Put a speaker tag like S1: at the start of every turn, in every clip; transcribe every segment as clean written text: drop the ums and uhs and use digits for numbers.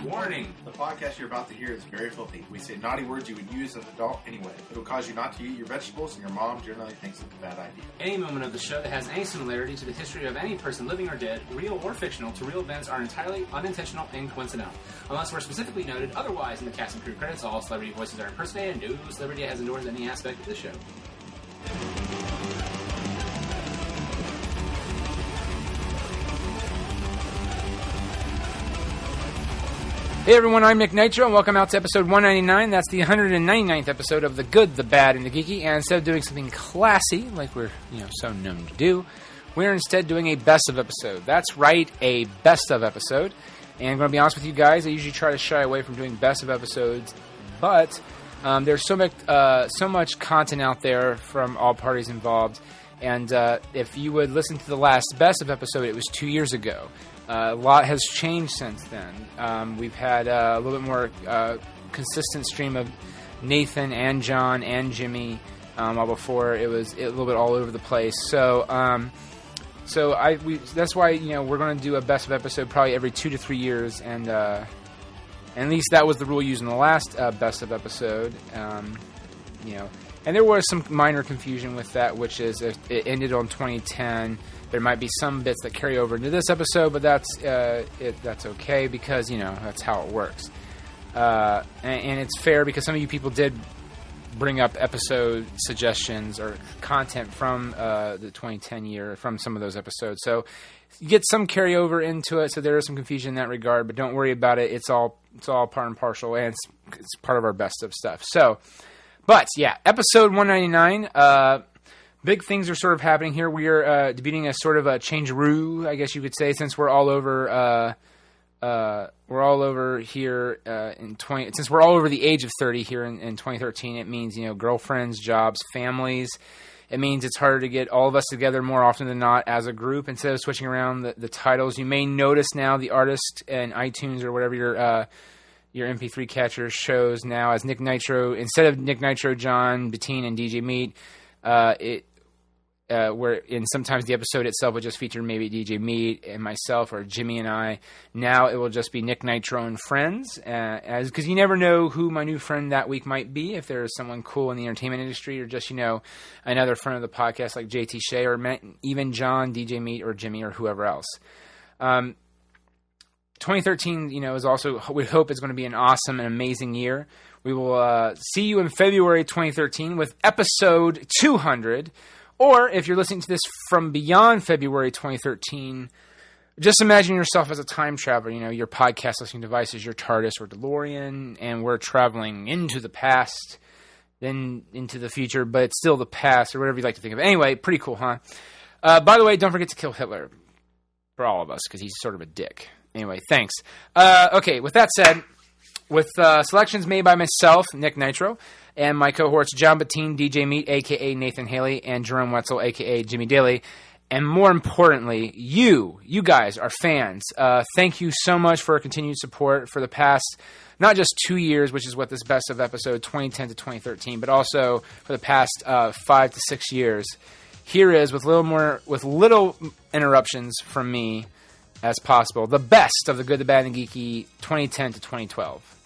S1: Warning.
S2: The podcast you're about to hear is very filthy. We say naughty words you would use as an adult anyway. It'll cause you not to eat your vegetables, and your mom generally thinks it's a bad idea.
S1: Any moment of the show that has any similarity to the history of any person living or dead, real or fictional, to real events are entirely unintentional and coincidental. Unless we're specifically noted otherwise in the cast and crew credits, all celebrity voices are impersonated, and no celebrity has endorsed any aspect of the show.
S3: Hey everyone, I'm Nick Nitro, and welcome out to episode 199. That's the 199th episode of The Good, The Bad, and The Geeky. And instead of doing something classy, like we're so known to do, we're instead doing a best of episode. That's right, a best of episode. And I'm going to be honest with you guys, I usually try to shy away from doing best of episodes, but there's so much content out there from all parties involved. And if you would listen to the last best of episode, it was 2 years ago. A lot has changed since then. We've had a little bit more consistent stream of Nathan and John and Jimmy, while before it was a little bit all over the place. So that's why we're going to do a best of episode probably every 2 to 3 years, and at least that was the rule used in the last best of episode. And there was some minor confusion with that, which is it ended on 2010. There might be some bits that carry over into this episode, but that's okay because that's how it works. And it's fair because some of you people did bring up episode suggestions or content from the 2010 year from some of those episodes. So you get some carryover into it. So there is some confusion in that regard, but don't worry about it. It's all part and parcel, and it's part of our best of stuff. So, but yeah, episode 199. Big things are sort of happening here. We are debating a sort of a changeroo, I guess you could say, since we're all over. Here in 20. Since we're all over the age of 30 here in 2013, it means girlfriends, jobs, families. It means it's harder to get all of us together more often than not as a group. Instead of switching around the titles, you may notice now the artist and iTunes or whatever your MP3 catcher shows now as Nick Nitro instead of Nick Nitro, John, Bettine, and DJ Meat. Sometimes the episode itself would just feature maybe DJ Meat and myself or Jimmy and I. Now it will just be Nick Nitro and friends, because you never know who my new friend that week might be. If there's someone cool in the entertainment industry, or just another friend of the podcast like JT Shea, or even John, DJ Meat, or Jimmy, or whoever else. 2013, is also, we hope, is going to be an awesome and amazing year. We will see you in February 2013 with episode 200. Or if you're listening to this from beyond February 2013, just imagine yourself as a time traveler. Your podcast listening device is your TARDIS or DeLorean, and we're traveling into the past, then into the future, but it's still the past, or whatever you like to think of. Anyway, pretty cool, huh? By the way, don't forget to kill Hitler for all of us, because he's sort of a dick. Anyway, thanks. Okay, with that said, with selections made by myself, Nick Nitro, and my cohorts John Bettine, DJ Meat, a.k.a. Nathan Haley, and Jerome Wetzel, a.k.a. Jimmy Daly. And more importantly, you guys, our fans, thank you so much for continued support for the past, not just 2 years, which is what this best of episode 2010 to 2013, but also for the past 5 to 6 years. Here is, with little interruptions from me as possible, the best of the Good, the Bad, and the Geeky 2010 to 2012.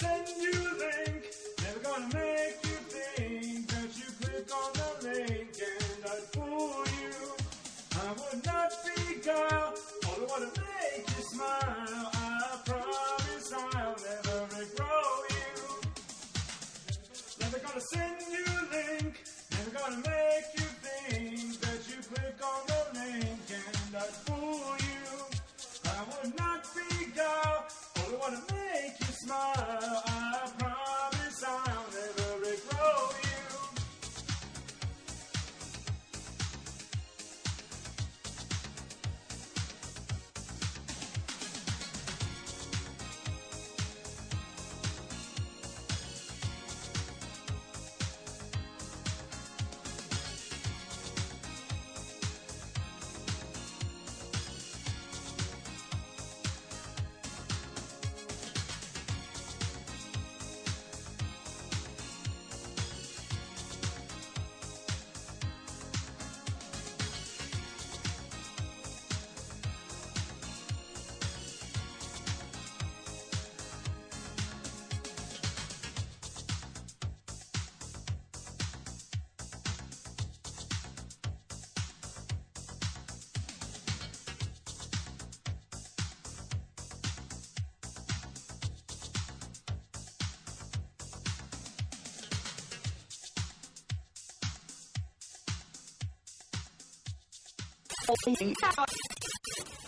S3: send you a link. Never gonna make you think that you click on the link and I'd fool you. I would not be guile, only wanna make you smile. I promise I'll never regret you. Never gonna send you a link. Never gonna make you think that you click on the link and I'd fool you. I would not be guile, only wanna make you smile. I promise I'll never regret you.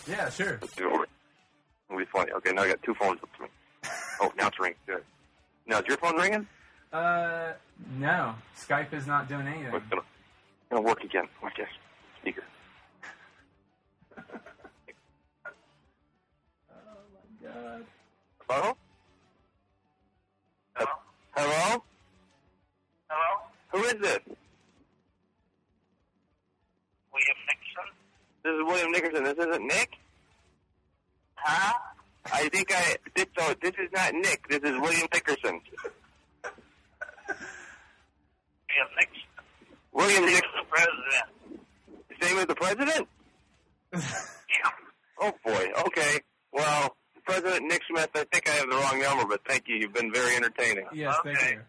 S3: Yeah, sure.
S4: It'll be funny. Okay, now I got two phones up to me. Oh, now it's ringing. Good. Now, is your phone ringing?
S3: No. Skype is not doing anything.
S4: It's gonna work again. Watch this. Speaker.
S3: Oh my god.
S4: Hello? Hello?
S5: Hello?
S4: Who is this?
S5: William Nixon?
S4: This is William Nickerson. This isn't Nick?
S5: Huh?
S4: I think this is not Nick. This is William Nickerson.
S5: William Nixon.
S4: William
S5: He's
S4: Nickerson.
S5: the president.
S4: Same as the president?
S5: Yeah.
S4: Oh, boy. Okay. Well, President Nick Smith, I think I have the wrong number, but thank you. You've been very entertaining.
S3: Yes,
S5: Okay.
S3: thank you.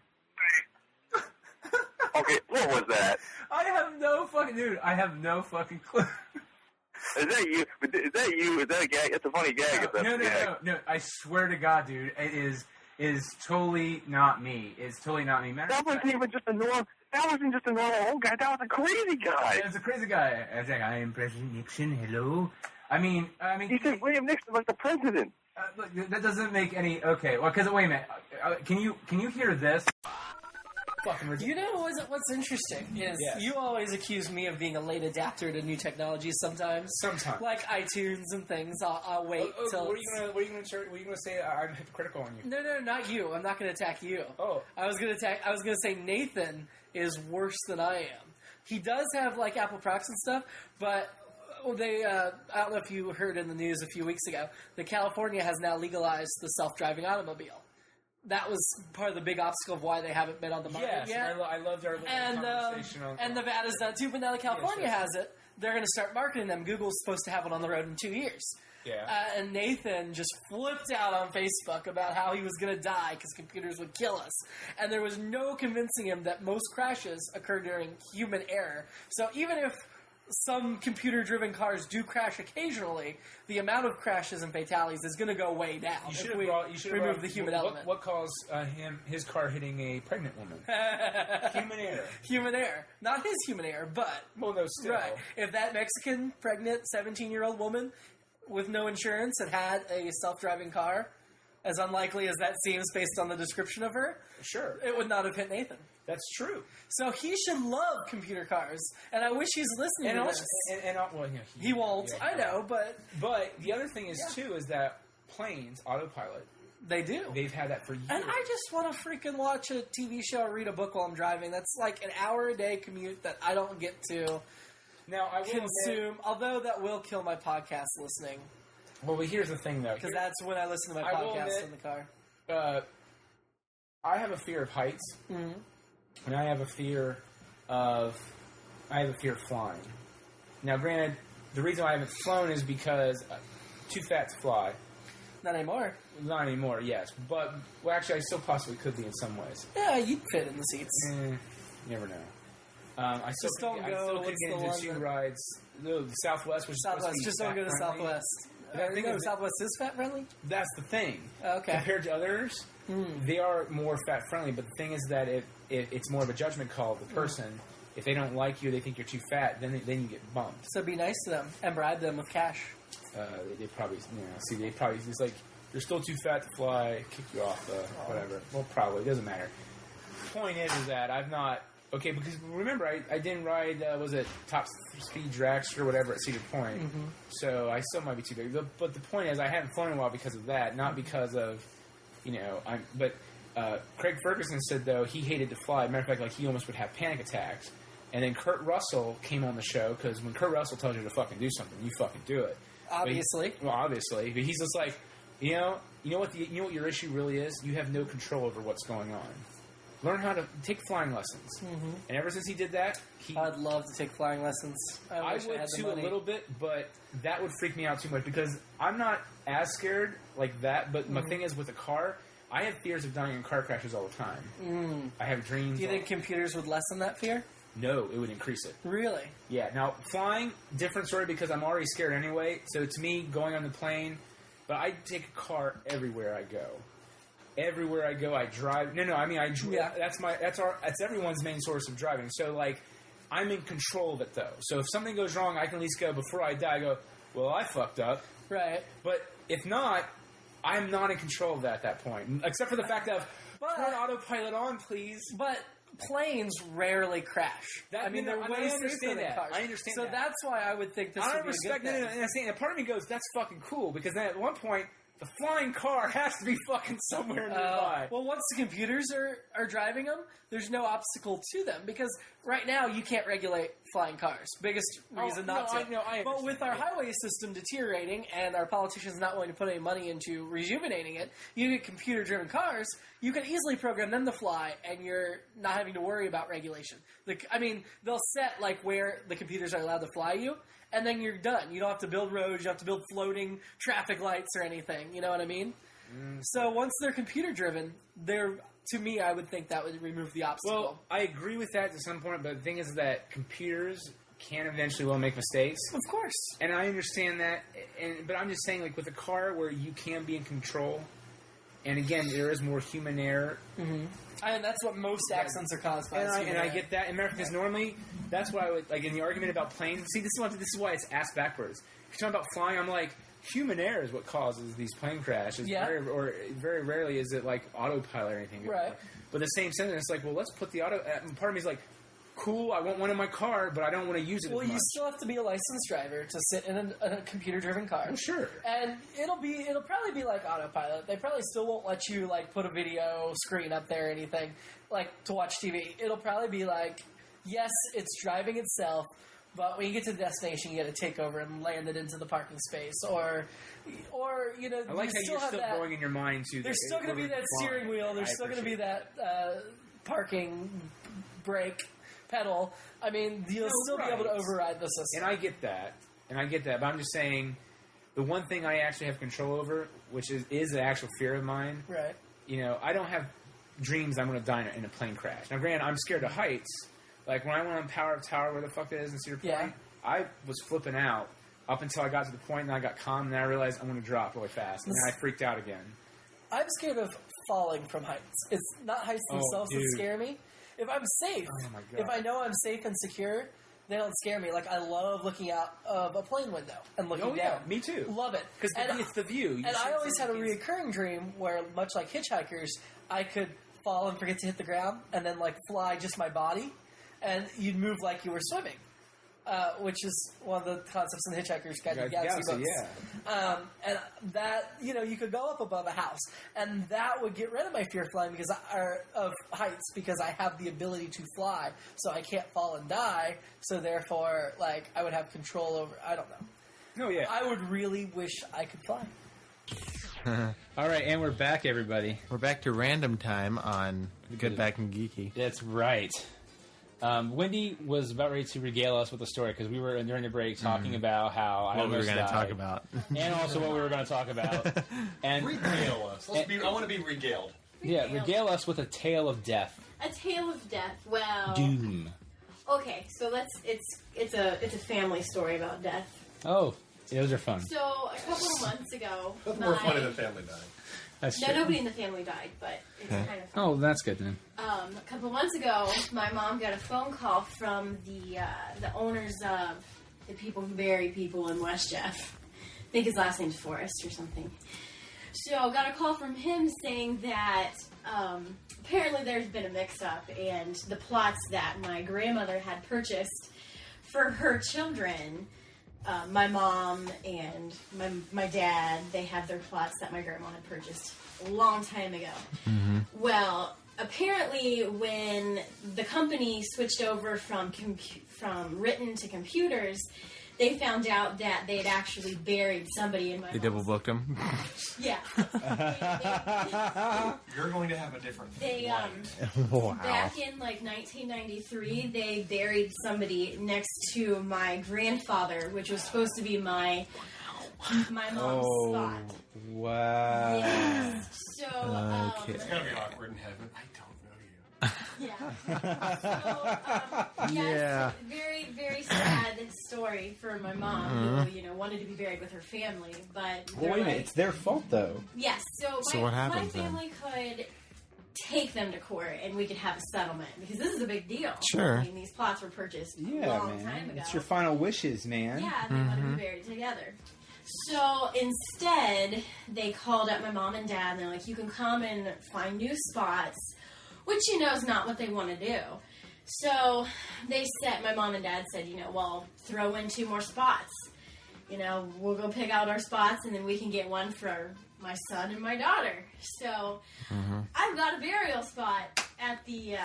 S4: Okay, what was that?
S3: I have no fucking clue.
S4: Is that you? Is that you? Is that a gag? It's a funny gag. if that's a gag.
S3: No. I swear to God, dude, it is totally not me. It's totally not me.
S4: That wasn't even just a normal. That wasn't just a normal old guy. That was a crazy guy.
S3: It's a crazy guy. I was like, I am President Nixon. Hello. I mean,
S4: He said William Nixon like the president.
S3: look, that doesn't make any. Okay, well, because wait a minute. Can you hear this? Fucking
S6: You know what's interesting is you always accuse me of being a late adapter to new technologies sometimes.
S3: Sometimes.
S6: Like iTunes and things. I'll wait till...
S3: What are you gonna say? I'm hypocritical on you.
S6: No, not you. I'm not going to attack you.
S3: Oh.
S6: I was going to say Nathan is worse than I am. He does have like Apple products and stuff, but they I don't know if you heard in the news a few weeks ago that California has now legalized the self-driving automobile. That was part of the big obstacle of why they haven't been on the market yet.
S3: I loved our little conversation on
S6: And Nevada's done too, but now that California has it, they're going to start marketing them. Google's supposed to have it on the road in 2 years.
S3: Yeah.
S6: And Nathan just flipped out on Facebook about how he was going to die because computers would kill us. And there was no convincing him that most crashes occur during human error. So even if some computer-driven cars do crash occasionally, the amount of crashes and fatalities is going to go way down if we remove the human element.
S3: What caused his car hitting a pregnant woman? Human error.
S6: Human error. Not his human error, but...
S3: Well, no, still.
S6: Right. If that Mexican pregnant 17-year-old woman with no insurance had a self-driving car, as unlikely as that seems based on the description of her,
S3: Sure.
S6: it would not have hit Nathan.
S3: That's true.
S6: So he should love computer cars, and I wish he's listening to this.
S3: He
S6: won't.
S3: Yeah,
S6: I know, but
S3: the other thing is too is that planes autopilot.
S6: they do.
S3: They've had that for years.
S6: And I just want to freaking watch a TV show or read a book while I'm driving. That's like an hour-a-day commute that I don't get to
S3: now I will
S6: consume, although that will kill my podcast listening.
S3: Well, here's the thing, though.
S6: Because that's when I listen to my podcast in the car.
S3: I have a fear of heights, and I have a fear of flying. Now, granted, the reason I haven't flown is because too fat to fly.
S6: Not anymore.
S3: Not anymore, yes. But, well, actually, I still possibly could be in some ways.
S6: Yeah, you'd fit in the seats.
S3: You never know. I still
S6: Just don't go.
S3: could
S6: What's
S3: get
S6: the
S3: into
S6: one
S3: two
S6: that-
S3: rides. No, the Southwest, which is supposed
S6: Southwest.
S3: to be
S6: Just don't go to
S3: fat-friendly.
S6: Southwest.
S3: The thing is-
S6: Southwest is fat friendly.
S3: That's the thing.
S6: Okay.
S3: Compared to others, they are more fat friendly. But the thing is that if it's more of a judgment call of the person. If they don't like you, they think you're too fat, then you get bumped.
S6: So be nice to them and bribe them with cash.
S3: They probably, they probably, it's like, you're still too fat to fly, kick you off, whatever. Well, probably, it doesn't matter. Point is that I've not, okay, because remember, I didn't ride, was it Top Speed Dragster or whatever at Cedar Point, so I still might be too big. But the point is, I haven't flown in a while because of that, not because of, Craig Ferguson said, though, he hated to fly. Matter of fact, like, he almost would have panic attacks. And then Kurt Russell came on the show, because when Kurt Russell tells you to fucking do something, you fucking do it.
S6: Obviously.
S3: Obviously. But he's just like, you know what your issue really is? You have no control over what's going on. Learn how to take flying lessons. And ever since he did that,
S6: I'd love to take flying lessons.
S3: I
S6: wish
S3: would
S6: had the
S3: too, a
S6: money.
S3: little bit, but that would freak me out too much, because I'm not as scared like that, but my thing is with a car, I have fears of dying in car crashes all the time. I have dreams.
S6: Do you think computers would lessen that fear?
S3: No, it would increase it.
S6: Really?
S3: Yeah. Now, flying, different story, because I'm already scared anyway. So to me, going on the plane, but I take a car everywhere I go. Everywhere I go, I drive. I drive.
S6: Yeah.
S3: That's everyone's main source of driving. So like, I'm in control of it though. So if something goes wrong, I can at least go before I die. I go, well, I fucked up.
S6: Right.
S3: But if not, I'm not in control of that at that point, except for the fact of turn autopilot on, please.
S6: But planes rarely crash. They're way safer than cars.
S3: I understand
S6: so
S3: that.
S6: that's why I would think this
S3: I
S6: would be
S3: respect
S6: a good
S3: no,
S6: thing.
S3: and I'm saying, and part of me goes, that's fucking cool, because then at one point, the flying car has to be fucking somewhere nearby.
S6: Well, once the computers are driving them, there's no obstacle to them, because right now you can't regulate flying cars. Biggest reason not to.
S3: I
S6: but with our highway system deteriorating and our politicians not willing to put any money into rejuvenating it, you get computer-driven cars, you can easily program them to fly, and you're not having to worry about regulation. They'll set like where the computers are allowed to fly you, and then you're done. You don't have to build roads, you don't have to build floating traffic lights or anything. You know what I mean? So once they're computer-driven, to me, I would think that would remove the obstacle.
S3: Well, I agree with that to some point, but the thing is that computers can eventually make mistakes.
S6: Of course.
S3: And I understand that, but I'm just saying, like, with a car where you can be in control, and again, there is more human error.
S6: And that's what most accidents are caused by.
S3: And I get that. And because normally, that's what I would, like, in the argument about planes, see, this is why it's ass backwards. If you're talking about flying, I'm like, human error is what causes these plane crashes.
S6: Yeah.
S3: Very rarely is it, like, autopilot or anything.
S6: Right.
S3: But the same sentence, it's like, well, let's put the part of me is like, cool, I want one in my car, but I don't want to use it as much.
S6: Well, you still have to be a licensed driver to sit in a computer-driven car.
S3: Well, sure.
S6: And it'll probably be like autopilot. They probably still won't let you like put a video screen up there or anything like to watch TV. It'll probably be like, yes, it's driving itself, but when you get to the destination, you got to take over and land it into the parking space, or
S3: I like how you're still going in your mind to.
S6: There's still going to be that steering wheel. There's still going to be that parking brake pedal. I mean, you'll still be able to override the system.
S3: And I get that. But I'm just saying, the one thing I actually have control over, which is an actual fear of mine.
S6: Right.
S3: I don't have dreams I'm going to die in a plane crash. Now, granted, I'm scared of heights. Like, when I went on Power Tower, where the fuck it is in Cedar Point, I was flipping out up until I got to the point, and I got calm, and then I realized I'm going to drop really fast. And then I freaked out again.
S6: I'm scared of falling from heights. It's not heights themselves that scare me. If I'm safe, if I know I'm safe and secure, they don't scare me. Like, I love looking out of a plane window and looking down.
S3: Me too.
S6: Love it.
S3: Because it's the view.
S6: And I always had a reoccurring dream where, much like hitchhikers, I could fall and forget to hit the ground and then, like, fly just my body, and you'd move like you were swimming. Which is one of the concepts in the Hitchhiker's Guide to the Galaxy books.
S3: Yeah.
S6: And that, you could go up above a house, and that would get rid of my fear of flying of heights, because I have the ability to fly, so I can't fall and die. So therefore, like, I would have control over. I don't know.
S3: No, yeah.
S6: I would really wish I could fly.
S7: All right, and we're back, everybody.
S8: We're back to random time on Good Back and Geeky.
S7: That's right.
S3: Wendy was about ready to regale us with a story because we were during the break talking about how I
S8: What we were
S3: going to
S8: talk about.
S3: and also what we were going to talk about. And
S9: Regale us. I want to be regaled.
S3: yeah, regale us with a tale of death.
S10: A tale of death. Well,
S3: Doom.
S10: okay, so it's a family story about death.
S3: Oh, those are fun.
S10: So a couple of months ago,
S9: That's more funny than family dying.
S3: That's
S10: no,
S3: true.
S10: nobody in the family died, but it's kind of fun.
S3: Oh, that's good then.
S10: A couple of months ago, my mom got a phone call from the owners of the people who bury people in West Jeff. I think his last name's Forrest or something. So I got a call from him saying that apparently there's been a mix-up, and the plots that my grandmother had purchased for her children, my mom and my dad, they had their plots that my grandma had purchased a long time ago.
S8: Mm-hmm.
S10: Well, apparently when the company switched over from written to computers, they found out that they'd actually buried somebody in my
S8: They
S10: mom's...
S8: double booked him.
S10: Yeah.
S9: You're going to have a different
S10: They,
S9: light.
S8: Wow.
S10: Back in like 1993, they buried somebody next to my grandfather, which was supposed to be my mom's spot.
S3: Wow.
S10: Yes. So,
S8: Okay.
S9: It's going to be awkward in heaven. I don't know you.
S10: yeah. So, yes,
S8: Yeah.
S10: very, very sad story for my mom, who, wanted to be buried with her family, but
S3: Well, wait a minute.
S10: like,
S3: It's their fault, though.
S10: yes. So,
S8: So what happens
S10: my
S8: then?
S10: family could take them to court and we could have a settlement because this is a big deal.
S8: Sure.
S10: I mean, these plots were purchased a
S3: Yeah,
S10: long time
S3: man.
S10: ago.
S3: It's your final wishes, man.
S10: Yeah, they want to be buried together. So instead, they called up my mom and dad, and they're like, you can come and find new spots, which, is not what they want to do. So my mom and dad said, well, throw in 2 more spots. We'll go pick out our spots, and then we can get one for my son and my daughter. So I've got a burial spot at the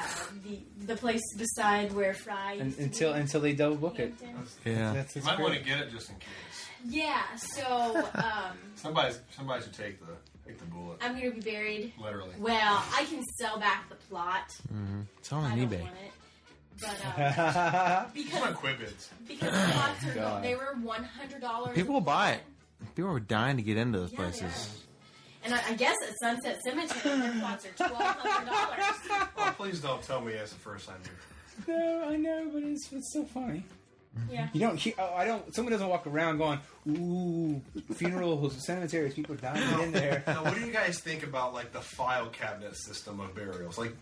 S10: place beside where Fry used to be.
S3: Until they double book it.
S10: Hampton.
S8: Yeah.
S3: That's
S9: You might want to get it just in case.
S10: Yeah, so
S9: Somebody should take the bullet.
S10: I'm going to be buried.
S9: Literally.
S10: Well, I can sell back the plot.
S8: It's on
S10: I don't
S8: eBay.
S10: want it. But
S9: Come on,
S10: because
S9: Quibids.
S10: the plots are
S3: God.
S10: they were $100.
S8: People will buy it. People were dying to get into those
S10: Yeah, they
S8: places.
S10: And I guess at Sunset Cemetery, their plots are $1,200.
S9: Oh, please don't tell me that's the first time you.
S3: No, I know, but it's so funny.
S10: Yeah.
S3: You don't. I don't. Someone doesn't walk around going, "Ooh, funerals, cemeteries, people dying to get in there."
S9: Now, what do you guys think about like the file cabinet system of burials? Like,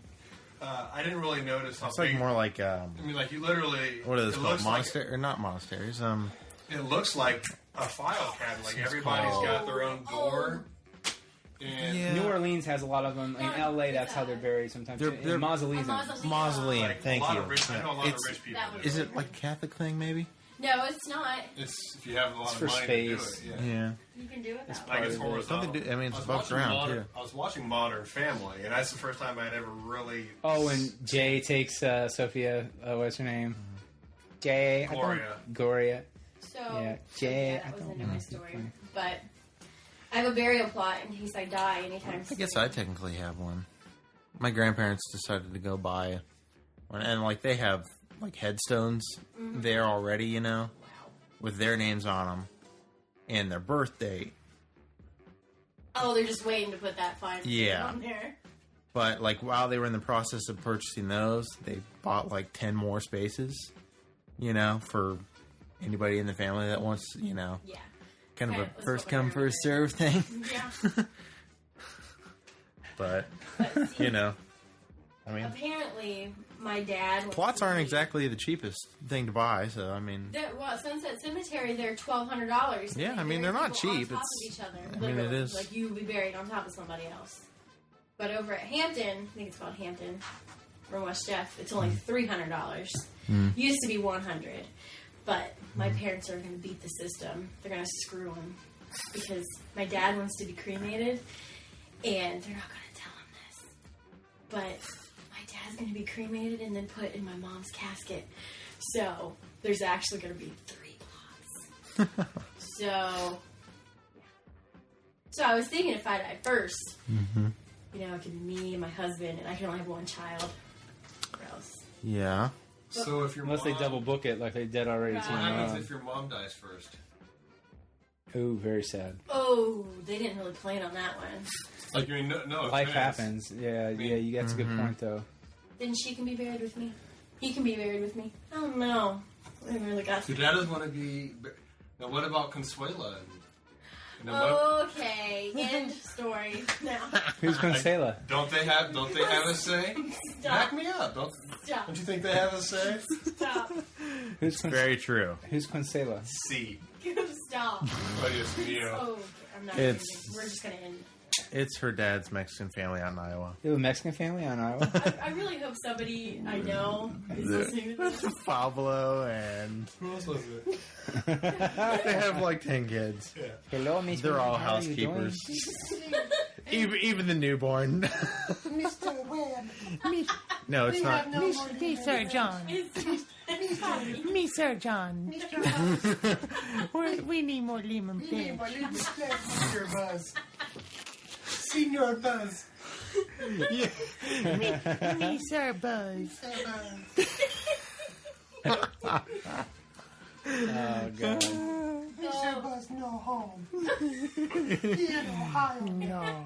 S9: I didn't really notice how
S8: It's like
S9: big.
S8: more like
S9: I mean, like you literally.
S8: what are those
S9: it
S8: called?
S9: looks like-
S8: Monastery or not monasteries?
S9: It looks like a file cabinet. Like
S8: It's
S9: everybody's
S8: called-
S9: got their own door. And
S8: Yeah.
S3: New Orleans has a lot of them. In
S10: Yeah.
S3: LA, that's how they're buried sometimes.
S8: They're-
S3: In
S8: they're-
S3: mausoleums.
S8: Mausoleum.
S9: like
S8: Thank
S9: a lot
S8: you.
S9: Of rich, I know a lot
S8: It's-
S9: of rich people.
S10: that
S9: do
S10: was-
S8: Is it like a Catholic thing? Maybe.
S10: No, it's not.
S9: It's if you have a lot
S3: It's
S9: of
S3: for
S9: money
S3: space.
S9: to do it. Yeah.
S8: Yeah.
S10: You can do it that
S9: Like
S10: way.
S9: it's horizontal.
S8: Something to do- I mean, it's
S9: was
S8: above
S9: watching
S8: ground, too.
S9: I was watching Modern Family, and that's the first time I'd ever really.
S3: Oh, and Jay takes Sophia. What's her name? Jay. I
S9: Gloria.
S3: don't- Gloria.
S10: So,
S3: Yeah,
S10: so,
S3: Jay,
S10: yeah,
S3: I
S10: that was
S3: don't
S10: into my
S3: know.
S10: story. But I have a burial plot in case I die anytime
S8: I guess
S10: soon.
S8: I technically have one. My grandparents decided to go buy one, and like they have like headstones there already, with their names on them and their birth date.
S10: Oh, they're just waiting to put that fine
S8: Yeah.
S10: on there.
S8: But like while they were in the process of purchasing those, they bought like 10 more spaces, for anybody in the family that wants,
S10: Yeah.
S8: kind of
S10: Okay,
S8: a
S10: let's
S8: first
S10: go
S8: come,
S10: with
S8: first
S10: everybody.
S8: serve thing.
S10: Yeah.
S8: But,
S10: But see,
S8: I mean,
S10: apparently, my dad. wants
S8: plots
S10: to
S8: aren't
S10: be-
S8: exactly the cheapest thing to buy, so I mean,
S10: Sunset Cemetery, they're $1,200.
S8: Yeah,
S10: They
S8: I mean,
S10: bury
S8: they're not
S10: people on
S8: cheap.
S10: top
S8: It's-
S10: of each other,
S8: I mean, it
S10: literally.
S8: is-
S10: Like you would be buried on top of somebody else. But over at Hampton, I think it's called Hampton, from West Jeff, it's only $300. Used to be $100, but my parents are going to beat the system. They're going to screw them because my dad wants to be cremated, and they're not going to tell him this. But my dad's going to be cremated and then put in my mom's casket. So there's actually going to be 3 plots. So I was thinking if I died first, it could be me and my husband, and I can only have one child. Gross.
S8: yeah.
S9: So if your
S7: Unless
S9: mom,
S7: they double book it like they did already.
S10: Right.
S7: to
S9: what happens
S7: Mom.
S9: if your mom dies first?
S7: Ooh, very sad.
S10: Oh, they didn't really plan on that one.
S9: Like, I mean, no
S7: Life
S9: offense.
S7: happens. Yeah, you that's a good point though.
S10: Then she can be buried with me. He can be buried with me. I don't know. I haven't really got
S9: Your dad doesn't want to be. Now, what about Consuela? And then
S10: Okay, end story now.
S7: Who's Consuela?
S9: Don't they have a say? Back
S10: Stop.
S9: me up. Don't
S10: Stop.
S9: you think they have a say?
S10: Stop.
S7: Who's
S8: Very true.
S7: Who's Consuela?
S9: C.
S10: Stop.
S9: Oh, yes, Neo.
S10: Oh, I'm not.
S8: It's-
S10: We're just gonna end.
S8: It's her dad's Mexican family out in Iowa.
S7: You have a Mexican family on Iowa?
S10: I really hope somebody I know is listening to this.
S8: Pablo and
S9: Who else was it?
S8: they have like 10 kids.
S7: Hello, Miss.
S8: They're all
S7: How are you doing?
S8: housekeepers. even the newborn.
S11: Mr. Webb,
S8: No, it's not.
S11: me, Sir John. Me, Sir John. We need more lemon pledge.
S9: Mr. Buzz. Senior Buzz.
S11: Me, Sir Buzz.
S7: Oh god.
S11: Mr. Buzz, no home. He in Ohio. No.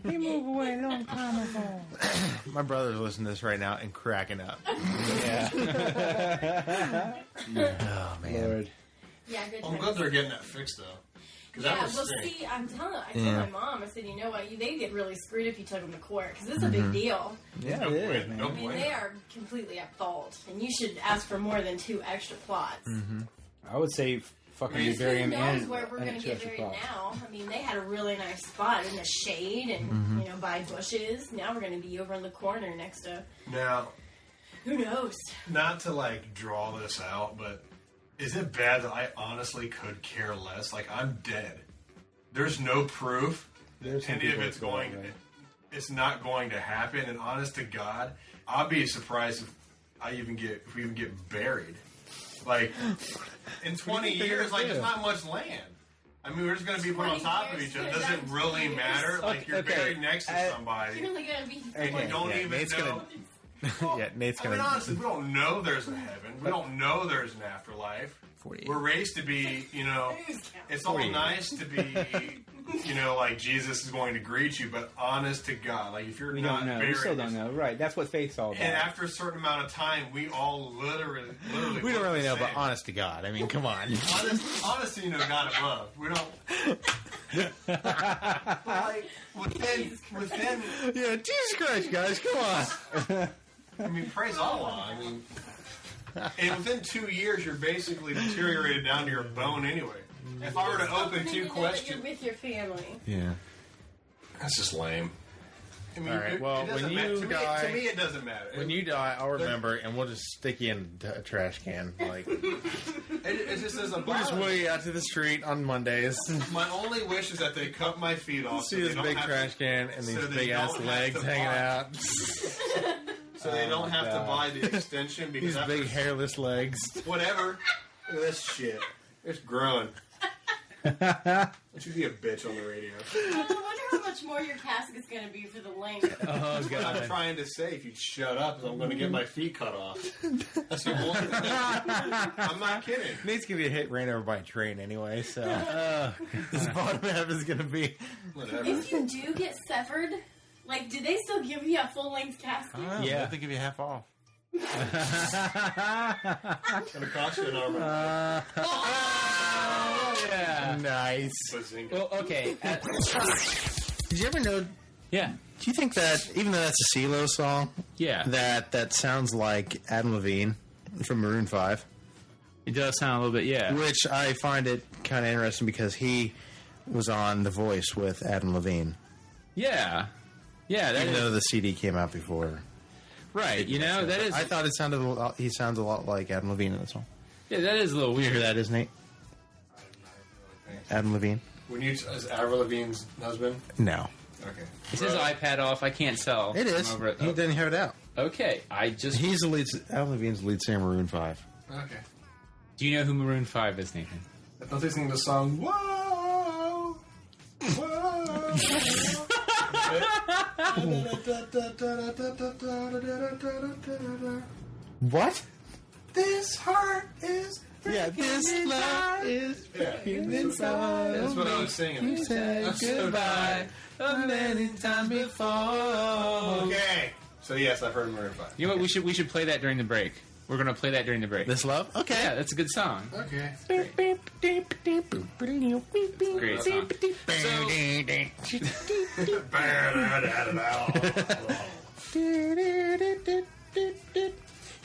S11: He moved away a long time ago.
S8: My brother's listening to this right now and cracking up.
S7: Yeah.
S8: Oh man.
S7: Lord.
S10: Yeah, good
S9: I'm
S10: times.
S9: glad they're getting that fixed though. 'Cause
S10: Yeah,
S9: that was
S10: well,
S9: stink.
S10: see, I told
S8: Yeah.
S10: my mom, I said, you know what, they get really screwed if you took them to court, because this is a big deal.
S7: Yeah,
S9: No
S7: it is,
S9: blame-
S7: man.
S9: no
S10: I mean,
S9: blame.
S10: they are completely at fault, and you should ask for more than 2 extra plots.
S7: I would say fucking
S9: I mean,
S7: be bury him
S10: Who knows
S7: in
S10: where we're going to get buried
S7: plots.
S10: now? I mean, they had a really nice spot in the shade and, by bushes. Now we're going to be over in the corner next to,
S9: Now,
S10: who knows?
S9: not to like draw this out, but is it bad that I honestly could care less? Like, I'm dead. There's no proof
S7: There's some
S9: any of
S7: people
S9: it's
S7: that feel
S9: going.
S7: that way.
S9: It's not going to happen. And honest to God, I'll be surprised if we even get buried. Like in 20 years, like there's not much land. I mean, we're just going to be put on
S10: 20
S9: top of
S10: years,
S9: each other.
S10: yeah,
S9: Does it
S10: that's
S9: really
S10: 20
S9: matter?
S10: years.
S9: Like you're
S7: Okay,
S9: buried next to
S10: You're
S9: somebody.
S10: only going to be...
S9: We don't
S8: Yeah,
S9: even
S8: Nate's
S9: know.
S8: Yeah, Nate's
S9: I mean,
S8: gonna.
S9: honestly, we don't know there's a heaven. We don't know there's an afterlife.
S8: 48.
S9: We're raised to be, it's all
S8: 48.
S9: nice to be, like Jesus is going to greet you, but honest to God, like if you're
S7: We
S9: not
S7: don't know.
S9: buried,
S7: We still don't know. Right. That's what faith's all about.
S9: and after a certain amount of time, we all literally
S8: We don't really know, but
S9: same.
S8: honest to God, I mean, come on.
S9: honest, God above. We don't. But like within,
S8: Yeah, Jesus Christ, guys, come on.
S9: I mean, praise Allah. I mean, and within 2 years, you're basically deteriorated down to your bone anyway. If I were to open 2
S10: You're
S9: questions,
S10: with your family.
S8: Yeah.
S9: that's just lame. I mean,
S8: All right, well,
S9: doesn't
S8: when
S9: matter.
S8: you
S9: to
S8: die-
S9: me, it doesn't matter.
S8: When you die, I'll remember, and we'll just stick you in a trash can. Like,
S9: it just doesn't
S8: we'll just
S9: bother
S8: wheel
S9: me.
S8: you out to the street on Mondays.
S9: My only wish is that they cut my feet off.
S8: See
S9: so
S8: this
S9: they don't
S8: big
S9: have
S8: trash
S9: to,
S8: can and
S9: so
S8: these
S9: they
S8: big ass
S9: don't have
S8: legs
S9: to
S8: hanging
S9: buy-
S8: out.
S9: So they don't have to
S8: God.
S9: buy the extension because
S8: These big hairless legs.
S9: whatever. Look at this shit. It's growing. Don't you be a bitch on the radio.
S10: I wonder how much more your casket's going to be for the length.
S8: Oh
S9: That's what I'm trying to say. If you'd shut up, is I'm going to get my feet cut off. That's the only thing. I'm not kidding.
S8: Nate's gonna get ran over by a train anyway, so this bottom half is gonna be.
S9: Whatever.
S10: If you do get severed, like, do they still give you a full-length casket?
S8: Yeah, they give you half off.
S9: It's going to cost you an arm.
S7: yeah.
S8: Nice.
S9: Bazinga.
S7: Well, okay.
S8: Did you ever know?
S7: Yeah.
S8: Do you think that even though that's a CeeLo song,
S7: Yeah.
S8: that sounds like Adam Levine from Maroon 5?
S7: It does sound a little bit, yeah.
S8: Which I find it kind of interesting because he was on The Voice with Adam Levine,
S7: Yeah. Yeah, that
S8: even
S7: is,
S8: though the CD came out before.
S7: right. You know, that is,
S8: I thought it sounded he sounds a lot like Adam Levine in the song.
S7: yeah, that is a little
S8: You hear
S7: weird.
S8: that, is Nate? Adam Levine?
S9: When you is Avril Lavigne's husband?
S8: No.
S9: Okay.
S7: Is his iPad off? I can't tell.
S8: It is.
S7: I'm over it.
S8: He didn't hear it out.
S7: Okay, I just...
S8: He's the lead. Adam Levine's the lead singer of Maroon 5.
S9: Okay.
S7: Do you know who Maroon 5 is, Nathan?
S9: Don't they sing the song, Whoa! Whoa!
S8: What?
S9: This heart is.
S8: Yeah, this love is inside.
S9: That's what I was singing.
S8: You said goodbye a million times before.
S9: Okay. So yes, I've heard Maroon 5.
S7: You know what? We should play that during the break. We're gonna play that during the break.
S8: This love? Okay.
S7: Yeah, that's a good song.
S9: Okay.
S7: Great song.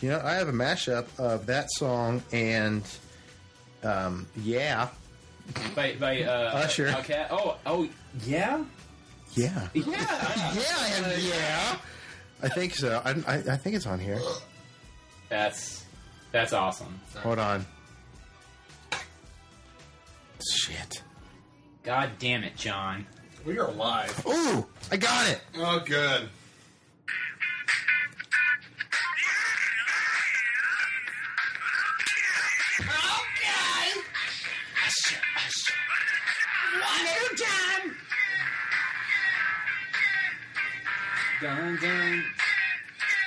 S8: You know, I have a mashup of that song and, yeah.
S7: By
S8: Usher.
S7: Outkast. Oh, yeah.
S8: Yeah.
S7: Yeah.
S8: Yeah, I have, yeah. I think so. I think it's on here.
S7: That's awesome.
S8: Hold on. Shit.
S7: God damn it, John.
S9: We are live.
S8: Ooh, I got it.
S9: Oh, good.
S7: Dun, dun,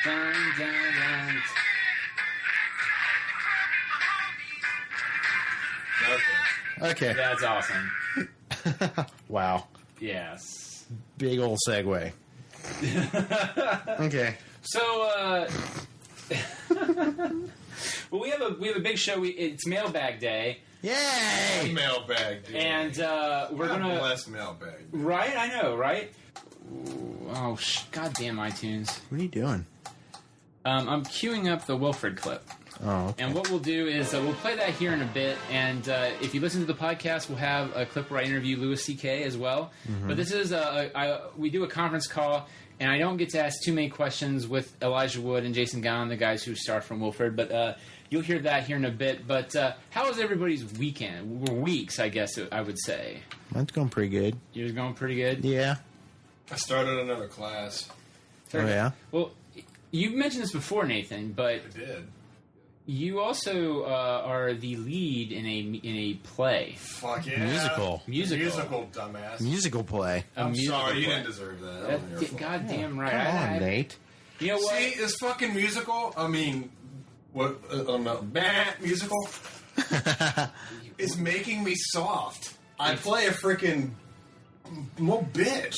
S7: dun, dun, dun.
S8: Okay.
S7: That's awesome.
S8: Wow.
S7: Yes.
S8: Big old segue. Okay.
S7: So, well, we have a big show. It's Mailbag Day,
S8: Yay!
S9: Mailbag, dude.
S7: and we're
S9: God
S7: gonna
S9: bless mailbag.
S7: right. I know, right? Oh, goddamn iTunes!
S8: What are you doing?
S7: I'm queuing up the Wilfred clip.
S8: Oh, okay.
S7: And what we'll do is we'll play that here in a bit, and if you listen to the podcast, we'll have a clip where I interview Louis C.K. as well. But this is we do a conference call, and I don't get to ask too many questions with Elijah Wood and Jason Gowan, the guys who start from Wilfred, but you'll hear that here in a bit. But how was everybody's weekend? Weeks, I guess I would say.
S8: Mine's going pretty good.
S7: Yours going pretty good?
S8: Yeah.
S9: I started another class.
S8: Oh, yeah?
S7: Well, you mentioned this before, Nathan, but
S9: I did.
S7: you also are the lead in a play.
S9: Fuck yeah.
S8: Musical.
S9: Musical, dumbass.
S8: Musical play.
S9: I'm
S7: musical
S9: sorry, you
S7: play.
S9: didn't deserve that. That wasn't your fault.
S7: Goddamn right.
S8: Come on, Nate.
S7: You know what?
S9: See, this fucking musical, I mean, what, musical, is making me soft. I play a freaking little bitch.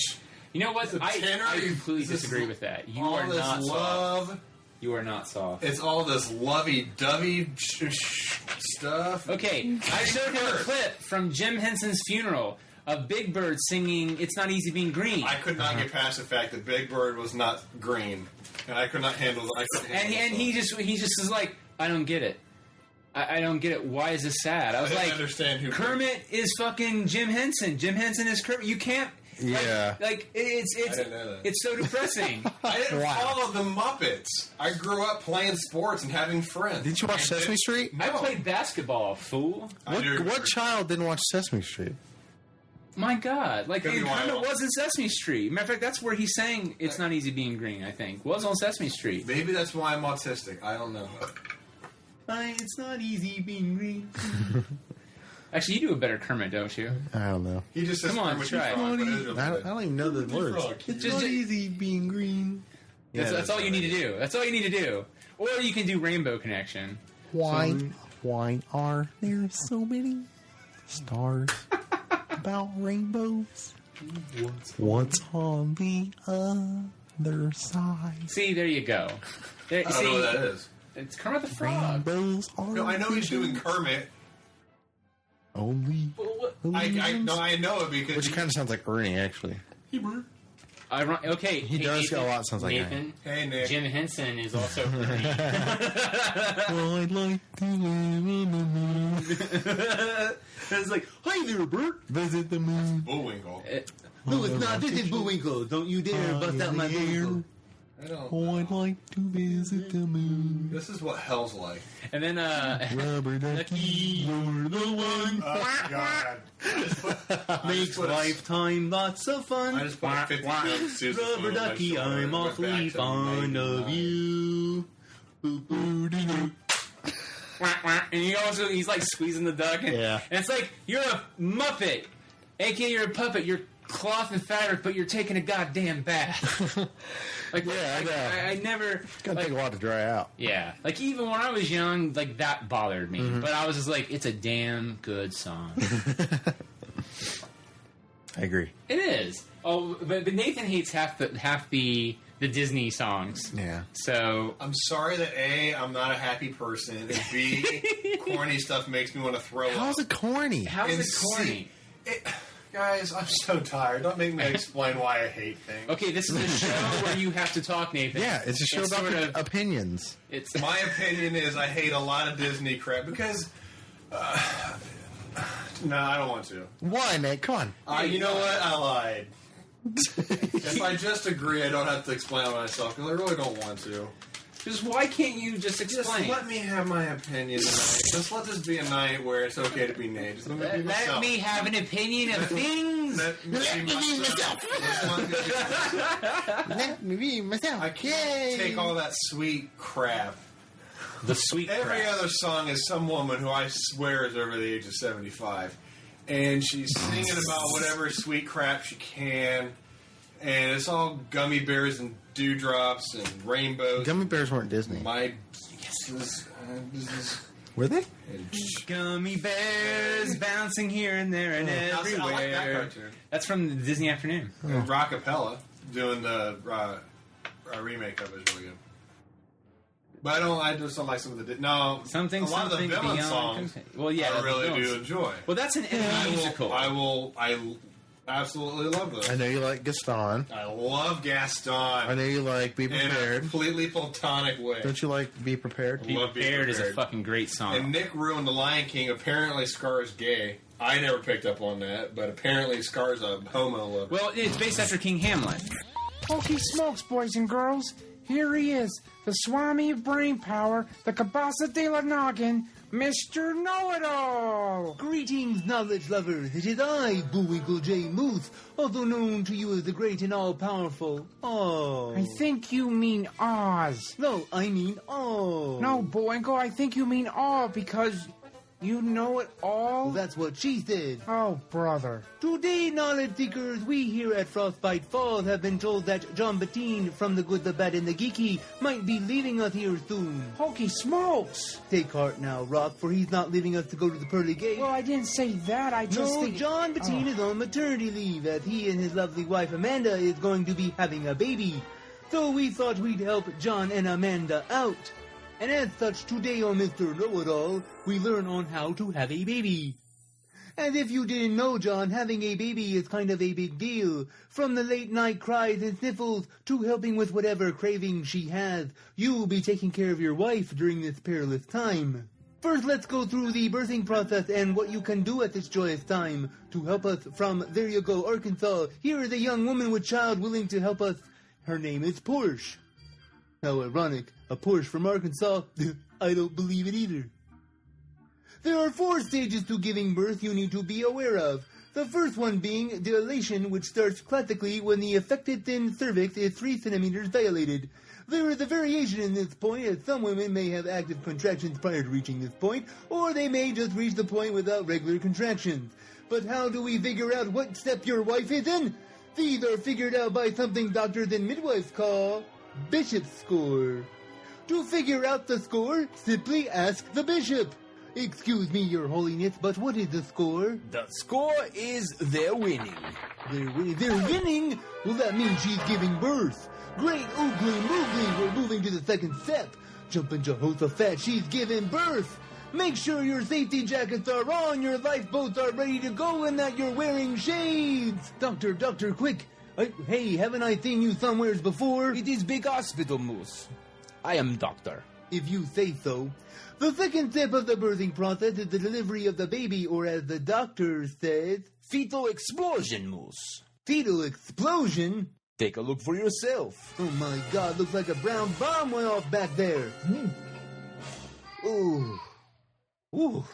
S7: You know what?
S9: The
S7: I
S9: tenor,
S7: completely
S9: this
S7: disagree with that. You
S9: all
S7: are
S9: this
S7: not
S9: love.
S7: soft. You are not soft.
S9: It's all this lovey-dovey stuff.
S7: Okay, I showed him a clip from Jim Henson's funeral of Big Bird singing "It's Not Easy Being Green."
S9: I could not get past the fact that Big Bird was not green, and I could not handle.
S7: And he just is like, I don't get it. I don't get it. Why is this sad? I was
S9: didn't
S7: like,
S9: understand who
S7: Kermit is fucking Jim Henson. Jim Henson is Kermit. You can't.
S8: Yeah.
S7: Like it's
S9: I didn't know that.
S7: it's so depressing.
S9: I didn't follow the Muppets. I grew up playing sports and having friends.
S8: Didn't you watch Sesame Street?
S7: I played basketball, fool.
S8: What child didn't watch Sesame Street?
S7: My God, like
S9: Could be
S7: Kermit
S9: wild.
S7: was in Sesame Street. Matter of fact, that's where he sang "It's Not Easy Being Green." I think was on Sesame Street.
S9: Maybe that's why I'm autistic. I don't know.
S7: It's not easy being green. Actually, you do a better Kermit, don't you?
S8: I don't know.
S9: He just says,
S7: Come on,
S9: "Kermit,
S7: try it."
S9: you frog," but it's really
S8: I
S9: good.
S8: don't even know the words.
S9: frog.
S8: It's
S7: Just-
S8: not easy being green.
S7: That's all you need to do. That's all you need to do. Or you can do Rainbow Connection.
S8: Why are there so many stars about rainbows? What's on the other side?
S7: See, there you go. There,
S9: I don't know what that is.
S7: It's Kermit the Frog.
S8: Rainbows are
S9: No, I know he's doing Kermit.
S8: only.
S9: I know it because
S8: Which kind of sounds like Ernie, actually.
S9: Hebrew.
S7: Okay,
S8: He does
S7: Nathan,
S8: got a lot. Sounds like
S7: Nathan.
S9: Hey, Nick.
S7: Jim Henson is also.
S8: Well, I'd like to live in the moon.
S7: It's like, hi there, Bert.
S8: Visit the moon.
S9: Bullwinkle.
S8: No, it's not. This is
S7: Bullwinkle. Don't you dare bust out my Bullwinkle.
S9: I don't.
S8: Oh, I'd like to visit the moon.
S9: This is what hell's like.
S7: And then,
S8: Rubber ducky, you're the one.
S9: Oh, God.
S7: makes lifetime lots of fun.
S9: I just put 50 notes, Susan
S7: Rubber
S9: Boone on my
S7: ducky,
S9: shoulder,
S7: I'm
S9: and went
S7: awfully
S9: back to
S7: fond of
S9: 99.
S7: you. Boop, boop, dee, doo. And he's like squeezing the duck. And,
S8: Yeah.
S7: and it's like, you're a Muppet. AKA you're a puppet. You're cloth and fabric, but you're taking a goddamn bath. Like,
S12: yeah,
S7: I never.
S12: Gotta take a while to dry out.
S7: Yeah, like even when I was young, like that bothered me. But I was just like, it's a damn good song.
S12: I agree.
S7: It is. Oh, but Nathan hates half the Disney songs.
S12: Yeah.
S7: So
S9: I'm sorry that A, I'm not a happy person, and B, corny stuff makes me want to throw up.
S12: How's it corny?
S7: How's it corny?
S9: Guys, I'm so tired. Don't make me explain why I hate things.
S7: Okay, this is a show where you have to talk, Nathan.
S12: Yeah, it's a show about
S7: sort of
S12: opinions.
S7: It's
S9: My opinion is I hate a lot of Disney crap because. No, I don't want to.
S12: Why, Nate? Come on.
S9: You know what? I lied. If I just agree, I don't have to explain myself because I really don't want to.
S7: Just why can't you just explain?
S9: Just let me have my opinion tonight. Just let this be a night where it's okay to be Nate. Just let me be myself.
S7: Let me have an opinion of things.
S9: Let me be myself.
S12: Let me be myself.
S9: I can't take all that sweet crap.
S7: The sweet
S9: Every
S7: crap.
S9: other song is some woman who I swear is over the age of 75. And she's singing about whatever sweet crap she can. And it's all gummy bears and dewdrops and rainbows.
S12: Gummy bears weren't Disney.
S9: Yes, it was.
S12: Were they?
S7: Gummy bears bouncing here and there and everywhere.
S9: I like that cartoon.
S7: That's from the Disney Afternoon.
S9: And Rockapella doing the remake of it is really good. But I just don't like some of the... No,
S7: something,
S9: a lot of the villain
S7: beyond
S9: songs
S7: well, yeah,
S9: I really
S7: villains.
S9: do enjoy.
S7: Well, that's an musical.
S9: I absolutely love those.
S12: I know you like Gaston.
S9: I love Gaston.
S12: I know you like Be
S9: In
S12: Prepared.
S9: a completely platonic way.
S12: Don't you like Be Prepared?
S7: Be Prepared is a fucking great song.
S9: And Nick Rue in The Lion King, apparently Scar's gay. I never picked up on that, but apparently Scar's a homo lover.
S7: Well, it's based after King Hamlet.
S11: Holy smokes, boys and girls. Here he is, the Swami of brain power, the Cabasa de la Noggin, Mr. Know-It-All!
S13: Greetings, knowledge lovers. It is I, Bullwinkle J. Moose, also known to you as the great and all-powerful Oz.
S11: I think you mean Oz.
S13: No, I mean Oz.
S11: No, Bullwinkle, I think you mean all because you know it all?
S13: Well, that's what she said.
S11: Oh, brother.
S13: Today, knowledge seekers, we here at Frostbite Falls have been told that John Bettine from The Good, the Bad, and the Geeky might be leaving us here soon.
S11: Holy smokes!
S13: Take heart now, Rock, for he's not leaving us to go to the pearly gate.
S11: Well, I didn't say that, I just
S13: No,
S11: think...
S13: John Bettine is on maternity leave, as he and his lovely wife Amanda is going to be having a baby. So we thought we'd help John and Amanda out. And as such, today on Mr. Know-It-All, we learn on how to have a baby. And if you didn't know, John, having a baby is kind of a big deal. From the late night cries and sniffles to helping with whatever craving she has, you'll be taking care of your wife during this perilous time. First, let's go through the birthing process and what you can do at this joyous time. To help us from There You Go, Arkansas, here is a young woman with child willing to help us. Her name is Porsche. How ironic. A Porsche from Arkansas? I don't believe it either. There are 4 stages to giving birth you need to be aware of. The first one being dilation, which starts classically when the affected thin cervix is 3 centimeters dilated. There is a variation in this point, as some women may have active contractions prior to reaching this point, or they may just reach the point without regular contractions. But how do we figure out what step your wife is in? These are figured out by something doctors and midwives call Bishop's score. To figure out the score, simply ask the bishop. Excuse me, your holiness, but what is the score?
S14: The score is they're winning.
S13: They're winning? Well, that means she's giving birth. Great oogly moogly, we're moving to the second step. Jumpin' Jehoshaphat, she's giving birth. Make sure your safety jackets are on, your lifeboats are ready to go, and that you're wearing shades. Doctor, quick. Hey, haven't I seen you somewheres before?
S14: It is big hospital, Moose. I am doctor.
S13: If you say so. The second step of the birthing process is the delivery of the baby, or as the doctor says...
S14: Fetal explosion, Moose.
S13: Fetal explosion?
S14: Take a look for yourself.
S13: Oh my God, looks like a brown bomb went off back there. Ooh. Ooh.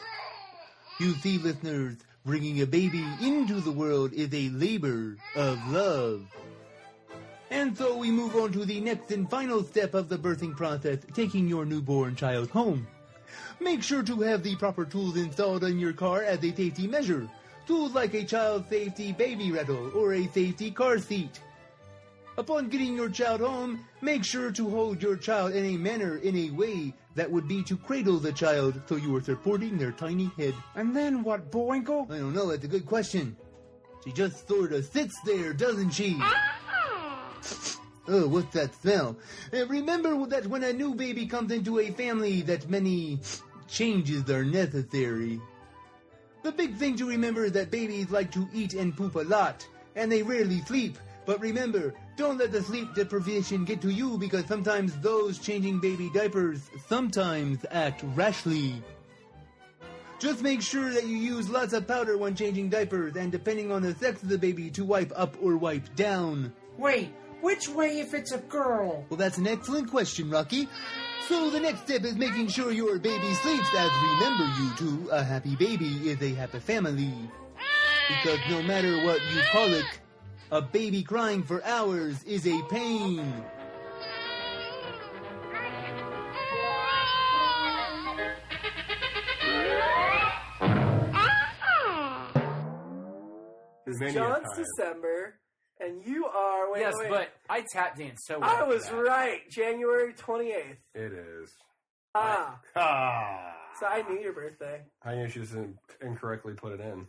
S13: You see, listeners, bringing a baby into the world is a labor of love. And so we move on to the next and final step of the birthing process, taking your newborn child home. Make sure to have the proper tools installed on your car as a safety measure. Tools like a child safety baby rattle or a safety car seat. Upon getting your child home, make sure to hold your child in a manner in a way that would be to cradle the child so you are supporting their tiny head.
S11: And then what, Bullwinkle?
S13: I don't know, that's a good question. She just sort of sits there, doesn't she? Oh, what's that smell? Remember that when a new baby comes into a family, that many changes are necessary. The big thing to remember is that babies like to eat and poop a lot, and they rarely sleep. But remember, don't let the sleep deprivation get to you, because sometimes those changing baby diapers sometimes act rashly. Just make sure that you use lots of powder when changing diapers, and depending on the sex of the baby, to wipe up or wipe down.
S11: Wait, which way if it's a girl?
S13: Well, that's an excellent question, Rocky. So the next step is making sure your baby sleeps, as remember, you two, a happy baby is a happy family. Because no matter what you call it, a baby crying for hours is a pain.
S15: John's December, and you are... Wait,
S3: yes,
S15: wait.
S3: but I tap dance so well.
S15: I was
S3: for that.
S15: right. January 28th.
S9: It is.
S15: Ah.
S9: Ah.
S15: So I knew your birthday.
S9: I knew she just incorrectly put it in.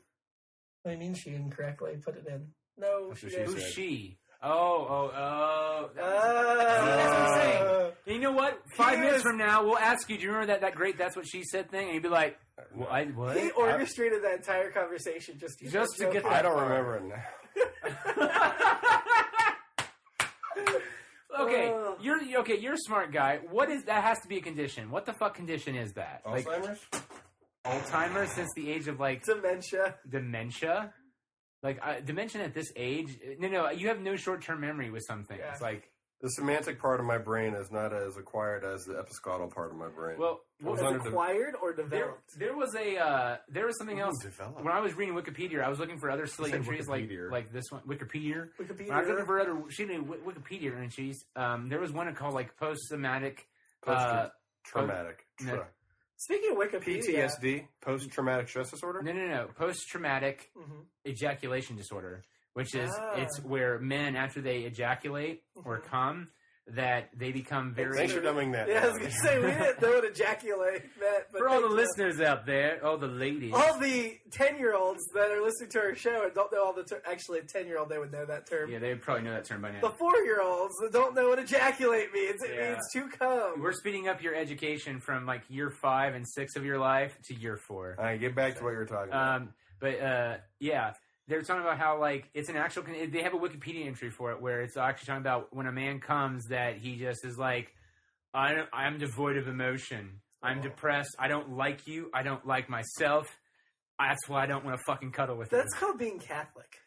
S15: What do you mean she incorrectly put it in? No,
S9: That's
S15: she
S9: what she
S15: didn't.
S3: Who's
S9: said.
S3: she? Oh. See, that's what I'm saying. And you know what? 5 minutes from now, we'll ask you, do you remember that great That's What She Said thing? And you'd be like, what?
S15: He orchestrated that entire conversation just to
S3: get that
S9: I don't
S3: far.
S9: remember it now.
S3: Okay, you're a smart guy. What is that? Has to be a condition. What the fuck condition is that?
S9: Alzheimer's?
S3: Alzheimer's since the age of like
S15: dementia.
S3: Like dementia at this age? No, you have no short-term memory with some things.
S15: Yeah.
S3: Like
S9: the semantic part of my brain is not as acquired as the episcodal part of my brain.
S3: Well,
S15: was it acquired or developed?
S3: There was something else.
S9: Developed.
S3: When I was reading Wikipedia, I was looking for other silly
S9: You said
S3: entries
S9: Wikipedia.
S3: like this one, Wikipedia.
S15: Wikipedia.
S3: When I was looking for other Wikipedia entries, there was one called like post-traumatic.
S9: Traumatic.
S15: Speaking of Wikipedia,
S9: PTSD, post-traumatic stress disorder?
S3: No. Post-traumatic ejaculation disorder, which is it's where men after they ejaculate or come, that they become very.
S9: Thanks for dumbing that.
S15: Yeah, I was gonna say we didn't know what ejaculate meant. But
S3: For all the
S15: thank you.
S3: listeners out there, all the ladies,
S15: all the 10-year-olds that are listening to our show and don't know all the actually a 10-year-old they would know that term.
S3: yeah, they probably know that term by now.
S15: The 4-year-olds that don't know what ejaculate means. It
S3: Yeah.
S15: means to come.
S3: We're speeding up your education from like year 5 and 6 of your life to year 4.
S9: All right, get back to what you were talking about.
S3: Yeah, they're talking about how like it's an actual. They have a Wikipedia entry for it where it's actually talking about when a man comes that he just is like, I'm devoid of emotion. I'm depressed. I don't like you. I don't like myself. That's why I don't want to fucking cuddle with you.
S15: That's called being Catholic.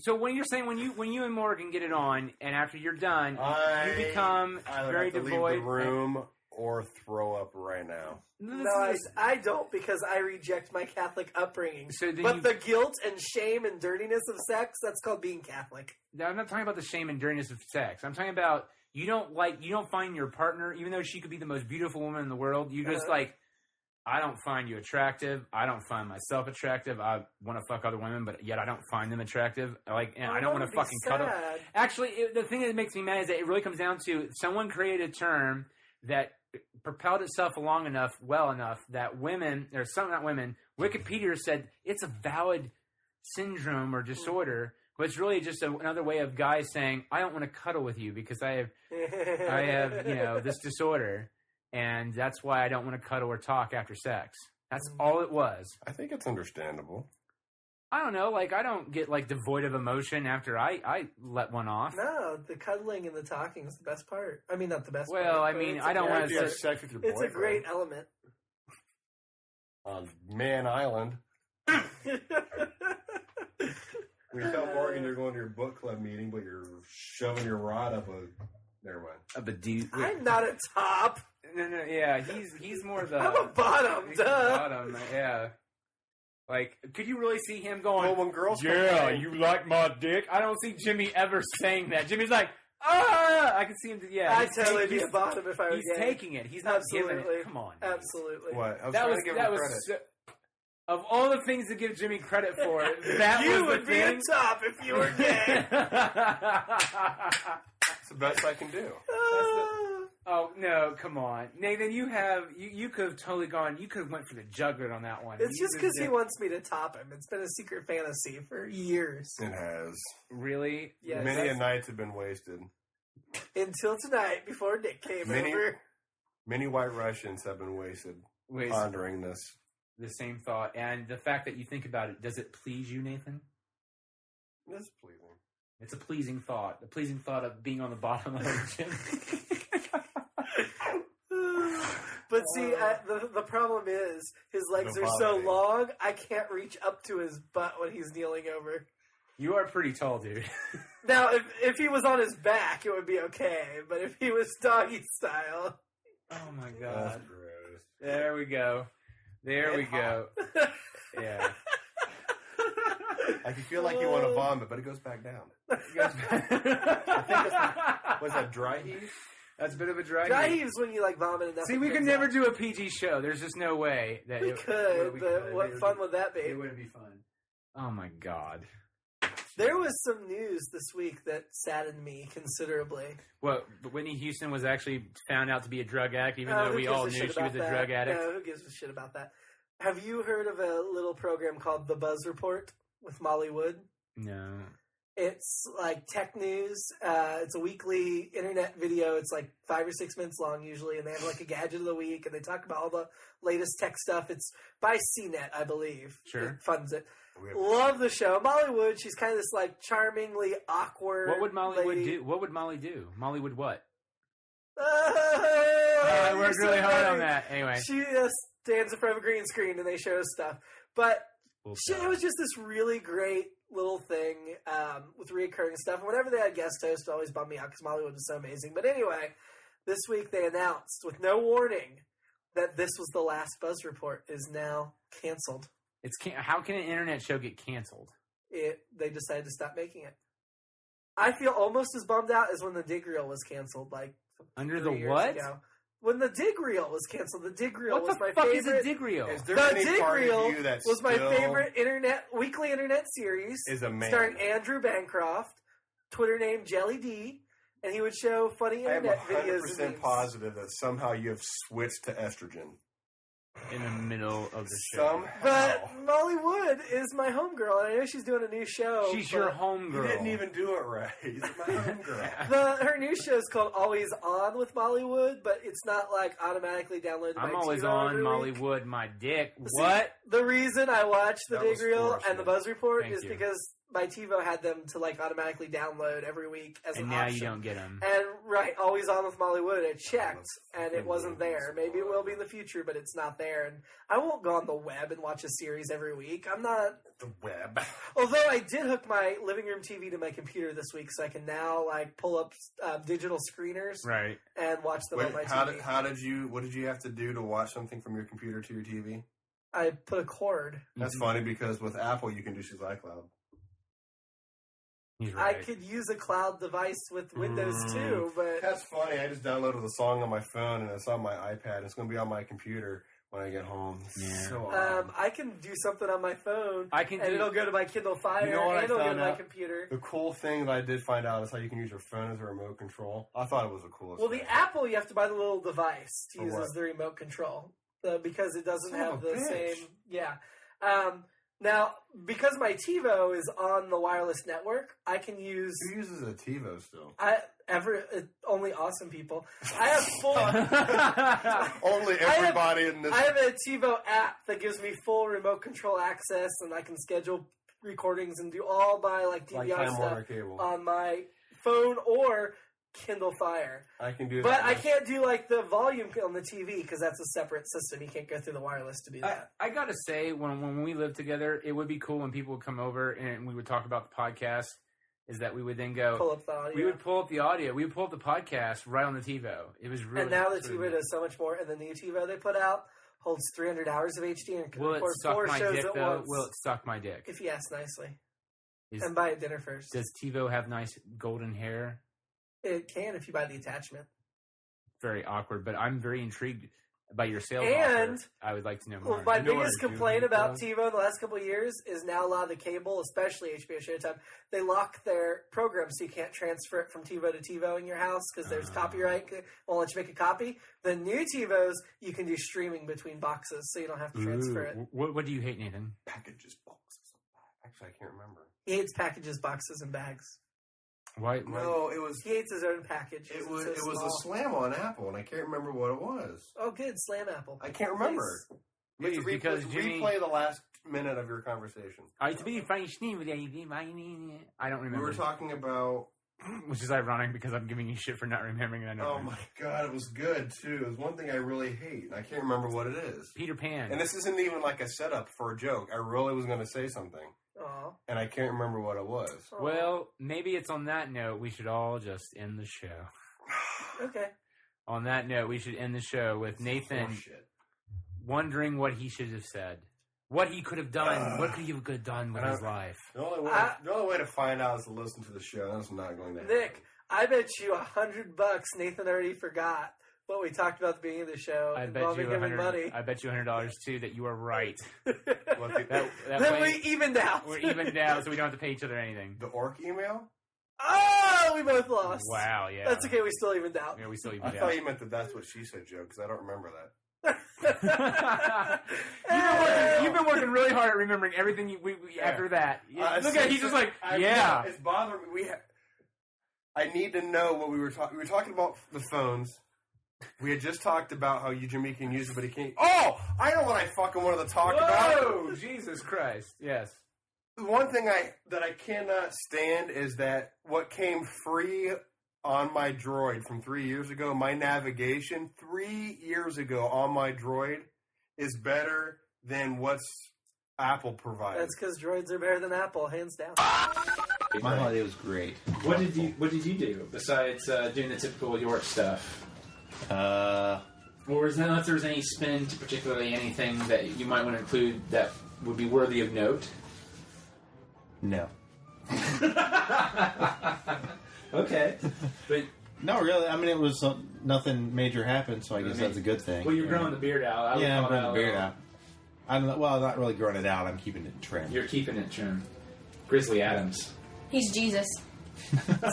S3: So when you're saying when you and Morgan get it on, and after you're done, you become
S9: I
S3: very
S9: have to
S3: devoid.
S9: leave the room or throw up right now.
S15: No, I don't, because I reject my Catholic upbringing.
S3: So then
S15: but the guilt and shame and dirtiness of sex, that's called being Catholic.
S3: No, I'm not talking about the shame and dirtiness of sex. I'm talking about you don't find your partner, even though she could be the most beautiful woman in the world, you just I don't find you attractive. I don't find myself attractive. I want to fuck other women, but yet I don't find them attractive. And I don't want to fucking cuddle. Actually, the thing that makes me mad is that it really comes down to someone created a term that propelled itself well enough that women, or some not women, Wikipedia said it's a valid syndrome or disorder, but it's really just another way of guys saying, I don't want to cuddle with you because I have this disorder. And that's why I don't want to cuddle or talk after sex. That's all it was.
S9: I think it's understandable.
S3: I don't know. Like, I don't get, like, devoid of emotion after I let one off.
S15: No, the cuddling and the talking is the best part. I mean, not the best part.
S3: Well, I mean, I don't want to
S9: have sex with your boyfriend.
S15: It's a great element.
S9: On Man Island. We tell Morgan you're going to your book club meeting, but you're shoving your rod up a... Never mind.
S3: Up a dude.
S15: I'm not a top.
S3: No, yeah, he's more the...
S15: I'm a bottom,
S3: he's
S15: duh.
S3: A bottom, yeah. Like, could you really see him going,
S9: well, when girls
S3: yeah, you like my dick? I don't see Jimmy ever saying that. Jimmy's like, I can see him,
S15: I'd totally be a bottom if I was
S3: He's
S15: gay.
S3: taking it. He's not giving it. Come on.
S15: Absolutely.
S9: What? I was
S3: that
S9: trying
S3: was,
S9: to give
S3: that
S9: him
S3: was
S9: credit.
S3: Of all the things to give Jimmy credit for, that
S15: You
S3: was
S15: would
S3: the
S15: be
S3: thing.
S15: a top if you were gay.
S9: It's the best I can do.
S3: Oh no! Come on, Nathan. You could have totally gone. You could have went for the jugular on that one.
S15: It's
S3: You
S15: just
S3: just
S15: because he
S3: did-
S15: wants me to top him. It's been a secret fantasy for years.
S9: It has.
S3: Really.
S15: Yes.
S9: Many a nights have been wasted.
S15: Until tonight, before Nick came
S9: Many-
S15: over.
S9: Many white Russians have been wasted pondering this.
S3: The same thought, and the fact that you think about it, does it please you, Nathan?
S9: It's pleasing.
S3: It's a pleasing thought. The pleasing thought of being on the bottom of the gym.
S15: But see, the problem is his legs
S9: The
S15: are so
S9: vomiting.
S15: long, I can't reach up to his butt when he's kneeling over.
S3: You are pretty tall, dude.
S15: Now, if he was on his back, it would be okay. But if he was doggy style,
S3: Oh my god!
S9: That's gross.
S3: There we go. There we go. Yeah.
S9: I can feel like you want to vomit, but it goes back down. Was that dry heave?
S3: That's a bit of a dry
S15: dry
S3: heave.
S15: heaves when you like vomit enough.
S3: See,
S15: it
S3: we could
S15: comes
S3: never
S15: out.
S3: do a PG show. There's just no way that
S15: We could, but what fun would that be?
S3: It wouldn't be fun. Oh my god!
S15: There was some news this week that saddened me considerably.
S3: Well, Whitney Houston was actually found out to be a drug addict, even though
S15: Who
S3: we
S15: gives
S3: all
S15: a
S3: knew
S15: shit
S3: she was
S15: about
S3: a
S15: that?
S3: drug addict.
S15: No, who gives a shit about that? Have you heard of a little program called The Buzz Report with Molly Wood?
S3: No.
S15: It's like tech news. It's a weekly internet video. It's like 5 or 6 minutes long usually, and they have like a gadget of the week, and they talk about all the latest tech stuff. It's by CNET, I believe.
S3: Sure.
S15: It funds it. Love the show. Molly Wood, she's kind of this like charmingly awkward.
S3: What would Molly Wood
S15: lady.
S3: do? What would Molly do? Molly Wood what?
S15: I
S3: I worked really hard on that. Anyway.
S15: She stands in front of a green screen and they show stuff. But it was just this really great little thing with reoccurring stuff. And whenever they had guest hosts, it always bummed me out because Molly Wood was so amazing. But anyway, this week they announced with no warning that this was the last Buzz Report is now canceled.
S3: How can an internet show get canceled?
S15: They decided to stop making it. I feel almost as bummed out as when the Dig Reel was canceled. Like
S3: Under
S15: 3
S3: the
S15: years
S3: what?
S15: ago. When the Dig Reel was canceled, the Dig Reel
S3: What
S15: was
S3: the
S15: my
S3: fuck
S15: favorite.
S3: is a Dig Reel?
S9: Is there
S15: The
S9: any
S15: Dig
S9: part
S15: Reel
S9: of you that
S15: was my
S9: still
S15: favorite weekly internet series.
S9: is a man?
S15: Starring Andrew Bancroft, Twitter name Jelly D, and he would show funny
S9: I am
S15: internet videos.
S9: 100%
S15: and memes.
S9: positive that somehow you have switched to estrogen.
S3: In the middle of the show.
S15: But Molly Wood is my homegirl, and I know she's doing a new show.
S3: She's your
S15: but-
S3: homegirl.
S9: You didn't even do it right. She's my homegirl.
S15: Her new show is called Always On with Molly Wood, but it's not like automatically downloaded.
S3: I'm
S15: by
S3: always
S15: TiVo
S3: on
S15: every
S3: Molly
S15: week.
S3: Wood, my dick.
S15: See,
S3: What?
S15: The reason I watch the
S9: That
S15: Dig
S9: was
S15: Reel
S9: forced,
S15: and the
S9: yeah.
S15: Buzz Report
S3: Thank
S15: is
S3: you.
S15: because my TiVo had them to like automatically download every week as
S3: And
S15: an
S3: now
S15: option.
S3: you don't get them.
S15: And Always On with Molly Wood, I checked and it wasn't there. Maybe it will be in the future, but it's not there. And I won't go on the web and watch a series every week. I'm not.
S9: The web.
S15: Although I did hook my living room TV to my computer this week, so I can now like pull up digital screeners
S3: Right.
S15: and watch them on my TV.
S9: What did you have to do to watch something from your computer to your TV?
S15: I put a cord.
S9: That's funny because with Apple you can do through iCloud.
S3: He's
S15: I could use a cloud device with Windows too, but
S9: That's funny. I just downloaded the song on my phone and it's on my iPad. It's going to be on my computer when I get home.
S3: Yeah.
S9: So odd.
S15: I can do something on my phone.
S3: I can
S15: and
S3: do-
S15: it'll go to my Kindle Fire
S9: You know what
S15: and
S9: I
S15: it'll go to
S9: found
S15: my
S9: out?
S15: computer.
S9: The cool thing that I did find out is how you can use your phone as a remote control. I thought it was the coolest
S15: Well,
S9: thing.
S15: the Apple, you have to buy the little device to
S9: For
S15: use
S9: what?
S15: as the remote control because it doesn't
S9: Son of
S15: have
S9: a
S15: the
S9: bitch.
S15: same. Yeah. Now, because my TiVo is on the wireless network, I can use.
S9: Who uses a TiVo still?
S15: Only awesome people. I have full.
S9: Only everybody in this.
S15: I have a TiVo app that gives me full remote control access, and I can schedule recordings and do all my like DVR
S9: Like Time
S15: stuff
S9: Warner Cable.
S15: on my phone or Kindle Fire.
S9: I can do that.
S15: But I can't do like the volume on the TV because that's a separate system. You can't go through the wireless to do that.
S3: I gotta say, when we lived together, it would be cool when people would come over and we would talk about the podcast. Is that we would then go
S15: Pull up the audio.
S3: We would pull up the audio. We would pull up the podcast right on the TiVo. It was really.
S15: And now the
S3: it was really
S15: TiVo does so much more. And the new TiVo they put out holds 300 hours of HD and can
S3: Will it
S15: record
S3: suck
S15: 4
S3: my
S15: shows
S3: dick
S15: at
S3: though?
S15: once.
S3: Will it suck my dick?
S15: If you ask nicely.
S3: Is-
S15: And buy it dinner first.
S3: Does TiVo have nice golden hair?
S15: It can if you buy the attachment.
S3: Very awkward, but I'm very intrigued. About your sales
S15: And
S3: offer, I would like to know more.
S15: Well, my
S3: You know what
S15: biggest
S3: I do,
S15: complaint about
S3: bro?
S15: TiVo in the last couple of years is now a lot of the cable, especially HBO Showtime, they lock their program so you can't transfer it from TiVo to TiVo in your house because there's copyright. Won't let you make a copy. The new TiVos, you can do streaming between boxes, so you don't have to transfer it.
S3: What do you hate, Nathan?
S9: Packages, boxes. Actually, I can't remember.
S15: He hates packages, boxes, and bags.
S3: Why?
S9: No, it was.
S15: He hates his own package.
S9: It
S15: It's
S9: was.
S15: so
S9: It was
S15: small.
S9: a slam on Apple, and I can't remember what it was.
S15: Oh, good. Slam Apple.
S9: I can't remember. You have to
S3: Please, because Jimmy-
S9: replay the last minute of your conversation.
S3: I don't remember.
S9: We were talking about.
S3: Which is ironic because I'm giving you shit for not remembering it. I know.
S9: Oh my god, it was good too. It was one thing I really hate, and I can't remember what it is.
S3: Peter Pan.
S9: And this isn't even like a setup for a joke. I really was going to say something,
S15: Aw.
S9: and I can't remember what it was.
S3: Well, maybe it's on that note we should all just end the show.
S15: Okay.
S3: On that note, we should end the show with Nathan wondering what he should have said. What he could have done. What could he have done with his life?
S9: The only way to find out is to listen to the show. That's not going to happen.
S15: Nick, I bet you $100 Nathan already forgot what we talked about at the beginning of the show.
S3: I bet
S15: involving
S3: you
S15: him and money.
S3: I bet you $100 too that you are right.
S9: That
S15: Then we evened out.
S3: We're evened out, so we don't have to pay each other anything.
S9: The orc email?
S15: Oh, we both lost.
S3: Wow, yeah.
S15: That's okay. We still evened out.
S3: Yeah, we still
S9: I
S3: evened out.
S9: thought you meant that's what she said joke, because I don't remember that.
S3: You've been working really hard at remembering everything after that. Look at he's just like, yeah.
S9: It's bothering me. I need to know what we were talking. We were talking about the phones. We had just talked about how Jimmy can use it, but he can't. Oh, I know what I fucking wanted to talk about.
S3: Oh, Jesus Christ! Yes.
S9: One thing that I cannot stand is that what came free on my Droid from 3 years ago, my navigation 3 years ago on my Droid is better than what's Apple provided.
S15: That's because droids are better than Apple, hands down.
S8: My holiday was great.
S1: What did you do besides doing the typical York stuff? Or was that, if there's any spin to particularly anything that you might want to include that would be worthy of note?
S8: No.
S1: Okay, but
S8: no, really. I mean, it was nothing major happened, so I guess that's a good thing.
S1: Well, you're growing the beard out.
S8: Yeah, I'm growing the beard out. I'm not really growing it out. I'm keeping it trim.
S1: You're keeping it trim. Grizzly Adams.
S10: He's Jesus.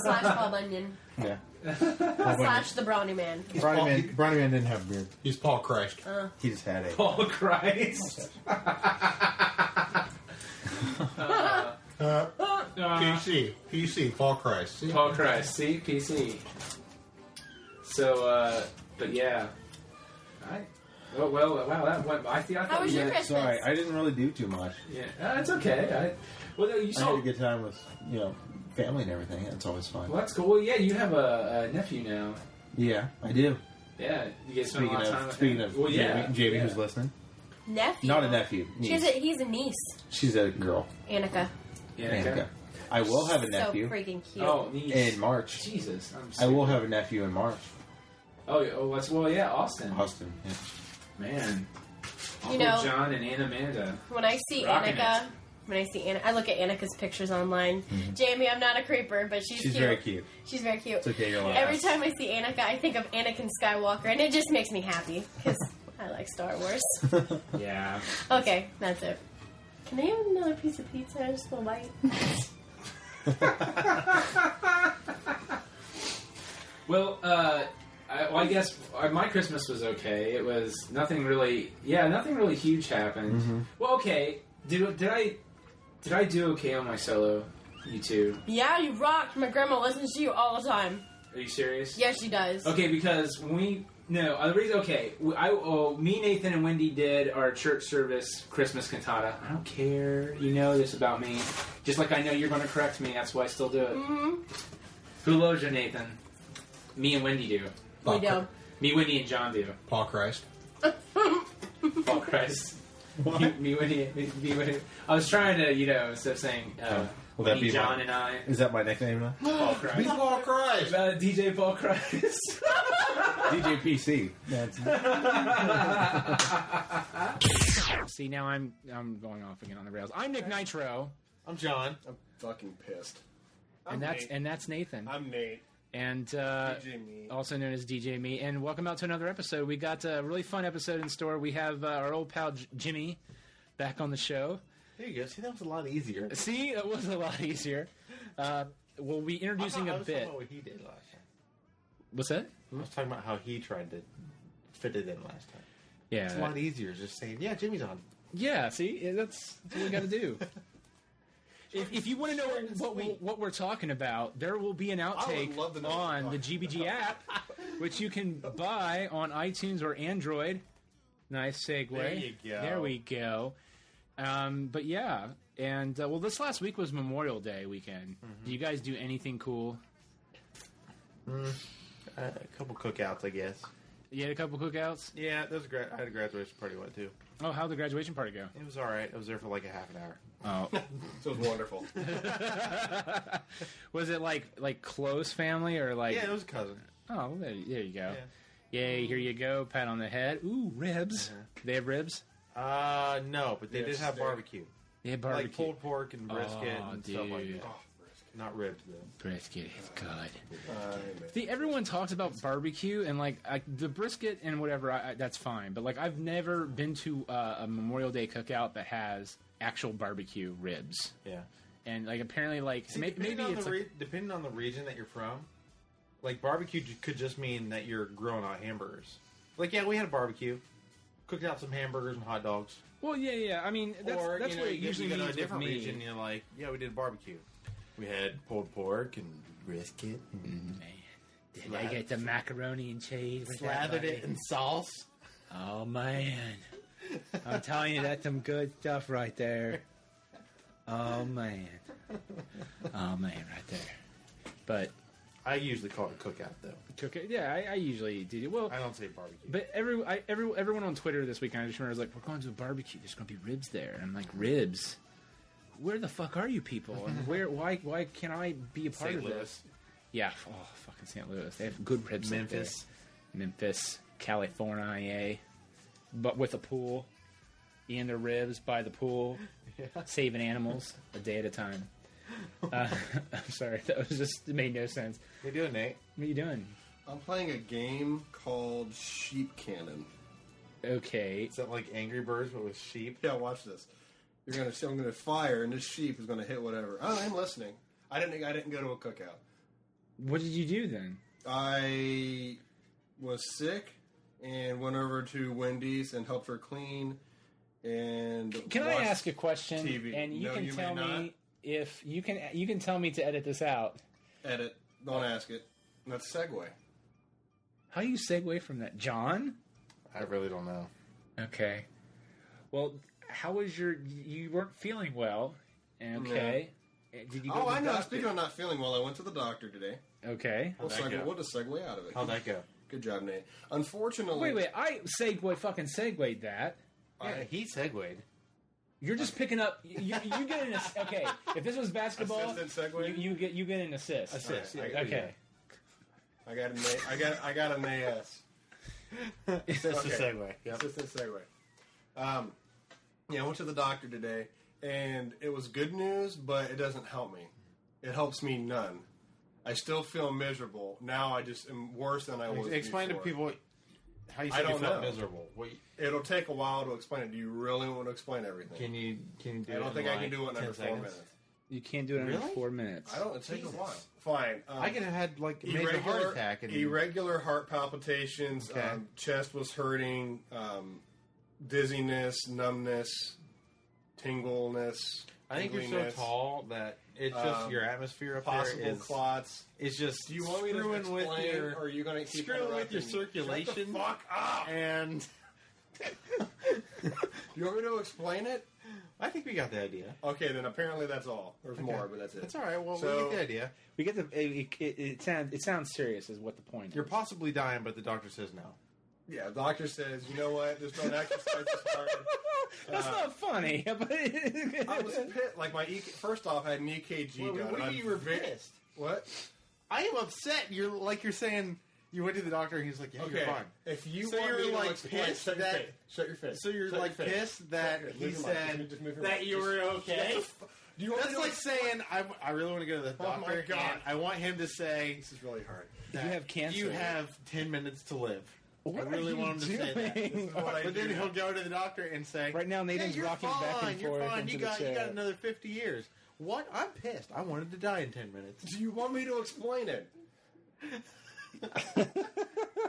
S10: Slash Bob Bunyan.
S8: Yeah.
S10: Slash the Brownie Man.
S8: Brownie Man didn't have a beard.
S9: He's Paul Christ.
S8: He just had it.
S1: Paul Christ.
S9: PC, Paul Christ. See?
S1: Paul Christ. See? PC. So, but yeah. Alright. Well, wow, that went. I thought
S10: How was your Christmas?
S8: Sorry, I didn't really do too much.
S1: Yeah, it's okay. You
S8: I
S1: saw.
S8: had a good time with family and everything. It's always fun.
S1: Well, that's cool. Well, yeah, you have a nephew now.
S8: Yeah, I do.
S1: Yeah, you get to spend a lot of time with
S8: Speaking
S1: him.
S8: of
S1: Well, yeah,
S8: Jamie,
S1: yeah.
S8: who's listening.
S10: Nephew?
S8: Not a nephew. Niece.
S10: He's a niece.
S8: She's a girl.
S10: Annika.
S8: Annika. I will have a nephew.
S10: So freaking cute.
S1: Oh, niece.
S8: In March.
S1: Jesus.
S8: I will have a nephew in March.
S1: Yeah, Austin.
S8: Austin, yeah.
S1: Man.
S10: You
S1: Uncle
S10: know,
S1: John and Aunt Amanda.
S10: When I see
S1: Rocking
S10: Annika, I look at Annika's pictures online.
S8: Mm-hmm.
S10: Jamie, I'm not a creeper, but she's cute.
S8: very cute.
S10: She's very cute.
S8: It's okay, you're allowed.
S10: Every time I see Annika, I think of Anakin Skywalker, and it just makes me happy because I like Star Wars.
S1: Yeah.
S10: Okay, that's it. Can I have another piece of pizza? Just a little bite.
S1: Well, I guess my Christmas was okay. It was nothing really huge happened.
S8: Mm-hmm.
S1: Well, okay. Did I do okay on my solo YouTube?
S10: Yeah, you rocked. My grandma listens to you all the time.
S1: Are you serious?
S10: Yes, she does.
S1: Okay, because me, Nathan, and Wendy did our church service Christmas cantata. I don't care. You know this about me. Just like I know you're going to correct me. That's why I still do it.
S10: Mm-hmm.
S1: Who loves you, Nathan? Me and Wendy do.
S10: We do.
S1: Me, Wendy, and John do.
S9: Paul Christ.
S1: Paul Christ. Me, Wendy. I was trying to, instead of saying
S8: Will that
S1: me,
S8: be
S1: John, and I.
S8: Is that my nickname now?
S1: Paul Christ.
S9: Be Paul Christ.
S1: DJ Paul Christ.
S8: DJ PC.
S3: See, now I'm going off again on the rails. I'm Nick Nitro.
S9: I'm John. I'm fucking pissed.
S3: And that's Nathan.
S9: I'm Nate.
S3: and
S9: DJ Me.
S3: also known as DJ Me. And welcome out to another episode. We got a really fun episode in store. We have our old pal Jimmy back on the show.
S8: There you go. See, that was a lot easier.
S3: See, it was a lot easier. We'll be introducing
S8: I
S3: a
S8: was
S3: bit.
S8: talking about what he did last time.
S3: What's that?
S8: I was talking about how he tried to fit it in last time.
S3: Yeah,
S8: It's a lot easier just saying, yeah, Jimmy's on.
S3: Yeah, see, that's what we got to do. If you want to know what we're talking about, there will be an outtake
S9: love to know
S3: on the GBG app, which you can buy on iTunes or Android. Nice segue.
S8: There you go.
S3: There we go. But yeah, and well, this last week was Memorial Day weekend.
S8: Mm-hmm.
S3: Did you guys do anything cool?
S8: A couple cookouts, I guess.
S3: You had a couple cookouts?
S8: Yeah, I had a graduation party one too.
S3: Oh, how'd the graduation party go?
S8: It was all right. I was there for like a half an hour.
S3: Oh,
S9: So it was wonderful.
S3: was it like close family or like?
S8: Yeah, it was a cousin.
S3: Oh, well, there you go.
S8: Yeah.
S3: Yay, here you go. Pat on the head. Ooh, ribs. They have ribs?
S8: No, but they
S9: Yeah,
S8: did have
S9: steak.
S8: barbecue.
S3: They have barbecue.
S8: Like pulled pork and brisket
S3: Oh,
S8: and stuff like
S3: dude.
S8: that. Not ribs, though.
S3: Brisket is good. See, everyone talks about barbecue and like the brisket and whatever. That's fine, but like I've never been to a Memorial Day cookout that has actual barbecue ribs.
S8: Yeah.
S3: And like apparently, like
S8: See,
S3: maybe it's like,
S8: depending on the region that you're from, like barbecue could just mean that you're grilling out hamburgers. Like, yeah, we had a barbecue, cooked out some hamburgers and hot dogs.
S3: well, yeah. I mean, that's
S8: Or
S3: that's what it usually
S8: you go to
S3: means
S8: a different
S3: with me.
S8: region. You're like, yeah, we did a barbecue. We had pulled pork and brisket. And
S3: Man, did I get the macaroni and cheese? with that,
S8: slathered
S3: buddy?
S8: it in sauce.
S3: Oh man, I'm telling you, that's some good stuff right there. Oh man, right there. But
S8: I usually call it a cookout, though.
S3: cook it. Yeah, I usually do. Well,
S8: I don't say barbecue.
S3: but everyone on Twitter this weekend, I just remember was like, we're going to a barbecue. There's going to be ribs there. And I'm like, ribs? Where the fuck are you people? And why can't I be a part
S8: St.
S3: of
S8: Louis.
S3: this? Yeah, fucking St. Louis. They have good ribs.
S8: Memphis.
S3: Memphis, California, but with a pool. Eating their ribs by the pool, saving animals a day at a time. I'm sorry, that was just it made no sense.
S8: What you doing, Nate?
S3: What are you doing?
S9: I'm playing a game called Sheep Cannon.
S3: Okay.
S8: Is that like Angry Birds, but with sheep?
S9: Yeah, watch this. I'm gonna fire, and this sheep is gonna hit whatever. Oh, I'm listening. I didn't go to a cookout.
S3: What did you do then?
S9: I was sick and went over to Wendy's and helped her clean. And
S3: Can I
S9: watched
S3: ask a question?
S9: TV.
S3: And you
S9: No,
S3: can
S9: you
S3: tell
S9: may
S3: me
S9: not.
S3: if you can tell me to edit this out.
S9: Edit. Don't ask it. That's segue.
S3: How do you segue from that, John?
S8: I really don't know.
S3: Okay. Well, how was you weren't feeling well? Okay. Did you go
S9: Oh,
S3: to the
S9: I know.
S3: doctor?
S9: Speaking of not feeling well, I went to the doctor today.
S3: Okay.
S9: We'll just segue out of it.
S8: How'd that go?
S9: Good job, Nate. Unfortunately,
S3: Wait, I segued that.
S8: Yeah, he segued.
S3: You're just picking up. You get an assist. Okay, if this was basketball,
S9: Assistant segue?
S3: you get an assist.
S8: Assist,
S9: All right,
S8: yeah.
S3: Okay.
S9: I got I got an AS.
S8: That's a segue. Yep.
S9: Assistant segue. Yeah, I went to the doctor today, and it was good news, but it doesn't help me. It helps me none. I still feel miserable. Now I just am worse than I was
S8: Explain
S9: before.
S8: to people how you
S9: I
S8: said you
S9: don't
S8: felt
S9: know.
S8: miserable.
S9: It'll take a while to explain it. Do you really want to explain everything?
S8: Can you do
S9: I
S8: it
S9: don't
S8: in
S9: think I
S8: like
S9: can do it in
S8: 10
S9: under 4
S8: seconds?
S9: minutes.
S3: You can't do it in
S8: Really?
S3: 4 minutes.
S9: I don't. It takes a while. Fine.
S8: I could have had like a major heart attack. And
S9: irregular heart palpitations.
S8: Okay.
S9: Chest was hurting. Dizziness, numbness, tingleness.
S8: I think you're so
S9: tingliness,
S8: tall that it's just your atmosphere up
S9: possible
S8: there is
S9: clots.
S8: It's just
S9: Do you want me to
S8: screwing
S9: explain,
S8: with your
S9: or are you going to keep
S8: screwing with your
S9: interrupting me?
S8: circulation.
S9: Shut the fuck up!
S8: And
S9: You want me to explain it?
S8: I think we got the idea.
S9: Okay, then apparently that's all. There's more, but that's it.
S8: That's all right. Well,
S9: So-
S8: we get the idea.
S3: We get the it sounds serious is what the point.
S8: You're
S3: is.
S8: possibly dying, but the doctor says no.
S9: Yeah, the doctor says, you know what? There's no exercise as hard.
S3: That's not funny. But
S9: I was pissed. Like my first off, I had an EKG
S8: Well,
S9: done.
S8: what do you
S9: I'm
S8: mean you were
S9: ve-
S8: pissed?
S9: What?
S8: I am upset. You're saying you went to the doctor and he's like, yeah,
S9: Okay,
S8: you're fine.
S9: if you
S8: So
S9: want
S8: you're
S9: me to
S8: like
S9: explain,
S8: pissed
S9: shut your
S8: that-
S9: face. Shut your face.
S8: So you're
S9: Shut
S8: like
S9: your face.
S8: pissed that
S9: Shut your-
S8: he
S9: move your mic.
S8: said
S9: Just move your
S8: that
S9: mic.
S8: you were
S9: Just-
S8: okay?
S9: Shut the Do you want
S8: That's
S9: me to
S8: like saying I really want to go to the
S9: Oh, my
S8: doctor.
S9: God.
S8: And I want him to say
S9: This is really hard.
S8: that
S3: you have cancer.
S8: You have 10 minutes to live.
S3: What
S8: I really
S3: are you
S8: want him to say that.
S3: doing?
S9: This is what I
S8: But then
S9: do.
S8: he'll go to the doctor and say,
S3: Right now, Nathan's
S8: you're
S3: rocking
S8: fine,
S3: back and
S8: you're
S3: forth
S8: fine.
S3: into
S8: You
S3: the
S8: got
S3: chair.
S8: another 50 years. What? I'm pissed. I wanted to die in 10 minutes.
S9: Do you want me to explain it?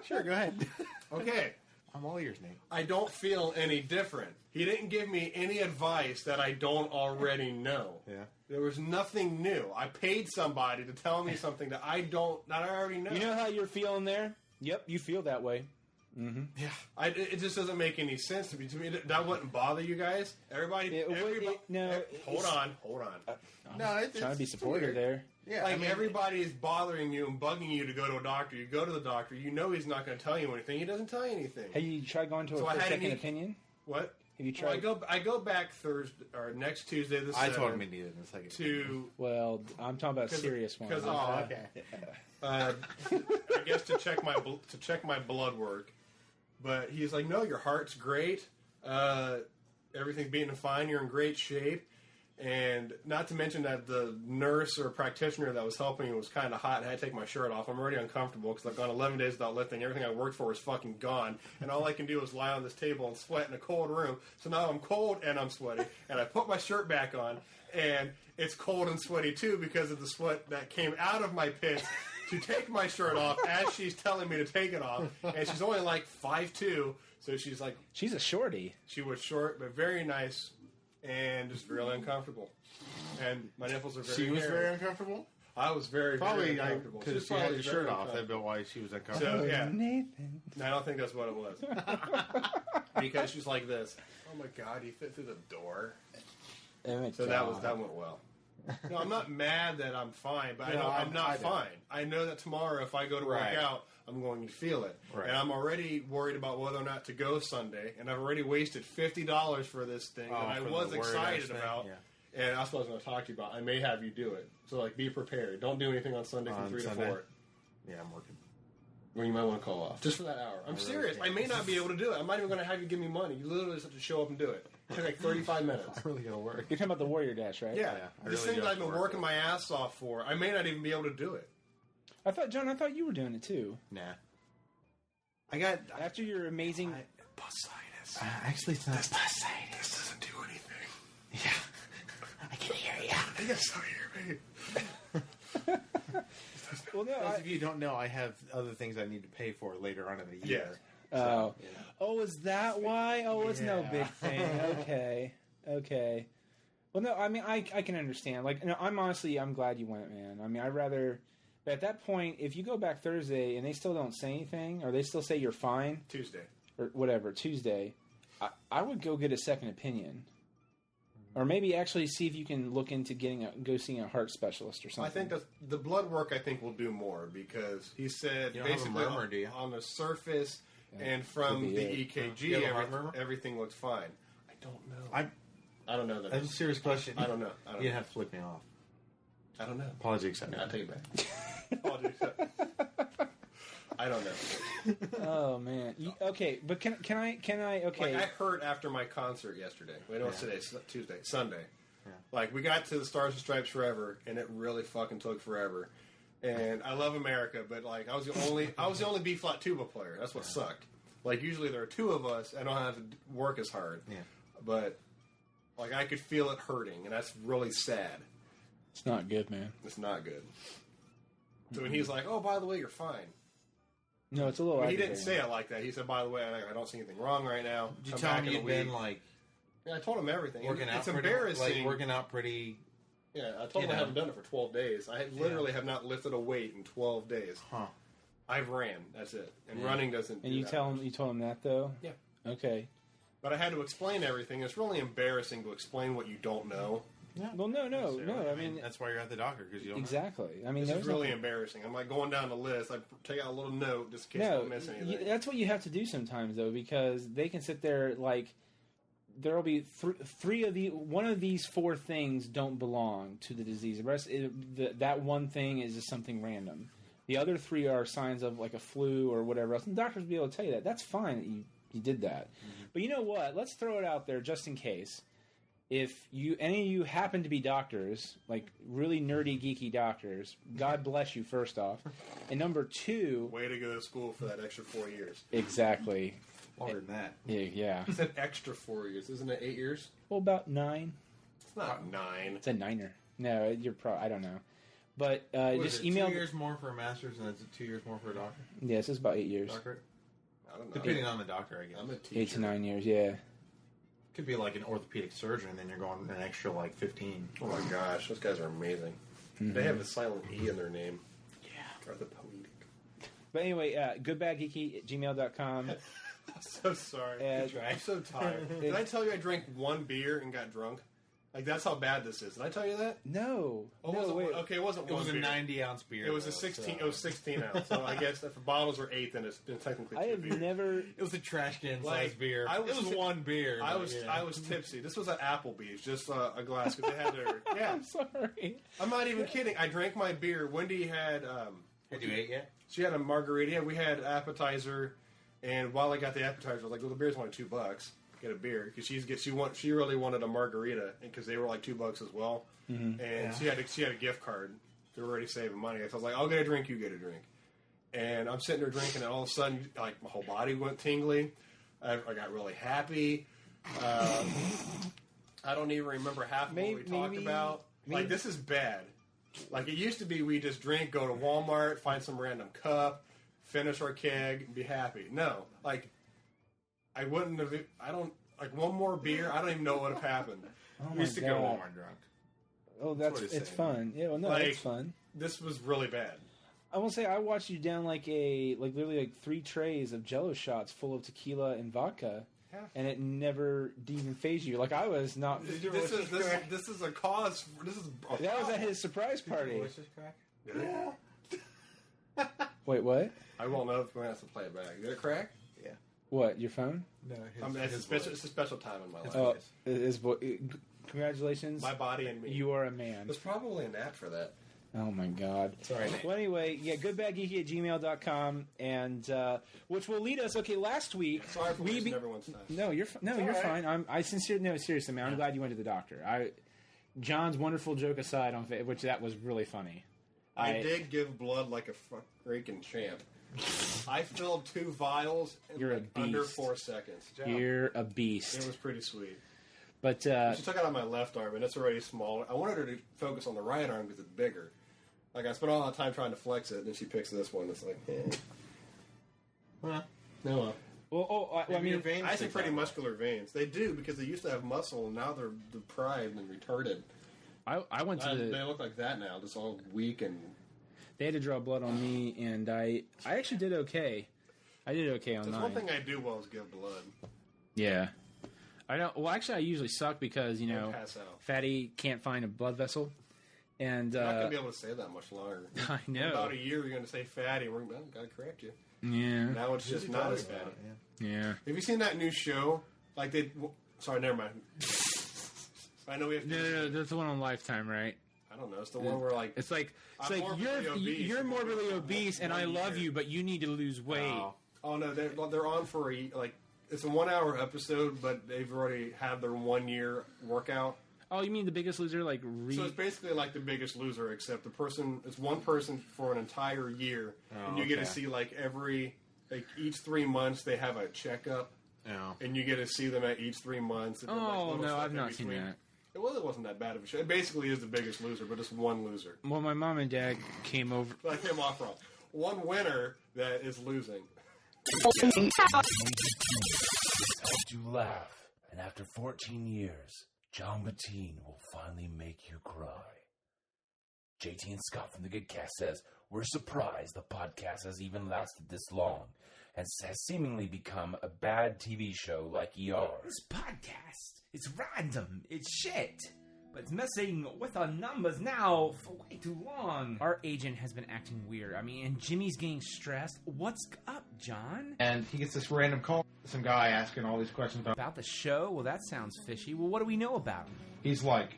S8: Sure, go ahead.
S9: Okay.
S8: I'm all ears, Nate.
S9: I don't feel any different. He didn't give me any advice that I don't already know.
S8: Yeah.
S9: There was nothing new. I paid somebody to tell me something that I already know.
S3: You know how you're feeling there? Yep, you feel that way.
S9: Yeah, it just doesn't make any sense to me. To me, that wouldn't bother you guys. Everybody, hold on.
S8: No, it's
S3: trying to be supportive
S9: weird.
S3: there.
S8: Yeah,
S9: Like everybody is bothering you and bugging you to go to a doctor. You go to the doctor. You know he's not going to tell you anything. He doesn't tell you anything.
S3: Have you tried going to
S9: So I
S3: a
S9: had
S3: second
S9: an
S3: opinion?
S9: What?
S3: Have you
S9: Well,
S3: tried?
S9: I go back Thursday or next Tuesday. The
S8: I told
S9: 7th,
S8: him he needed a second.
S9: to
S3: Well, I'm talking about a serious one.
S8: okay.
S9: I guess to check my blood work. But he's like, no, your heart's great. Everything's beating fine. You're in great shape. And not to mention that the nurse or practitioner that was helping me was kind of hot and I had to take my shirt off. I'm already uncomfortable because I've gone 11 days without lifting. Everything I worked for is fucking gone. And all I can do is lie on this table and sweat in a cold room. So now I'm cold and I'm sweaty. And I put my shirt back on and it's cold and sweaty too because of the sweat that came out of my pits to take my shirt off as she's telling me to take it off. And she's only like 5'2", so she's like...
S3: She's a shorty.
S9: She was short, but very nice. And just really uncomfortable. And my nipples are very
S8: She was
S9: hairy.
S8: very uncomfortable?
S9: I was very
S8: Probably
S9: very uncomfortable.
S8: because
S9: She's
S8: she had
S9: probably
S8: your
S9: very
S8: shirt off. That'd
S9: uncomfortable.
S8: be why she was uncomfortable.
S9: So, yeah.
S3: Nathan.
S9: No, I don't think that's what it was. Because she's like this. Oh my god, he fit through the door. So that went well. No, I'm not mad that I'm fine, but I
S8: No,
S9: know I'm not
S8: I know.
S9: fine. I know that tomorrow, if I go to work
S8: Right.
S9: out, I'm going to feel it.
S8: Right.
S9: And I'm already worried about whether or not to go Sunday. And I've already wasted $50 for this thing that I
S8: for
S9: was
S8: the word
S9: excited
S8: ass thing?
S9: about.
S8: Yeah.
S9: And that's what I was going to talk to you about. I may have you do it. So, like, be prepared. Don't do anything on Sunday from
S8: On
S9: 3
S8: Sunday?
S9: to 4.
S8: Yeah, I'm working.
S9: When you might want to call off. Just for that hour. I'm
S8: really
S9: serious.
S8: can't.
S9: I may not be able to do it. I'm not even going to have you give me money. You literally just have to show up and do it. It took like 35 minutes.
S8: I really gotta work.
S3: You're talking about the Warrior Dash, right?
S9: Yeah.
S8: I
S9: These
S8: really
S9: things
S8: do
S9: I've
S8: have
S9: been
S8: to work
S9: working my ass off for. I may not even be able to do it.
S3: I thought you were doing it too.
S8: Nah. I got...
S3: After your amazing...
S9: Bursitis.
S8: actually, it's not...
S9: This doesn't do anything.
S8: Yeah. I can hear you.
S9: I guess so here, babe.
S3: Well, no,
S8: Those of you who don't know, I have other things I need to pay for later on in the year.
S3: Oh, is that why? Oh, it's no
S8: Yeah.
S3: big thing. Okay. Well, no, I mean, I can understand. Like, no, I'm glad you went, man. I mean, I'd rather. But at that point, if you go back Thursday and they still don't say anything, or they still say you're fine,
S9: Tuesday.
S3: or whatever, Tuesday, I would go get a second opinion, or maybe actually see if you can look into go seeing a heart specialist or something.
S9: I think that's, the blood work, I think, will do more because he said
S8: You don't have a
S9: basically
S8: murmur, do you?
S9: on the surface and from
S3: could be
S9: the
S3: it.
S9: EKG,
S8: You have a heart murmur?
S9: everything looked fine. I don't know.
S8: I
S9: don't know that.
S8: That's a serious question.
S9: I don't know.
S8: You didn't have to flip me off.
S9: I don't know.
S8: Apology accepted.
S9: I'll take it back. Apology accepted. I don't know.
S3: Oh man. Okay, but can I? Okay.
S9: Like, I hurt after my concert yesterday. Wait, no, it's today, Tuesday, Sunday.
S8: Yeah.
S9: Like, we got to the Stars and Stripes Forever, and it really fucking took forever. And I love America, but like, I was the only B flat tuba player. That's what sucked. Like, usually there are two of us, and I don't have to work as hard.
S8: Yeah.
S9: But like, I could feel it hurting, and that's really sad.
S3: It's not good, man.
S9: It's not good. So when he's like, "Oh, by the way, you're fine."
S3: No, it's a little.
S9: Well, he didn't
S3: aggravating.
S9: say it like that. He said, "By the way, I don't see anything wrong right now."
S8: Did you
S9: Come
S8: tell
S9: back
S8: him
S9: in a
S8: you'd been
S9: week.
S8: like
S9: Yeah, I told him everything.
S8: working out?
S9: It's embarrassing.
S8: Like working out pretty.
S9: Yeah, I told him I haven't done it for 12 days. I literally have not lifted a weight in 12 days.
S8: Huh.
S9: I've ran. That's it. And running doesn't.
S3: And
S9: do
S3: you
S9: that
S3: tell
S9: much.
S3: him. You told him that though.
S9: Yeah.
S3: Okay.
S9: But I had to explain everything. It's really embarrassing to explain what you don't know.
S8: Yeah.
S3: Well, no. I mean,
S8: that's why you're at the doctor because you don't.
S3: exactly. I mean,
S9: This
S3: there's
S9: is really
S3: nothing-
S9: embarrassing. I'm like going down the list. I take out a little note just in case I
S3: No,
S9: don't miss anything.
S3: that's what you have to do sometimes, though, because they can sit there like there will be one of these four things don't belong to the disease. The rest, that one thing is just something random. The other three are signs of like a flu or whatever else. And doctors will be able to tell you that. That's fine that you did that.
S9: Mm-hmm.
S3: But you know what? Let's throw it out there just in case. if any of you happen to be doctors, like really nerdy, geeky doctors, God bless you, first off. And number two...
S9: Way to go to school for that extra 4 years.
S3: Exactly.
S2: Longer than that.
S3: Yeah.
S9: He said extra 4 years. Isn't it 8 years?
S3: Well, about 9.
S9: It's not 9.
S3: It's a 9er. No, you're I don't know. But just
S8: it,
S3: email...
S8: 2 years more for a master's and it's 2 years more for a doctor?
S3: Yeah, this is about 8 years.
S8: Doctorate?
S9: I don't know.
S8: Depending on the doctor, I guess.
S9: I'm a teacher.
S3: 8 to 9 years, yeah.
S8: Could be like an orthopedic surgeon, and then you're going an extra like 15.
S9: Oh my gosh, those guys are amazing.
S3: Mm-hmm.
S9: They have a silent E in their name. Yeah. Orthopedic.
S3: But anyway, goodbadgeeky@gmail.com.
S9: I'm so sorry.
S3: And-
S9: I'm so tired. Did I tell you I drank one beer and got drunk? Like, that's how bad this is. Did I tell you that?
S3: No.
S9: Oh,
S3: No,
S9: wasn't
S3: wait.
S9: one- okay, it wasn't
S8: It
S9: one
S8: was a
S9: beer.
S8: 90-ounce beer.
S9: It was a
S8: though,
S9: 16.
S8: so-
S9: It was 16 ounce. So I guess if the bottles were 8, then it's technically.
S3: I
S9: two
S3: have
S9: beers.
S3: never...
S8: It was a trash can
S9: Like,
S8: sized beer.
S9: I was
S8: it was
S9: ti-
S8: one beer.
S9: I
S8: but
S9: was
S8: yeah.
S9: I was tipsy. This was at Applebee's, just a glass because they had their. Yeah,
S3: I'm sorry.
S9: I'm not even kidding. I drank my beer. Wendy had.
S8: Had you ate yet?
S9: She had a margarita. We had appetizer, and while I got the appetizer, I was like, "Well, the beer's only $2. Get a beer," because she really wanted a margarita, and because they were like $2 as well.
S3: Mm-hmm.
S9: And she had a gift card. They were already saving money. So I was like, "I'll get a drink. You get a drink." And I'm sitting there drinking, and all of a sudden, like my whole body went tingly. I got really happy. I don't even remember half of what we talked about. Like, this is bad. Like, it used to be we just drink, go to Walmart, find some random cup, finish our keg, and be happy. No. Like, I wouldn't have... I don't... Like, one more beer, I don't even know what would have happened.
S3: Oh
S9: We used to
S3: my
S9: go
S3: God.
S9: Walmart drunk.
S3: Oh,
S9: That's what he's
S3: it's
S9: saying.
S3: fun. Yeah, well, no,
S9: Like,
S3: it's fun.
S9: This was really bad.
S3: I will say I watched you down literally 3 trays of Jello shots full of tequila and vodka,
S9: Yeah.
S3: and it never didn't even phase you. Like I was not.
S9: This is a cause... This is...
S3: That was at his surprise party.
S9: Yeah.
S3: Wait, what?
S9: I won't know if we're going to have to play it back. Did it crack?
S8: Yeah.
S3: What? Your phone?
S8: No,
S9: It's a special time in my life.
S3: Oh, congratulations!
S9: My body and me.
S3: You are a man.
S9: There's probably an app for that.
S3: Oh my God!
S9: Sorry.
S3: Well, anyway, yeah, goodbadgeeky@gmail.com, and which will lead us. Okay, last week
S9: Sorry for wasting everyone's time.
S3: No, you're
S9: all
S3: you're
S9: right.
S3: fine. Seriously, man. I'm glad you went to the doctor. John's wonderful joke aside, which that was really funny.
S9: I did give blood like a freaking champ. I filled 2 vials in
S3: You're a
S9: like under
S3: beast.
S9: 4 seconds.
S3: You're a beast.
S9: It was pretty sweet.
S3: But
S9: She took it on my left arm, and it's already smaller. I wanted her to focus on the right arm because it's bigger. Like, I spent all the time trying to flex it, and then she picks this one. It's like, eh. Well, no.
S3: Well, I mean,
S9: I see pretty muscular veins. They do, because they used to have muscle, and now they're deprived and retarded.
S3: I went to
S9: They look like that now, just all weak and...
S3: They had to draw blood on me, and I actually did okay. I did okay on
S9: That's
S3: mine.
S9: one thing I do well is give blood.
S3: Yeah. I don't. Well, actually, I usually suck because
S9: pass out.
S3: Fatty can't find a blood vessel, and
S9: You're not going to be able to say that much longer.
S3: I know.
S9: In about a year, you're going to say fatty, and we're going to correct you.
S3: Yeah.
S9: Now it's just not as fatty.
S3: Yeah.
S9: Have you seen that new show? Like they... Sorry, never mind. I know we have to...
S3: No, that's the one on Lifetime, right?
S9: I don't know. It's the one where, like...
S3: It's like
S9: morbidly obese.
S3: you're morbidly obese, and I love
S9: year.
S3: you, but you need to lose weight.
S9: Oh no, they're on for it's a 1-hour episode, but they've already had their 1-year workout.
S3: Oh, you mean The Biggest Loser?
S9: So it's basically like The Biggest Loser, except it's one person for an entire year, and you get to see each 3 months they have a checkup, and you get to see them at each 3 months. And
S3: Oh no, I've not seen that.
S9: It wasn't that bad of a show. It basically is The Biggest Loser, but it's one loser.
S3: Well, my mom and dad came over.
S9: I came off wrong. One winner that is losing.
S14: Helped you laugh, and after 14 years, John Bettine will finally make you cry. JT and Scott from the Goodcast says, "We're surprised the podcast has even lasted this long, and has seemingly become a bad TV show like ER.
S16: This podcast, it's random, it's shit. But it's messing with our numbers now for way too long.
S3: Our agent has been acting weird. I mean, and Jimmy's getting stressed. What's up, John?
S12: And he gets this random call. Some guy asking all these questions
S3: About the show? Well, that sounds fishy. Well, what do we know about him?
S12: He's like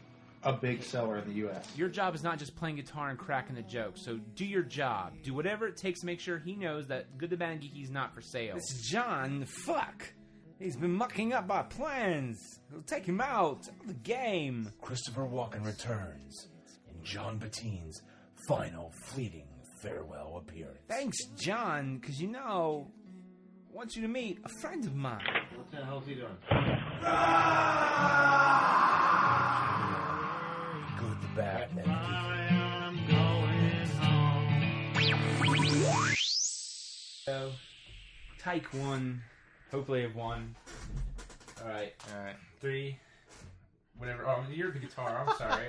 S12: a big seller in the U.S.
S3: Your job is not just playing guitar and cracking the jokes. So do your job. Do whatever it takes to make sure he knows that Good, the Bad, and Geeky is not for sale.
S16: It's John, fuck. He's been mucking up our plans. We'll take him out of the game.
S14: Christopher Walken returns in John Battine's final fleeting farewell appearance.
S16: Thanks, John, because I want you to meet a friend of mine.
S12: What the hell is he doing?
S14: Good, the bad, and the geeky.
S3: So, take one. Hopefully I've won. Alright. 3. Whatever. Oh, you're the guitar. I'm sorry.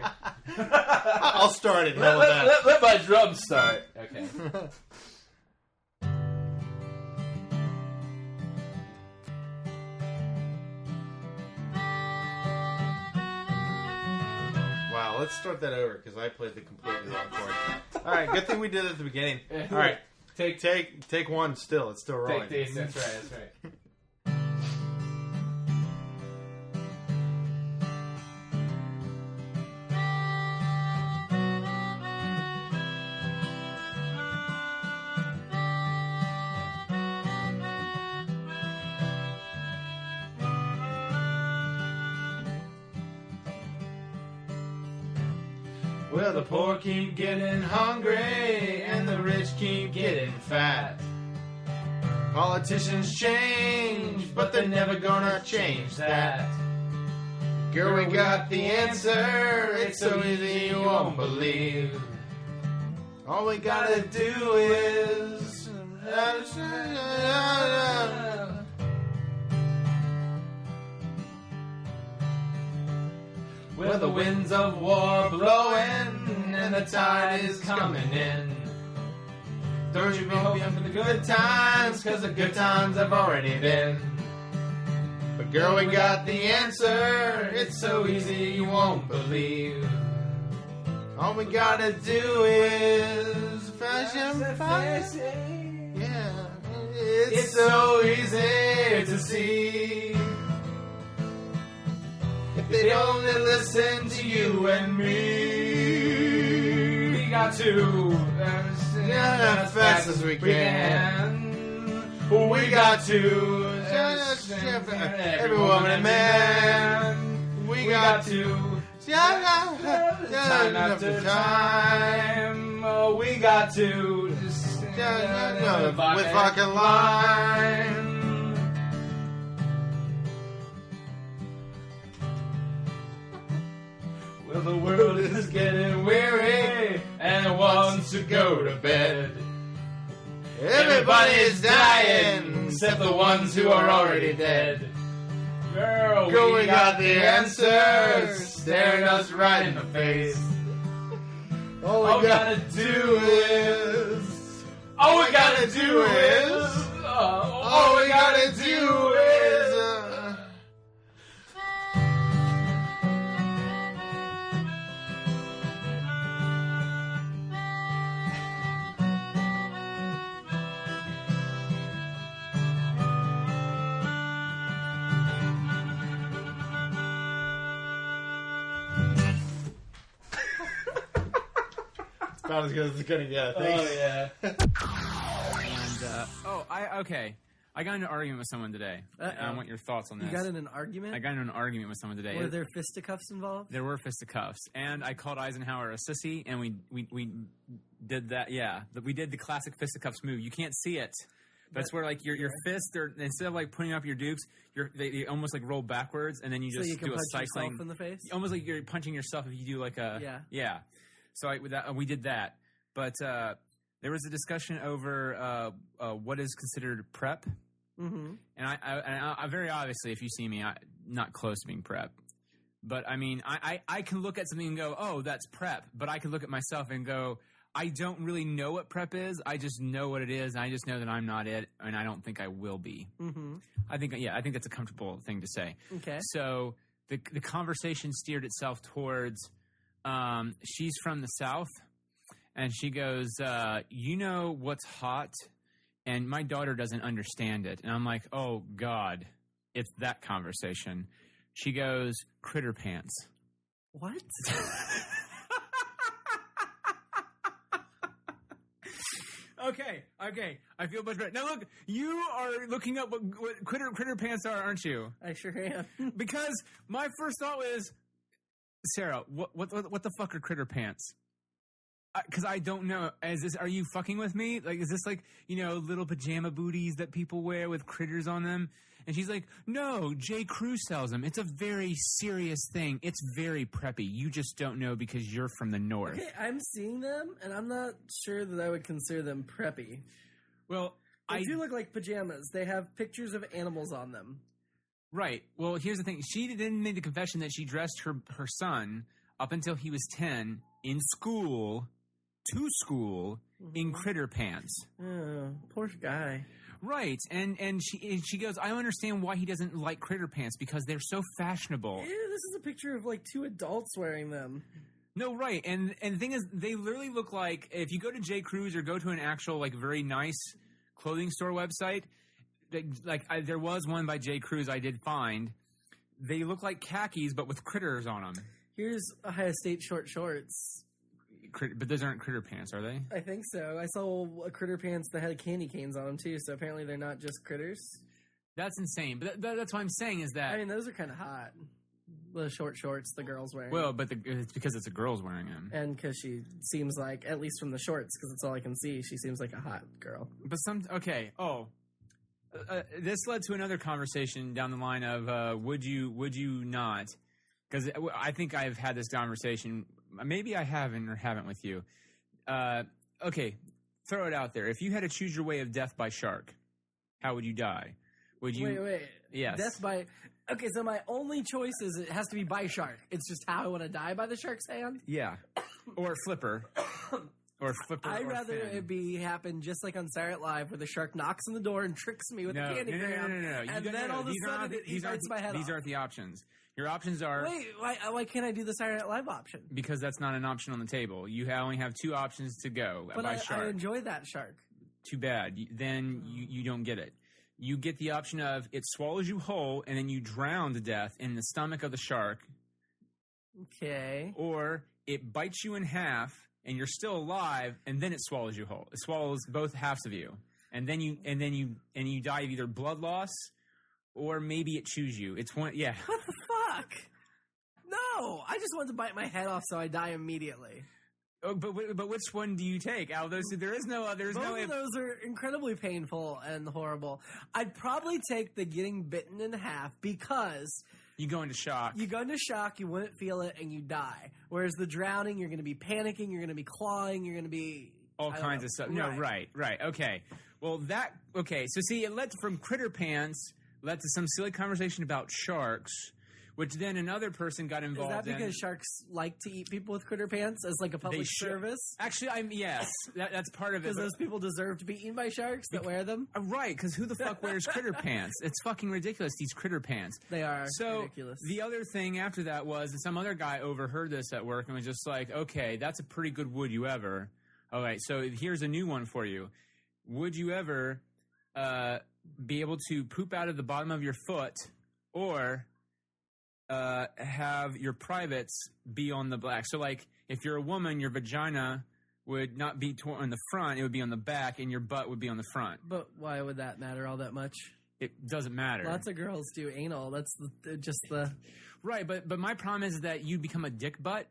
S12: I'll start it.
S3: Let my drums start. Okay.
S12: Wow, let's start that over because I played the completely wrong chord. All right, good thing we did it at the beginning. All right, take one. Still, it's still rolling.
S3: Take this. That's right.
S12: Well, the poor keep getting hungry and the rich keep getting fat. Politicians change, but they're never gonna change that. Girl, we got the answer. It's so easy you won't believe. All we gotta do is... Well, the winds of war blowing and the tide is coming in. Don't you be hoping for the good times, cause the good times have already been. But girl, we got the answer. It's so easy you won't believe. All we gotta do is fashion. Yeah, it's so easy to see. If they'd only listen to you and me, we got to as fast as we can. We got to every woman and man. We got to time after time. We got to with fucking line. Well, the world is getting weary and wants to go to bed. Everybody's dying except the ones who are already dead. Girl, we got the answers staring us right in the face. All we gotta do is about as good as it's gonna get. Thanks.
S3: Oh, yeah. Okay. I got into an argument with someone today. I want your thoughts on this.
S6: You got in an argument?
S3: I got into an argument with someone today.
S6: Were there fisticuffs involved?
S3: There were fisticuffs. And I called Eisenhower a sissy, and we did that, yeah. We did the classic fisticuffs move. You can't see it. But it's where, like, your fists, are, instead of, like, putting up your dukes, they almost, like, roll backwards, and then you just do a cycling.
S6: Yourself in the face?
S3: Almost like you're punching yourself if you do, like, a...
S6: Yeah.
S3: Yeah. So we did that. But there was a discussion over what is considered prep.
S6: Mm-hmm.
S3: And I very obviously, if you see me, I'm not close to being prep. But, I mean, I can look at something and go, oh, that's prep. But I can look at myself and go, I don't really know what prep is. I just know what it is. And I just know that I'm not it, and I don't think I will be.
S6: Mm-hmm.
S3: I think that's a comfortable thing to say.
S6: Okay.
S3: So the conversation steered itself towards she's from the South, and she goes, you know what's hot? And my daughter doesn't understand it. And I'm like, oh, God, it's that conversation. She goes, critter pants.
S6: What?
S3: Okay. I feel much better. Now look, you are looking up what critter pants are, aren't you?
S6: I sure am.
S3: Because my first thought was, Sarah, what the fuck are critter pants? Because I don't know. Are you fucking with me? Like, is this like, little pajama booties that people wear with critters on them? And she's like, no, J. Crew sells them. It's a very serious thing. It's very preppy. You just don't know because you're from the north.
S6: Okay, I'm seeing them, and I'm not sure that I would consider them preppy.
S3: Well,
S6: they do look like pajamas. They have pictures of animals on them.
S3: Right. Well, here's the thing. She didn't make the confession that she dressed her son up until he was 10 in school, to school, in critter pants.
S6: Oh, poor guy.
S3: Right. And she goes, I don't understand why he doesn't like critter pants because they're so fashionable.
S6: Ew, this is a picture of like two adults wearing them.
S3: No, right. And the thing is, they literally look like, if you go to J. Crew's or go to an actual, like, very nice clothing store website, there was one by J. Crew's I did find. They look like khakis, but with critters on them.
S6: Here's Ohio State short shorts.
S3: But those aren't critter pants, are they?
S6: I think so. I saw a critter pants that had candy canes on them, too, so apparently they're not just critters.
S3: That's insane. But that's what I'm saying is that...
S6: I mean, those are kind of hot. The short shorts the girl's wearing.
S3: Well, but it's because it's a girl's wearing them.
S6: And because she seems like, at least from the shorts, because it's all I can see, she seems like a hot girl.
S3: But this led to another conversation down the line of would you not? Because I think I've had this conversation. Maybe I haven't with you. Okay, throw it out there. If you had to choose your way of death by shark, how would you die? Would you?
S6: Wait.
S3: Yes.
S6: Death by... Okay, so my only choice is it has to be by shark. It's just how I want to die by the shark's hand?
S3: Yeah. Or flipper.
S6: I'd rather it happen just like on Saturday Night Live, where the shark knocks on the door and tricks me with the candy gram.
S3: No.
S6: And then all of a sudden it bites my head off.
S3: These aren't the options. Your options are...
S6: Wait, why can't I do the Saturday Night Live option?
S3: Because that's not an option on the table. You only have two options to go by shark.
S6: I enjoy that shark.
S3: Too bad. Then you don't get it. You get the option of it swallows you whole and then you drown to death in the stomach of the shark.
S6: Okay.
S3: Or it bites you in half and you're still alive and then it swallows you whole. It swallows both halves of you. And then you die of either blood loss or maybe it chews you. It's one. Yeah.
S6: What the fuck? No, I just want to bite my head off so I die immediately.
S3: Oh, but which one do you take out of those? There is no. Both
S6: of those are incredibly painful and horrible. I'd probably take the getting bitten in half because
S3: you go into shock.
S6: You wouldn't feel it, and you die. Whereas the drowning, you're going to be panicking, you're going to be clawing, you're going to be
S3: all kinds of stuff. No, right. Okay. Well, So see, it led from critter pants, led to some silly conversation about sharks. Which then another person got involved in.
S6: Is that because sharks like to eat people with critter pants as like a public service?
S3: Actually, yes. That's part of it.
S6: Because those people deserve to be eaten by sharks that wear them?
S3: Right, because who the fuck wears critter pants? It's fucking ridiculous, these critter pants.
S6: They are ridiculous.
S3: The other thing after that was that some other guy overheard this at work and was just like, okay, that's a pretty good would you ever. All right, so here's a new one for you. Would you ever be able to poop out of the bottom of your foot or... have your privates be on the back. So, like, if you're a woman, your vagina would not be on the front; it would be on the back, and your butt would be on the front.
S6: But why would that matter all that much?
S3: It doesn't matter.
S6: Lots of girls do anal. That's just the
S3: right. But my problem is that you become a dick butt.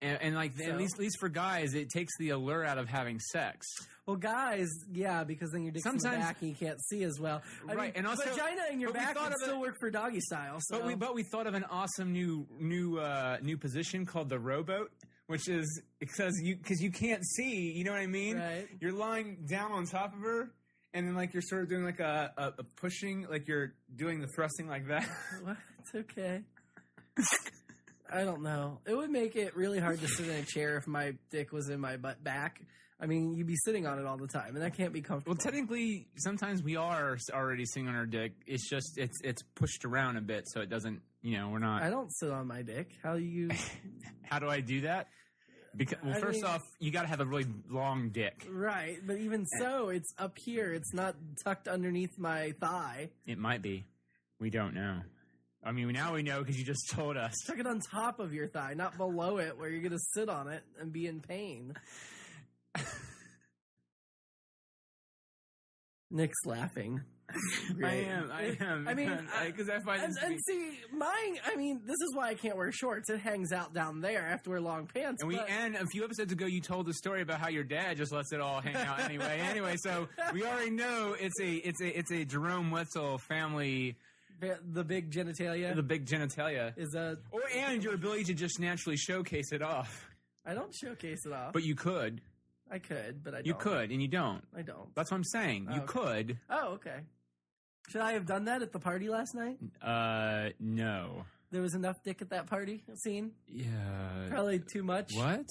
S3: And like at least for guys, it takes the allure out of having sex.
S6: Well, guys, yeah, because then your dick's in the back and you can't see as well. I mean,
S3: and also
S6: vagina in your back would still work for doggy style. So.
S3: But we thought of an awesome new position called the rowboat, which is because you can't see. You know what I mean?
S6: Right.
S3: You're lying down on top of her. And then, like, you're sort of doing, like, a pushing, like you're doing the thrusting like that.
S6: What? It's okay. I don't know. It would make it really hard to sit in a chair if my dick was in my butt back. I mean, you'd be sitting on it all the time, and that can't be comfortable.
S3: Well, technically, sometimes we are already sitting on our dick. It's just, it's pushed around a bit, so it doesn't, we're not...
S6: I don't sit on my dick. How do you...
S3: How do I do that? Because, first off, you got to have a really long dick.
S6: Right, but even so, it's up here. It's not tucked underneath my thigh.
S3: It might be. We don't know. I mean, now we know because you just told us.
S6: Tuck it on top of your thigh, not below it, where you're going to sit on it and be in pain. Nick's laughing.
S3: I am.
S6: I mean,
S3: because I find this to be-
S6: and see, mine. I mean, this is why I can't wear shorts. It hangs out down there. I have to wear long pants.
S3: And a few episodes ago, you told the story about how your dad just lets it all hang out anyway. So we already know it's a Jerome Wetzel family.
S6: The big genitalia.
S3: The big genitalia
S6: is
S3: and your ability to just naturally showcase it off.
S6: I don't showcase it off,
S3: but you could.
S6: I could, but I don't.
S3: You could, and you don't.
S6: I don't.
S3: That's what I'm saying. You could.
S6: Oh, okay. Should I have done that at the party last night?
S3: No.
S6: There was enough dick at that party scene?
S3: Yeah.
S6: Probably too much.
S3: What?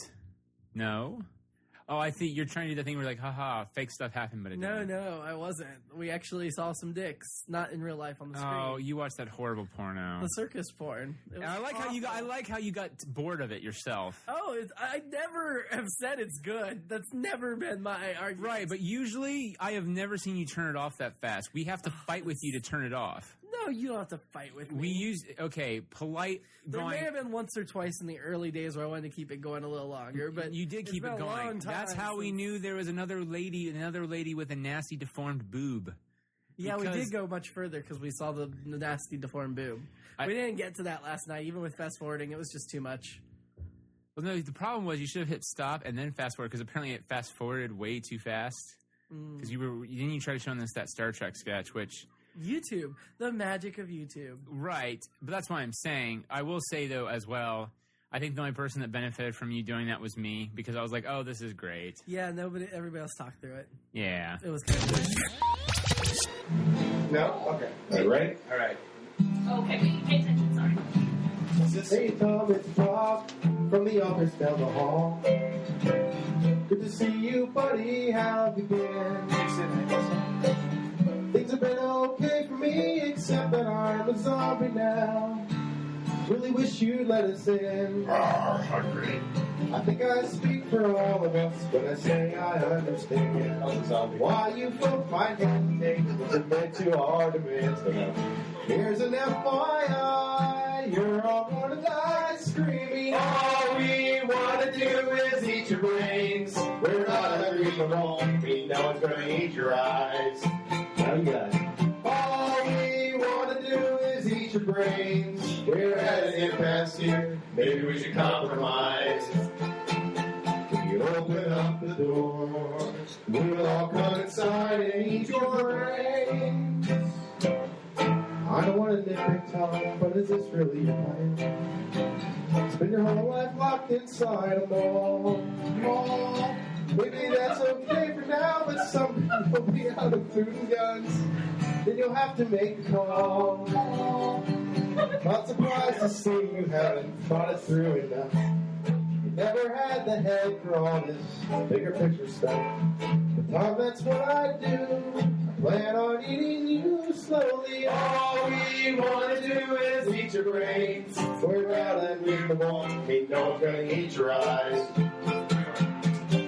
S3: No. Oh, I think you're trying to do the thing where like, haha, fake stuff happened, but it didn't.
S6: No, I wasn't. We actually saw some dicks, not in real life on the screen.
S3: Oh, you watched that horrible porno.
S6: The circus porn.
S3: And I like how you got bored of it yourself.
S6: Oh, I never have said it's good. That's never been my argument.
S3: Right, but usually I have never seen you turn it off that fast. We have to fight with you to turn it off.
S6: No, you don't have to fight with me.
S3: We use polite.
S6: There may have been once or twice in the early days where I wanted to keep it going a little longer, but
S3: you did keep it going. That's how we knew there was another lady with a nasty deformed boob.
S6: Yeah, we did go much further because we saw the nasty deformed boob. We didn't get to that last night, even with fast forwarding. It was just too much.
S3: Well, no, the problem was you should have hit stop and then fast forward because apparently it fast forwarded way too fast. Because you tried to show us that Star Trek sketch, which.
S6: YouTube, the magic of YouTube.
S3: Right, but that's why I'm saying. I will say, though, as well, I think the only person that benefited from you doing that was me, because I was like, oh, this is great.
S6: Yeah, everybody else talked through it.
S3: Yeah.
S6: It was kind of good.
S2: No? Okay. Are you ready?
S3: All right.
S10: Okay, pay attention, sorry.
S17: Hey Tom, it's Bob from the office down the hall. Good to see you, buddy. How have you been? Things have been okay for me, except that I'm a zombie now. Really wish you'd let us in.
S2: Hungry.
S17: I think I speak for all of us when I say I understand why you folk might hesitate to submit to our demands. Here's an FYI, you're all gonna die screaming. All we wanna do is eat your brains. We're not unreasonable, we know it's gonna eat your eyes. Now you guys. All we wanna do is eat your brains. We're at an impasse here, maybe we should compromise. You open up the door, we'll all come inside and eat your brains. I don't want to nitpick Tom, but is this really your plan? Spend your whole life locked inside a mall. Maybe that's okay for now, but some people will be out of food and guns. Then you'll have to make a call. Not surprised to see you haven't thought it through enough. You never had the head for all this bigger picture stuff. But Tom, that's what I do. I plan on eating you slowly. All we want to do is eat your brains. We're not unreasonable. Ain't no one's gonna eat your eyes.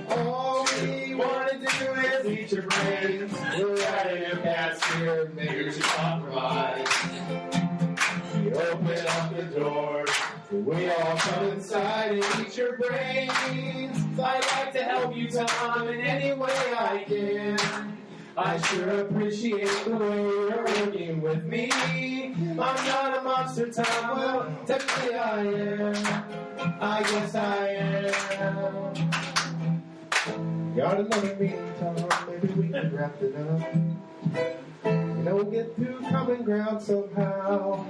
S17: All we want to do is eat your brains. We're at an impasse here. Maybe we should compromise. You open up the door. We all come inside and eat your brains. I'd like to help you, Tom, in any way I can. I sure appreciate the way you're working with me. I'm not a monster, Tom. Well, technically I am. I guess I am. Got another meeting, Tom. Maybe we can wrap it up. You know, we'll get through common ground somehow.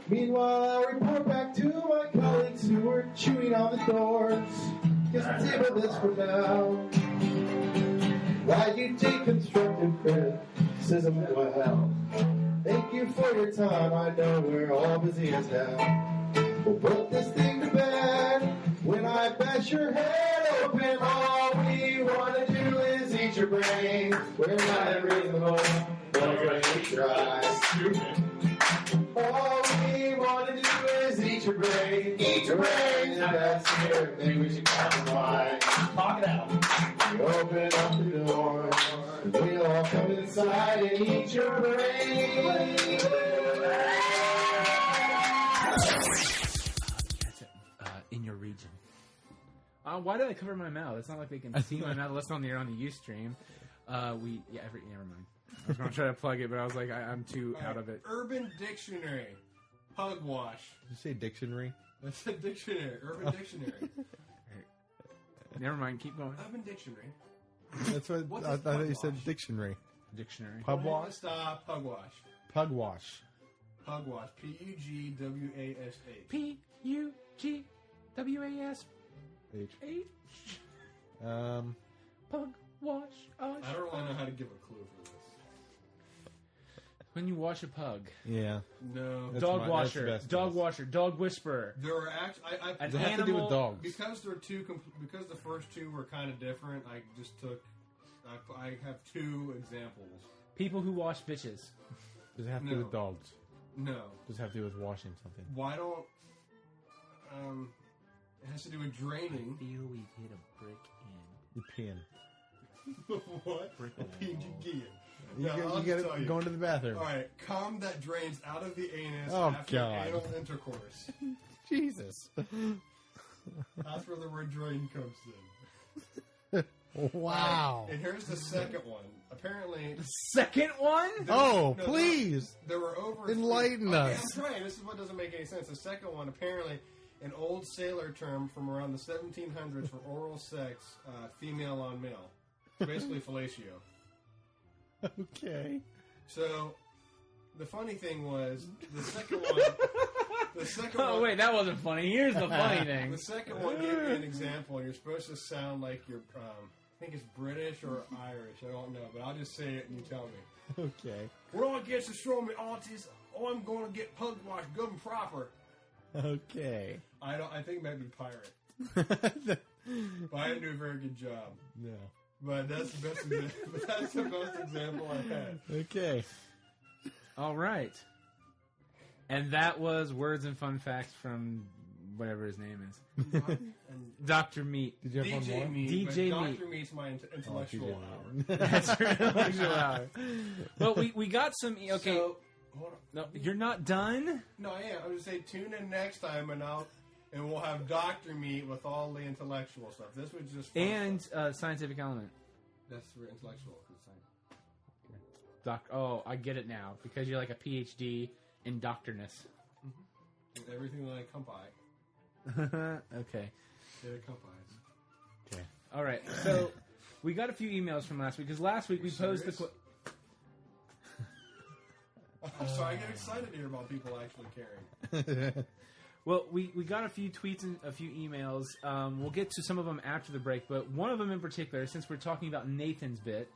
S17: Meanwhile, I'll report back to my colleagues who were chewing on the doors. Guess we'll table this for now. Why you take constructive criticism well? Thank you for your time. I know we're all busy as hell. We'll put this thing to bed. When I bash your head open, all we want to do is eat your brains. We're not unreasonable. We're going to eat your eyes. All we want to do is eat your brains. Eat your brains. That's here. Maybe we should compromise. Talk it out. You open up the door. We all come inside and eat your brains.
S3: In your region. Why did I cover my mouth? It's not like they can see my mouth unless on the Ustream. Never mind. I was going to try to plug it, but I was like, I'm too out of it.
S9: Urban Dictionary. Pugwash.
S8: Did you say dictionary?
S9: I said dictionary. Urban Dictionary.
S3: Never mind. Keep going.
S9: Urban Dictionary.
S8: That's what I thought you said. Dictionary.
S3: Dictionary.
S8: Pugwash.
S9: Stop. Pugwash.
S8: Pugwash.
S9: Pugwash. Pugwash.
S3: Pugwash.
S8: H.
S3: Pugwash.
S9: I don't really know how to give a clue for this.
S3: When you wash a pug.
S8: Yeah.
S9: No.
S3: Dog washer. Dog washer. Dog whisperer.
S9: There are actually
S3: an animal. Have to do with dogs.
S9: Because they're because the first two were kind of different. I just took. I have two examples.
S3: People who wash bitches.
S8: Does it have to do with dogs?
S9: No.
S8: Does it have to do with washing something?
S9: Why don't? It has to do with draining.
S3: I feel we hit a brick in.
S8: You peeing.
S9: What?
S3: Brick
S8: You gotta go into the bathroom.
S9: All right, cum that drains out of the anus
S8: Oh,
S9: after
S8: God.
S9: anal intercourse.
S8: Jesus.
S9: That's where the word drain comes in.
S8: Wow.
S9: And here's the second one. Apparently,
S3: the second one?
S8: Please.
S9: There were over.
S8: Enlighten us.
S9: I'm trying. This is what doesn't make any sense. The second one, apparently, an old sailor term from around the 1700s for oral sex, female on male. Basically fellatio.
S8: Okay.
S9: So, the funny thing was, the second one...
S3: Oh, wait, that wasn't funny. Here's the funny thing.
S9: The second one gave me an example. You're supposed to sound like you're, I think it's British or Irish. I don't know, but I'll just say it and you tell me.
S8: Okay.
S9: When I get to show me aunties, I'm going to get pugwash good and proper.
S8: Okay.
S9: I think maybe pirate. But I didn't do a very good job.
S8: No.
S9: But that's the best example. That's the best example I had.
S8: Okay.
S3: All right. And that was Words and Fun Facts from whatever his name is. Dr. Meat.
S8: Did you have
S9: DJ
S8: one more?
S9: Meat.
S3: DJ
S9: Dr.
S3: Meat.
S9: Meat's my intellectual hour.
S3: That's your intellectual hour. Well, we got some... Okay.
S9: So, hold on.
S3: No, you're not done?
S9: No, I am. I'm going to say tune in next time and we'll have Dr. Meat with all the intellectual stuff. This was just fun
S3: And
S9: stuff.
S3: Scientific Element.
S9: That's for intellectual.
S3: I get it now. Because you're like a PhD in doctorness.
S9: With everything that I come by.
S3: Okay.
S9: That it combines.
S8: Okay.
S3: All right. So we got a few emails from last week because last week we posed the.
S9: I'm sorry, I get excited to hear about people actually caring.
S3: Well, we got a few tweets and a few emails. We'll get to some of them after the break, but one of them in particular, since we're talking about Nathan's bit.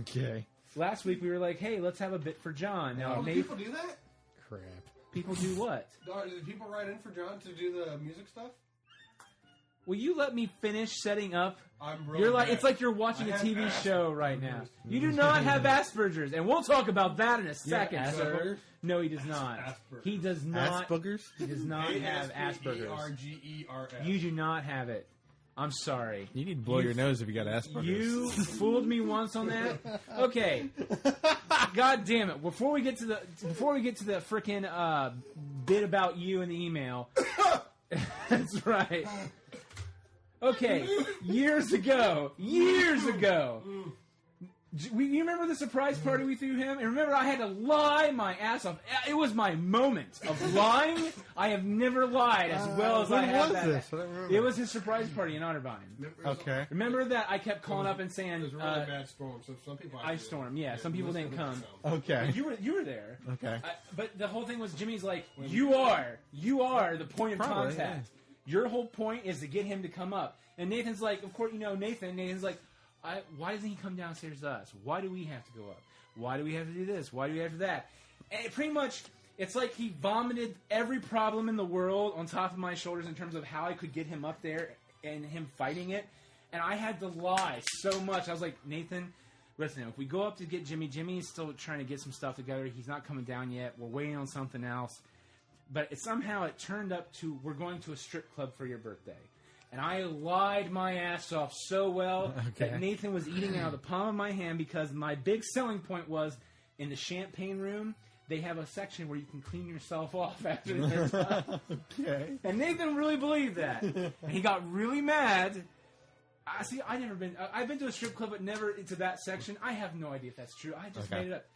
S8: Okay.
S3: Last week we were like, hey, let's have a bit for John. Now,
S9: people do that?
S8: Crap.
S9: People do what? Did people write in for John to do the music stuff?
S3: Will you let me finish setting up?
S9: I'm really
S3: You're like
S9: bad.
S3: it's like you're watching a TV show right now. You do not have Asperger's, and we'll talk about that in a second, sir. No, he does not.
S9: Asperger's.
S3: He does not.
S8: Asperger's?
S3: He does not have Asperger's.
S9: Asperger's.
S3: You do not have it. I'm sorry.
S8: You need to blow your nose if you got Asperger's.
S3: You fooled me once on that. Okay. God damn it! Before we get to the frickin' bit about you in the email. That's right. Okay, years ago. You remember the surprise party we threw him? And remember, I had to lie my ass off. It was my moment of lying. I have never lied as well as I have that.
S8: This? I don't remember.
S3: It was his surprise party in Otterbein.
S8: Okay.
S3: Remember that I kept calling up and saying,
S9: It was a really bad storm, so some people...
S3: Ice storm, yeah. Some people didn't come.
S8: Okay.
S3: You were there.
S8: Okay.
S3: But the whole thing was Jimmy's like, you are the point of
S8: Probably,
S3: contact. Your whole point is to get him to come up. And Nathan's like, of course, Nathan's like, why doesn't he come downstairs to us? Why do we have to go up? Why do we have to do this? Why do we have to do that? And pretty much, it's like he vomited every problem in the world on top of my shoulders in terms of how I could get him up there and him fighting it. And I had to lie so much. I was like, Nathan, listen, if we go up to get Jimmy's still trying to get some stuff together. He's not coming down yet. We're waiting on something else. But somehow it turned up to, we're going to a strip club for your birthday. And I lied my ass off so well that Nathan was eating out of the palm of my hand because my big selling point was, in the champagne room, they have a section where you can clean yourself off after the time.
S8: Okay.
S3: And Nathan really believed that. And he got really mad. See, I've never been. I've been to a strip club, but never into that section. I have no idea if that's true. I just made it up.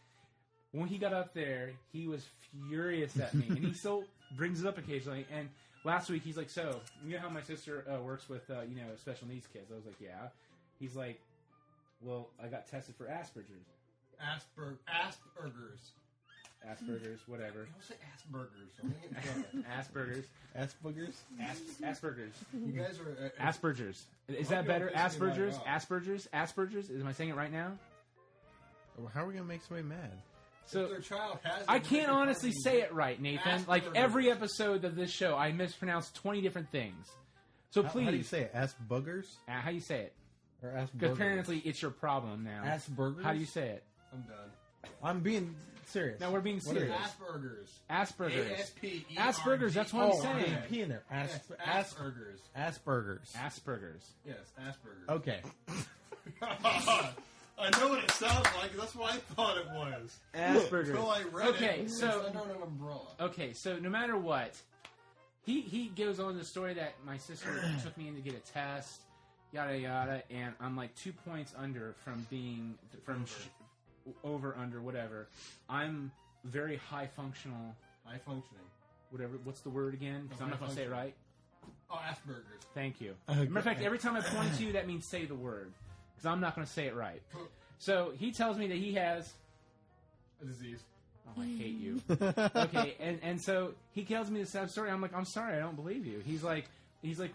S3: When he got up there, he was furious at me, and he still brings it up occasionally. And last week, he's like, "So, you know how my sister works with, special needs kids?" I was like, "Yeah." He's like, "Well, I got tested for Asperger's."
S9: Asperger's.
S3: Asperger's, whatever.
S9: Don't say Asperger's. I'm gonna get in trouble.
S3: Asperger's.
S8: Asperger's?
S3: Asperger's.
S9: You guys are...
S3: Asperger's. Is that better? Asperger's? Asperger's? Asperger's? Am I saying it right now?
S8: How are we going to make somebody mad?
S3: So
S9: if their child has
S3: I can't honestly say it right, Nathan. Like every episode of this show, I mispronounce 20 different things. So please.
S8: How do you say it? Asperger's?
S3: How do you say it?
S8: Or Asperger's?
S3: Because apparently it's your problem now.
S8: Asperger's?
S3: How do you say it?
S9: I'm done.
S8: I'm being serious.
S3: No, we're being serious.
S9: Asperger's.
S3: Asperger's.
S9: A-S-P-E-R-G.
S3: Asperger's, that's what I'm saying.
S8: Put a P in there.
S9: Asperger's.
S8: Asperger's.
S3: Asperger's.
S9: Yes, Asperger's.
S8: Okay.
S9: I know what it sounds like. That's what I thought it was.
S3: Asperger's.
S9: Until I read
S3: okay,
S9: it.
S3: so
S9: Under an umbrella.
S3: Okay, so no matter what, he goes on the story that my sister took me in to get a test, yada yada, and I'm like 2 points under from being over under whatever. I'm very high functional.
S9: High functioning.
S3: Whatever. What's the word again? Because I'm not going to say it right.
S9: Oh, Asperger's.
S3: Thank you. Matter of fact, every time I point to you, that means say the word. Because I'm not going to say it right. So he tells me that he has
S9: a disease.
S3: Oh, I hate you. Okay, and so he tells me this story. I'm like, I'm sorry, I don't believe you. He's like,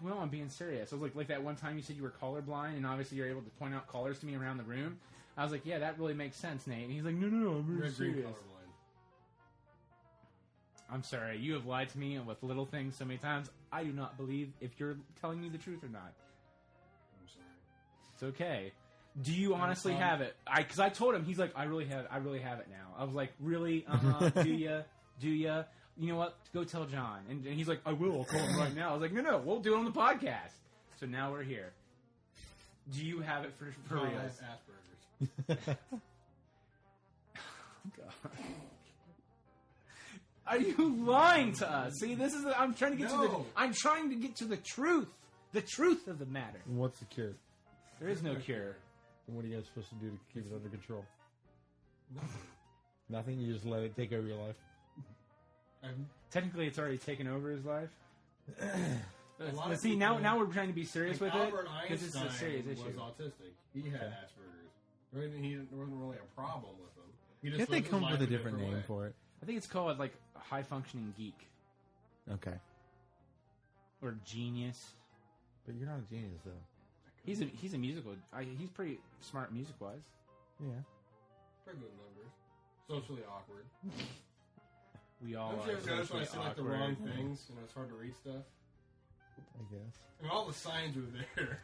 S3: well, I'm being serious. I was like that one time you said you were colorblind, and obviously you're able to point out colors to me around the room. I was like, yeah, that really makes sense, Nate. And he's like, no, I'm really serious.
S9: Colorblind.
S3: I'm sorry, you have lied to me with little things so many times. I do not believe if you're telling me the truth or not.
S9: I'm sorry.
S3: It's okay. Do you honestly have it? Because I told him, he's like, I really have it now. I was like, really? Do ya? You know what? Go tell John. And he's like, I will. I'll call him right now. I was like, no, we'll do it on the podcast. So now we're here. Do you have it for real?
S9: Asperger's.
S3: God. Are you lying to us? See, this is. I'm trying to get I'm trying to get to the truth. The truth of the matter.
S8: And what's the cure?
S3: There is no cure.
S8: And what are you guys supposed to do to keep it under control?
S9: Nothing.
S8: Nothing? You just let it take over your life?
S3: Technically, it's already taken over his life. But see, now we're trying to be serious with it because it's a serious issue.
S9: Was autistic. He had Asperger's. There wasn't really a problem with him.
S8: Can't they come up with a different name for it?
S3: I think it's called like high functioning geek.
S8: Okay.
S3: Or genius.
S8: But you're not a genius though.
S3: He's a musical. He's pretty smart music wise.
S8: Yeah.
S9: Pretty good numbers. Socially awkward.
S3: We all
S9: are. Don't you ever notice when I say like the wrong things and it's hard to read stuff?
S8: I guess.
S9: And all the signs were there.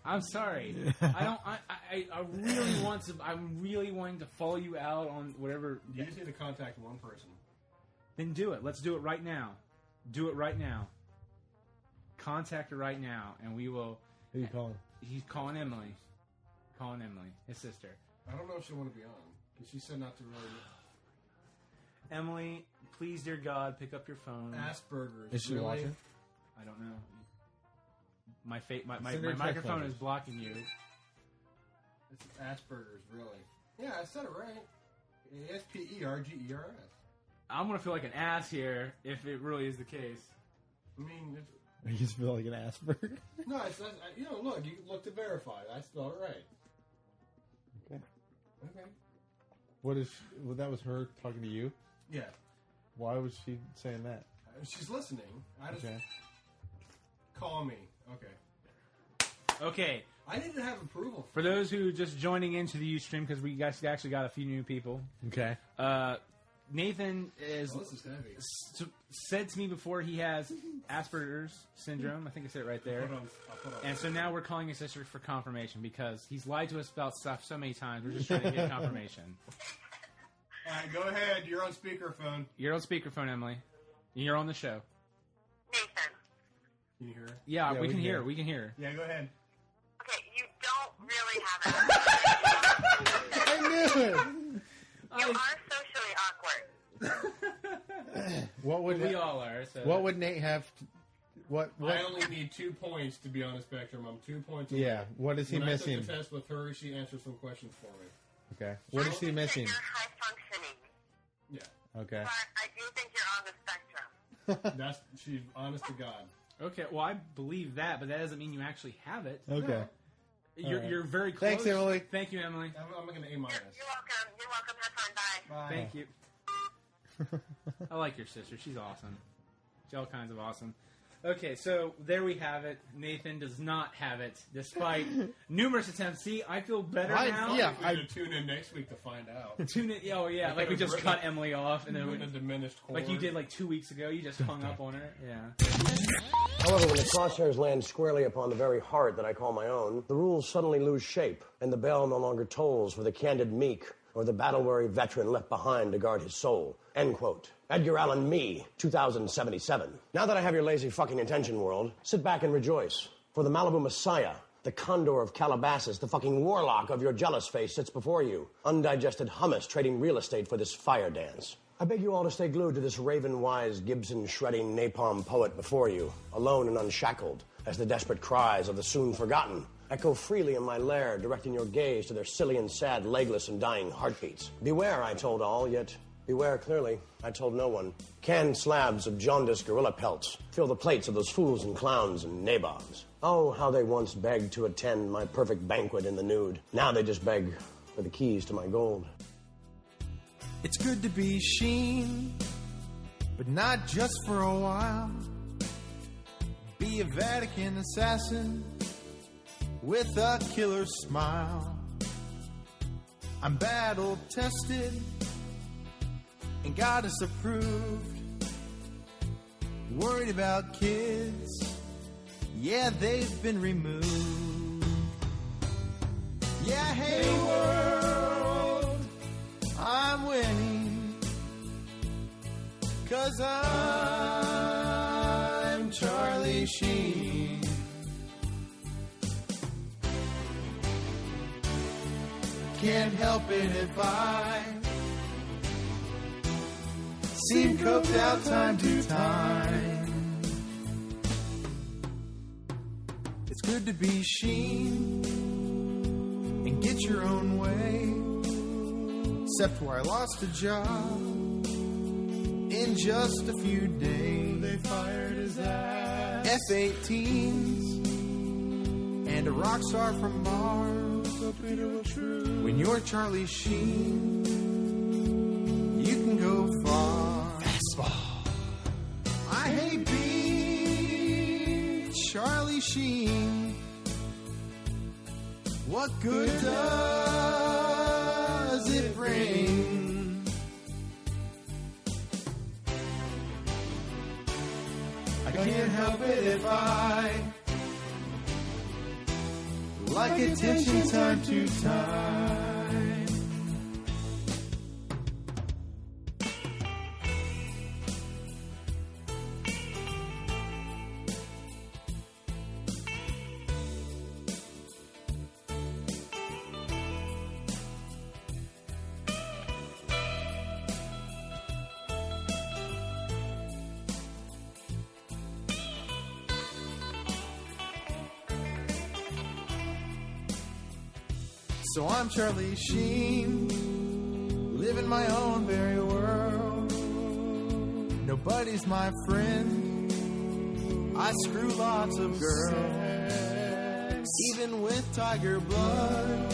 S3: I'm sorry. I really want to. I'm really wanting to follow you out on whatever.
S9: You just need to contact one person.
S3: Then do it. Let's do it right now. Do it right now. Contact her right now, and we will.
S8: Who are you calling?
S3: He's calling Emily. Calling Emily, his sister.
S9: I don't know if she'll want to be on because she said not to really.
S3: Emily, please, dear God, pick up your phone.
S9: Asperger's.
S8: Is she watching?
S3: I don't know. My microphone is blocking you.
S9: It's Asperger's, really. Yeah, I said it right. Aspergers.
S3: I'm gonna feel like an ass here if it really is the case.
S9: I mean,
S8: you just feel like an Asperger.
S9: No, look, you look to verify. I spelled it right. Okay.
S8: That was her talking to you?
S9: Yeah.
S8: Why was she saying that?
S9: She's listening. Call me.
S3: Okay.
S9: I need to have approval.
S3: For those who just joining into the Ustream, because we guys actually got a few new people.
S8: Okay.
S3: Nathan is
S9: this is heavy.
S3: Said to me before he has Asperger's syndrome. I think I said it right there. And so now we're calling his sister for confirmation because he's lied to us about stuff so many times. We're just trying to get confirmation.
S9: All right, go ahead. You're on speakerphone.
S3: You're on speakerphone, Emily. You're on the show.
S5: Nathan.
S9: Can you hear her?
S3: Yeah, we can hear her. We can hear her.
S9: Yeah, go ahead.
S5: Okay, you don't really have it.
S8: I knew it!
S5: You are socially awkward.
S8: What would
S3: we all are? So.
S8: What would Nate have?
S18: What?
S9: I only need 2 points to be on the spectrum. I'm 2 points away.
S18: Yeah, what is he
S9: when
S18: missing?
S9: I took the test with her, she answered some questions for me.
S18: Okay. What is he missing?
S5: High functioning,
S9: Yeah.
S18: Okay.
S5: but I do think you're on the spectrum.
S9: She's honest to God.
S3: Okay, well, I believe that, but that doesn't mean you actually have it.
S18: Okay.
S3: You're,
S18: All right.
S3: you're very close.
S18: Thanks, Emily.
S3: Thank you, Emily.
S9: I'm going to A-.
S5: You're welcome. You're welcome. Have fun. Bye.
S3: Thank you. I like your sister. She's awesome. She's all kinds of awesome. Okay, so there we have it. Nathan does not have it, despite numerous attempts. See, I feel better now.
S9: Yeah, I'm going to tune in next week to find out.
S3: Tune in. Oh, yeah. Like we just cut Emily off. And then
S9: with a diminished chord.
S3: Like you did like 2 weeks ago. You just hung up on her. Yeah.
S19: However, when the crosshairs land squarely upon the very heart that I call my own, the rules suddenly lose shape, and the bell no longer tolls for the candid meek or the battle-weary veteran left behind to guard his soul. End quote. Edgar Allan Me, 2077. Now that I have your lazy fucking attention, world, sit back and rejoice. For the Malibu Messiah, the Condor of Calabasas, the fucking warlock of your jealous face sits before you, undigested hummus trading real estate for this fire dance. I beg you all to stay glued to this raven-wise, Gibson-shredding napalm poet before you, alone and unshackled, as the desperate cries of the soon-forgotten echo freely in my lair, directing your gaze to their silly and sad, legless and dying heartbeats. Beware, I told all, yet beware clearly, I told no one. Canned slabs of jaundiced gorilla pelts fill the plates of those fools and clowns and nabobs. Oh, how they once begged to attend my perfect banquet in the nude. Now they just beg for the keys to my gold.
S20: It's good to be Sheen, but not just for a while. Be a Vatican assassin with a killer smile. I'm battle-tested and goddess approved. Worried about kids, yeah, they've been removed. Yeah, hey world, I'm winning, 'cause I'm Charlie Sheen. Can't help it if I seem coked out time to time. It's good to be Sheen and get your own way. Except where I lost a job in just a few days. They fired his ass. F-18s and a rock star from Mars. When you're Charlie Sheen, you can go far. Fastball. I hate being Charlie Sheen. What good does it bring? I can't help it if I like attention time to time. So I'm Charlie Sheen, living my own very world. Nobody's my friend. I screw lots of girls. Even with tiger blood,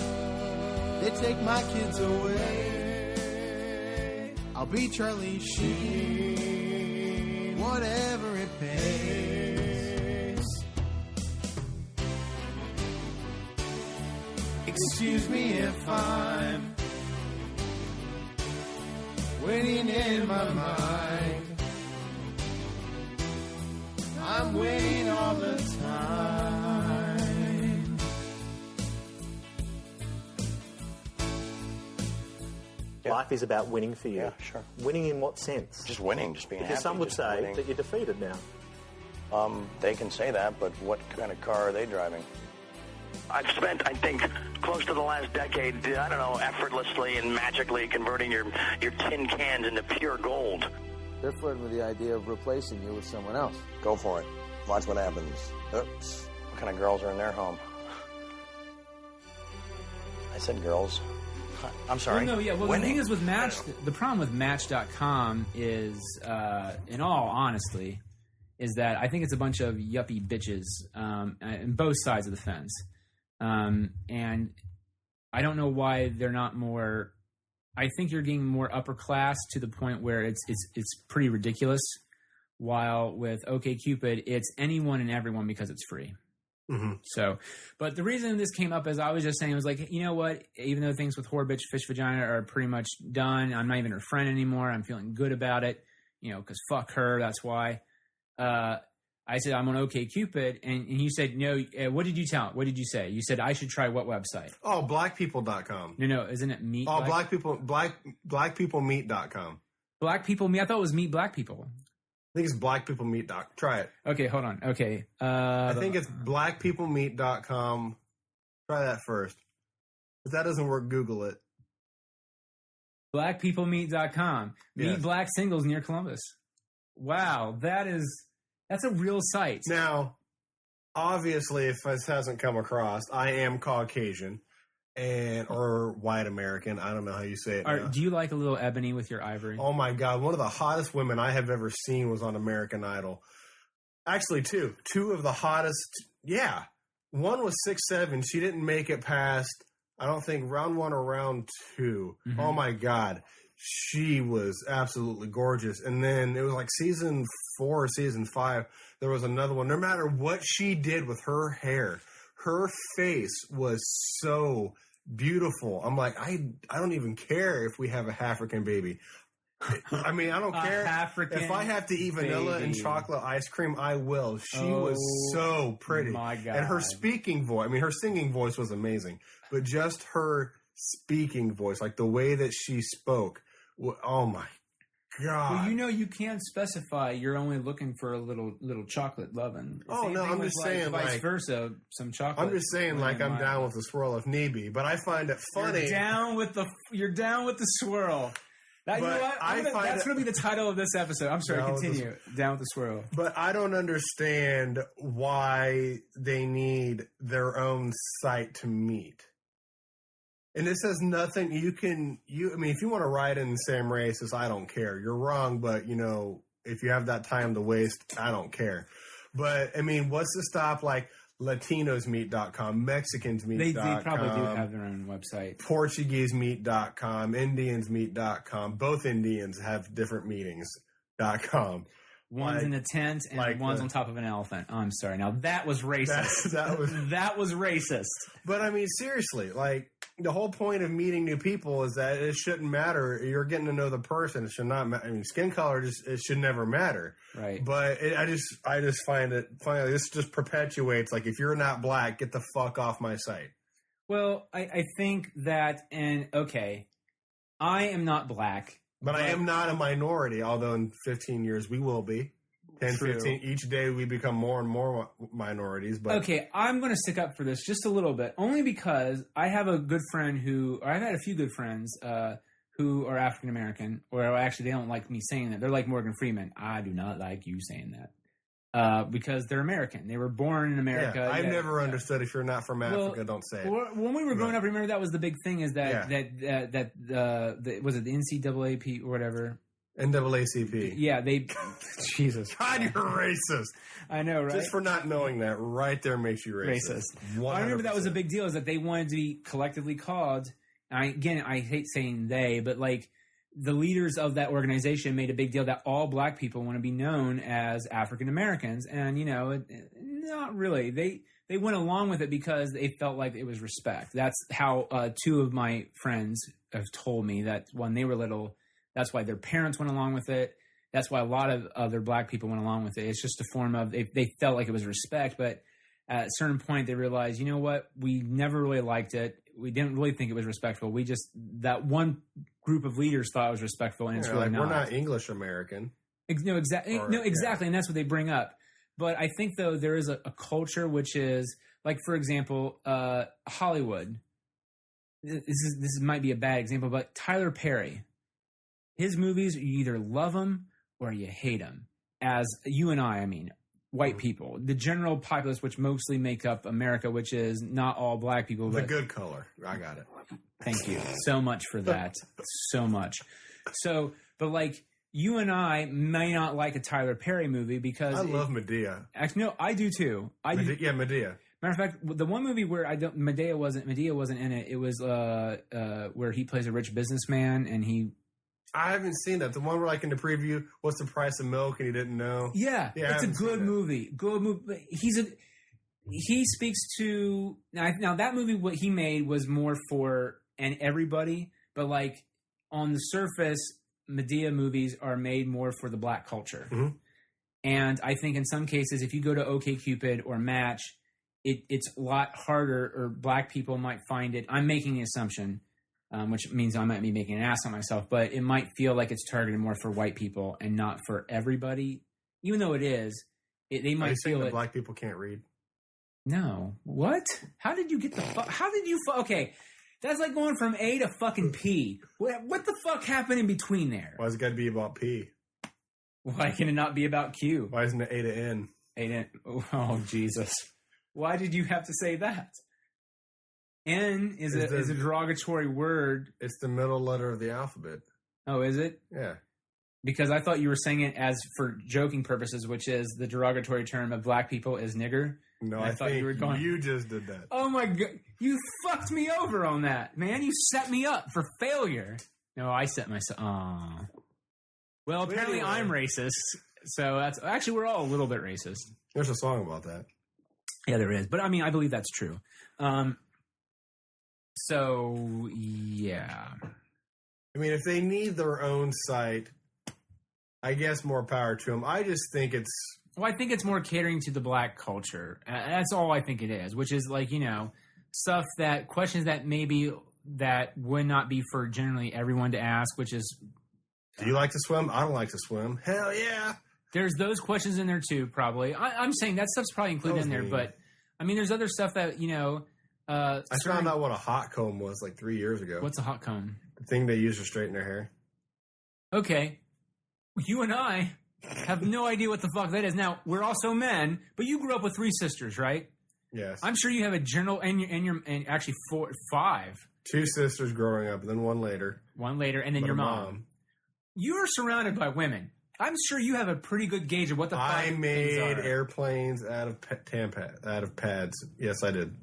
S20: they take my kids away. I'll be Charlie Sheen, whatever it pays. Excuse me if I'm waiting in my mind. I'm waiting all the time.
S21: Life is about winning for you.
S19: Yeah, sure.
S21: Winning in what sense?
S19: Just winning, just being
S21: because
S19: happy.
S21: some would
S19: just
S21: say
S19: winning.
S21: that you're defeated now.
S19: They can say that, but what kind of car are they driving?
S22: I've spent, I think, close to the last decade, I don't know, effortlessly and magically converting your tin cans into pure gold.
S23: They're flirting with the idea of replacing you with someone else.
S19: Go for it. Watch what happens. Oops. What kind of girls are in their home? I said girls. I'm sorry.
S3: Well, no, yeah. Well, the thing is with Match, the problem with Match.com is, in all honesty, is that I think it's a bunch of yuppie bitches on both sides of the fence. And I don't know why they're not more. I think you're getting more upper class to the point where it's pretty ridiculous. While with OkCupid, it's anyone and everyone because it's free.
S4: Mm-hmm.
S3: So, but the reason this came up is I was just saying, it was like, you know what? Even though things with whore, bitch, fish, vagina are pretty much done, I'm not even her friend anymore. I'm feeling good about it, because fuck her. That's why. I said I'm on OkCupid, and you said no. What did you tell? What did you say? You said I should try what website?
S4: Oh, blackpeople.com.
S3: No, isn't it meet?
S4: Oh, blackpeoplemeet.com.
S3: Black people meet. I thought it was meet black people.
S4: I think it's blackpeoplemeet.com. Try it.
S3: Okay, hold on. Okay.
S4: I think it's blackpeoplemeet.com. Try that first. If that doesn't work, Google it.
S3: Blackpeoplemeet.com.
S4: Yes.
S3: Meet black singles near Columbus. Wow, that's a real site.
S4: Now, obviously, if this hasn't come across, I am Caucasian or white American. I don't know how you say it.
S3: Do you like a little ebony with your ivory?
S4: Oh my God. One of the hottest women I have ever seen was on American Idol. Actually, two. Two of the hottest. Yeah. One was 6'7". She didn't make it past, I don't think, round 1 or round 2.
S3: Mm-hmm.
S4: Oh my God. She was absolutely gorgeous. And then it was like season 4 or season 5. There was another one. No matter what she did with her hair, her face was so beautiful. I'm like, I don't even care if we have a African baby. I mean, I don't care. If I have to eat vanilla and chocolate ice cream, I will. She was so pretty.
S3: My God.
S4: And her speaking voice, I mean, her singing voice was amazing. But just her speaking voice, like the way that she spoke, oh my God.
S3: Well, you can't specify you're only looking for a little chocolate loving.
S4: Oh, no, I'm just saying,
S3: vice
S4: like,
S3: versa, some chocolate.
S4: I'm just saying, like, I'm down with the swirl if need be, but I find it funny.
S3: You're down with the swirl. You know what? That's going to be the title of this episode. I'm sorry, continue. Down with the swirl.
S4: But I don't understand why they need their own site to meet. And this has nothing, I mean, if you want to write in the same racist, I don't care. You're wrong, but, if you have that time to waste, I don't care. But, I mean, what's to stop, like, LatinosMeet.com, MexicansMeet.com.
S3: They probably do have their own website.
S4: PortugueseMeet.com, IndiansMeet.com. Both Indians have different meetings.com.
S3: One's in a tent and one's on top of an elephant. Oh, I'm sorry. Now that was racist. That was racist.
S4: But I mean, seriously, like the whole point of meeting new people is that it shouldn't matter. You're getting to know the person. It should not matter. I mean, skin color it should never matter.
S3: Right.
S4: But I just find it funny. This just perpetuates like if you're not black, get the fuck off my site.
S3: Well, I think that I am not black.
S4: But I am not a minority, although in 15 years we will be. 10,
S3: True.
S4: 15. Each day we become more and more minorities. But
S3: okay, I'm going to stick up for this just a little bit, only because I have a good friend I've had a few good friends who are African American, or actually they don't like me saying that. They're like Morgan Freeman. I do not like you saying that. Because they're American. They were born in America.
S4: Yeah, I've never understood if you're not from Africa, don't say it.
S3: When we were growing up, remember that was the big thing is that was it the NCAAP or whatever?
S4: NAACP.
S3: Yeah, Jesus.
S4: God, you're racist.
S3: I know, right?
S4: Just for not knowing that right there makes you racist.
S3: Well, I remember that was a big deal is that they wanted to be collectively called, and I hate saying they, but like, the leaders of that organization made a big deal that all black people want to be known as African Americans. And, not really. They went along with it because they felt like it was respect. That's how two of my friends have told me that when they were little, that's why their parents went along with it. That's why a lot of other black people went along with it. It's just a form of, they felt like it was respect. But at a certain point, they realized, you know what? We never really liked it. We didn't really think it was respectful. That one group of leaders thought it was respectful, and it's really not.
S4: We're not English American.
S3: Exactly. And that's what they bring up. But I think, though, there is a culture which is, like, for example, Hollywood. This might be a bad example, but Tyler Perry. His movies, you either love them or you hate them. As you and I mean. white people, the general populace, which mostly make up America, which is not all black people.
S4: The
S3: But
S4: good color. I got it.
S3: thank you so much for that. So much. So, but like you and I may not like a Tyler Perry movie because
S4: I love Medea.
S3: Actually, no, I do too.
S4: Yeah, Medea.
S3: Matter of fact, the one movie where Medea wasn't in it. It was where he plays a rich businessman and he.
S4: I haven't seen that. The one where, like, in the preview, what's the price of milk, and he didn't know.
S3: Yeah, it's a good movie. Good movie. He speaks to now that movie. What he made was more for everybody, but like on the surface, Medea movies are made more for the black culture.
S4: Mm-hmm.
S3: And I think in some cases, if you go to OkCupid or Match, it's a lot harder, or black people might find it. I'm making the assumption. Which means I might be making an ass of myself, but it might feel like it's targeted more for white people and not for everybody. Even though it is, they might feel
S4: that black people can't read.
S3: No. What? How did you get the how did you okay, that's like going from A to fucking P. What the fuck happened in between there?
S4: Why's it got to be about P?
S3: Why can it not be about Q?
S4: Why isn't it A to N?
S3: A to N. Oh, Jesus. Why did you have to say that? N is a derogatory word.
S4: It's the middle letter of the alphabet.
S3: Oh, is it?
S4: Yeah.
S3: Because I thought you were saying it as for joking purposes, which is the derogatory term of black people is nigger.
S4: No,
S3: I thought you were going.
S4: You just did that.
S3: Oh my god! You fucked me over on that, man. You set me up for failure. No, I set myself. Aw. Well, apparently I'm racist. So that's actually we're all a little bit racist.
S4: There's a song about that.
S3: Yeah, there is. But I mean, I believe that's true. So, yeah.
S4: I mean, if they need their own site, I guess more power to them. I just think it's...
S3: Well, I think it's more catering to the black culture. That's all I think it is, which is like, stuff that... Questions that maybe that would not be for generally everyone to ask, which is...
S4: Do you like to swim? I don't like to swim. Hell yeah!
S3: There's those questions in there too, probably. I'm saying that stuff's probably included in there, but... I mean, there's other stuff that,
S4: I found out what a hot comb was like 3 years ago.
S3: What's a hot comb?
S4: The thing they use to straighten their hair.
S3: Okay. You and I have no idea what the fuck that is. Now, we're also men, but you grew up with 3 sisters, right?
S4: Yes.
S3: I'm sure you have a general, and actually 5.
S4: 2 sisters growing up, and then one later.
S3: One later, and then your mom. You are surrounded by women. I'm sure you have a pretty good gauge of what the fuck
S4: I made
S3: things are.
S4: airplanes out of pads. Yes, I did.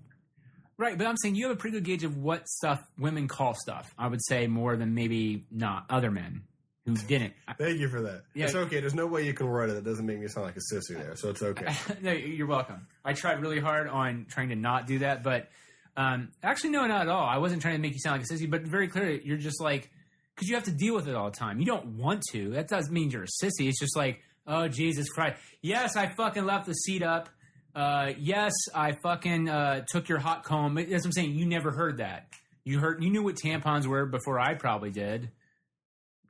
S3: Right, but I'm saying you have a pretty good gauge of what stuff women call stuff. I would say more than maybe not other men who didn't.
S4: Thank you for that.
S3: Yeah.
S4: It's okay. There's no way you can write it that doesn't make me sound like a sissy there, so it's okay.
S3: No, you're welcome. I tried really hard on trying to not do that, but actually, no, not at all. I wasn't trying to make you sound like a sissy, but very clearly, you're just like, because you have to deal with it all the time. You don't want to. That doesn't mean you're a sissy. It's just like, oh, Jesus Christ. Yes, I fucking left the seat up. Yes, I fucking took your hot comb. That's what I'm saying. You never heard that. You knew what tampons were before I probably did.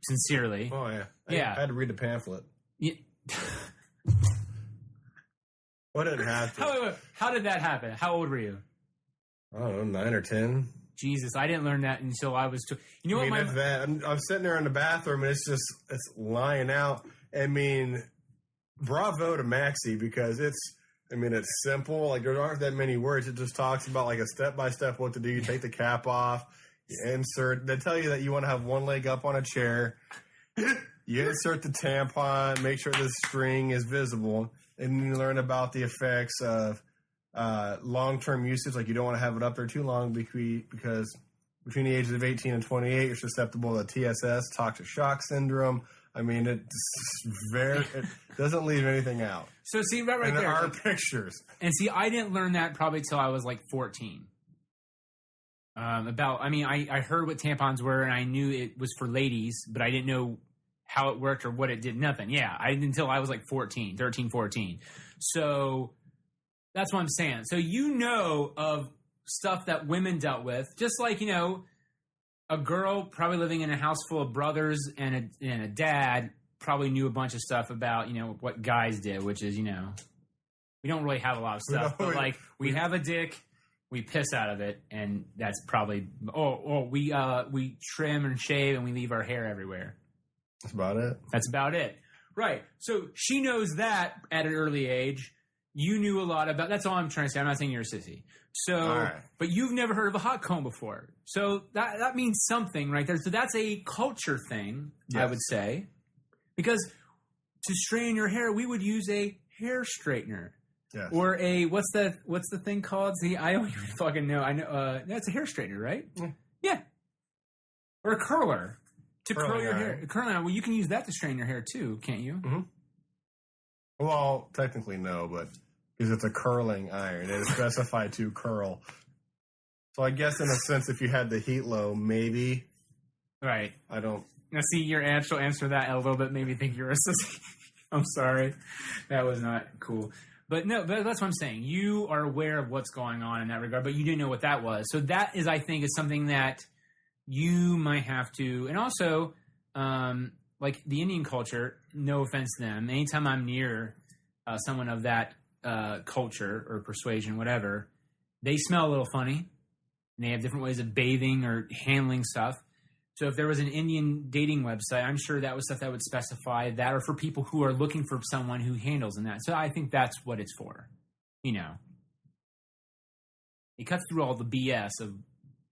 S3: Sincerely.
S4: Oh, yeah.
S3: Yeah.
S4: I had to read the pamphlet.
S3: Yeah.
S4: What did it have to?
S3: How did that happen? How old were you?
S4: I don't know, 9 or 10.
S3: Jesus, I didn't learn that until I was... You know what?
S4: That's bad. I'm sitting there in the bathroom, and it's lying out. I mean, bravo to Maxie, because it's simple. Like, there aren't that many words. It just talks about, like, a step-by-step what to do. You take the cap off, you insert... They tell you that you want to have one leg up on a chair. You insert the tampon, make sure the string is visible, and you learn about the effects of long-term usage. Like, you don't want to have it up there too long because between the ages of 18 and 28, you're susceptible to TSS, toxic shock syndrome. I mean, it doesn't leave anything out.
S3: So see, right
S4: and
S3: there
S4: are pictures.
S3: And see, I didn't learn that probably till I was like 14. I heard what tampons were, and I knew it was for ladies, but I didn't know how it worked or what it did. Nothing. Yeah, until I was like 13, 14. So that's what I'm saying. So you know of stuff that women dealt with, just like, a girl probably living in a house full of brothers and a dad probably knew a bunch of stuff about, what guys did, which is, we don't really have a lot of stuff, but like we have a dick, we piss out of it, and that's probably, we trim and shave and we leave our hair everywhere.
S4: That's about it.
S3: That's about it. Right. So she knows that at an early age. You knew a lot about. That's all I'm trying to say. I'm not saying you're a sissy. So,
S4: right.
S3: But you've never heard of a hot comb before. So that means something right there. So that's a culture thing, I would say. Because to straighten your hair, we would use a hair straightener.
S4: Yes.
S3: Or a what's the thing called? See, I don't even fucking know. I know that's a hair straightener, right? Yeah. Or a curler to curl your hair. A curling iron. Well, you can use that to straighten your hair too, can't you?
S4: Mm-hmm. Well, technically no, but because it's a curling iron, it is specified to curl. So I guess in a sense, if you had the heat low, maybe.
S3: Right.
S4: I don't.
S3: Now, see, your actual answer to that a little bit made me think you're a sissy. I'm sorry. That was not cool. But no, but that's what I'm saying. You are aware of what's going on in that regard, but you didn't know what that was. So that is, I think, is something that you might have to, and also, like the Indian culture, no offense to them, anytime I'm near someone of that culture or persuasion, whatever, they smell a little funny, and they have different ways of bathing or handling stuff. So if there was an Indian dating website, I'm sure that was stuff that would specify that, or for people who are looking for someone who handles in that. So I think that's what it's for. You know, it cuts through all the BS of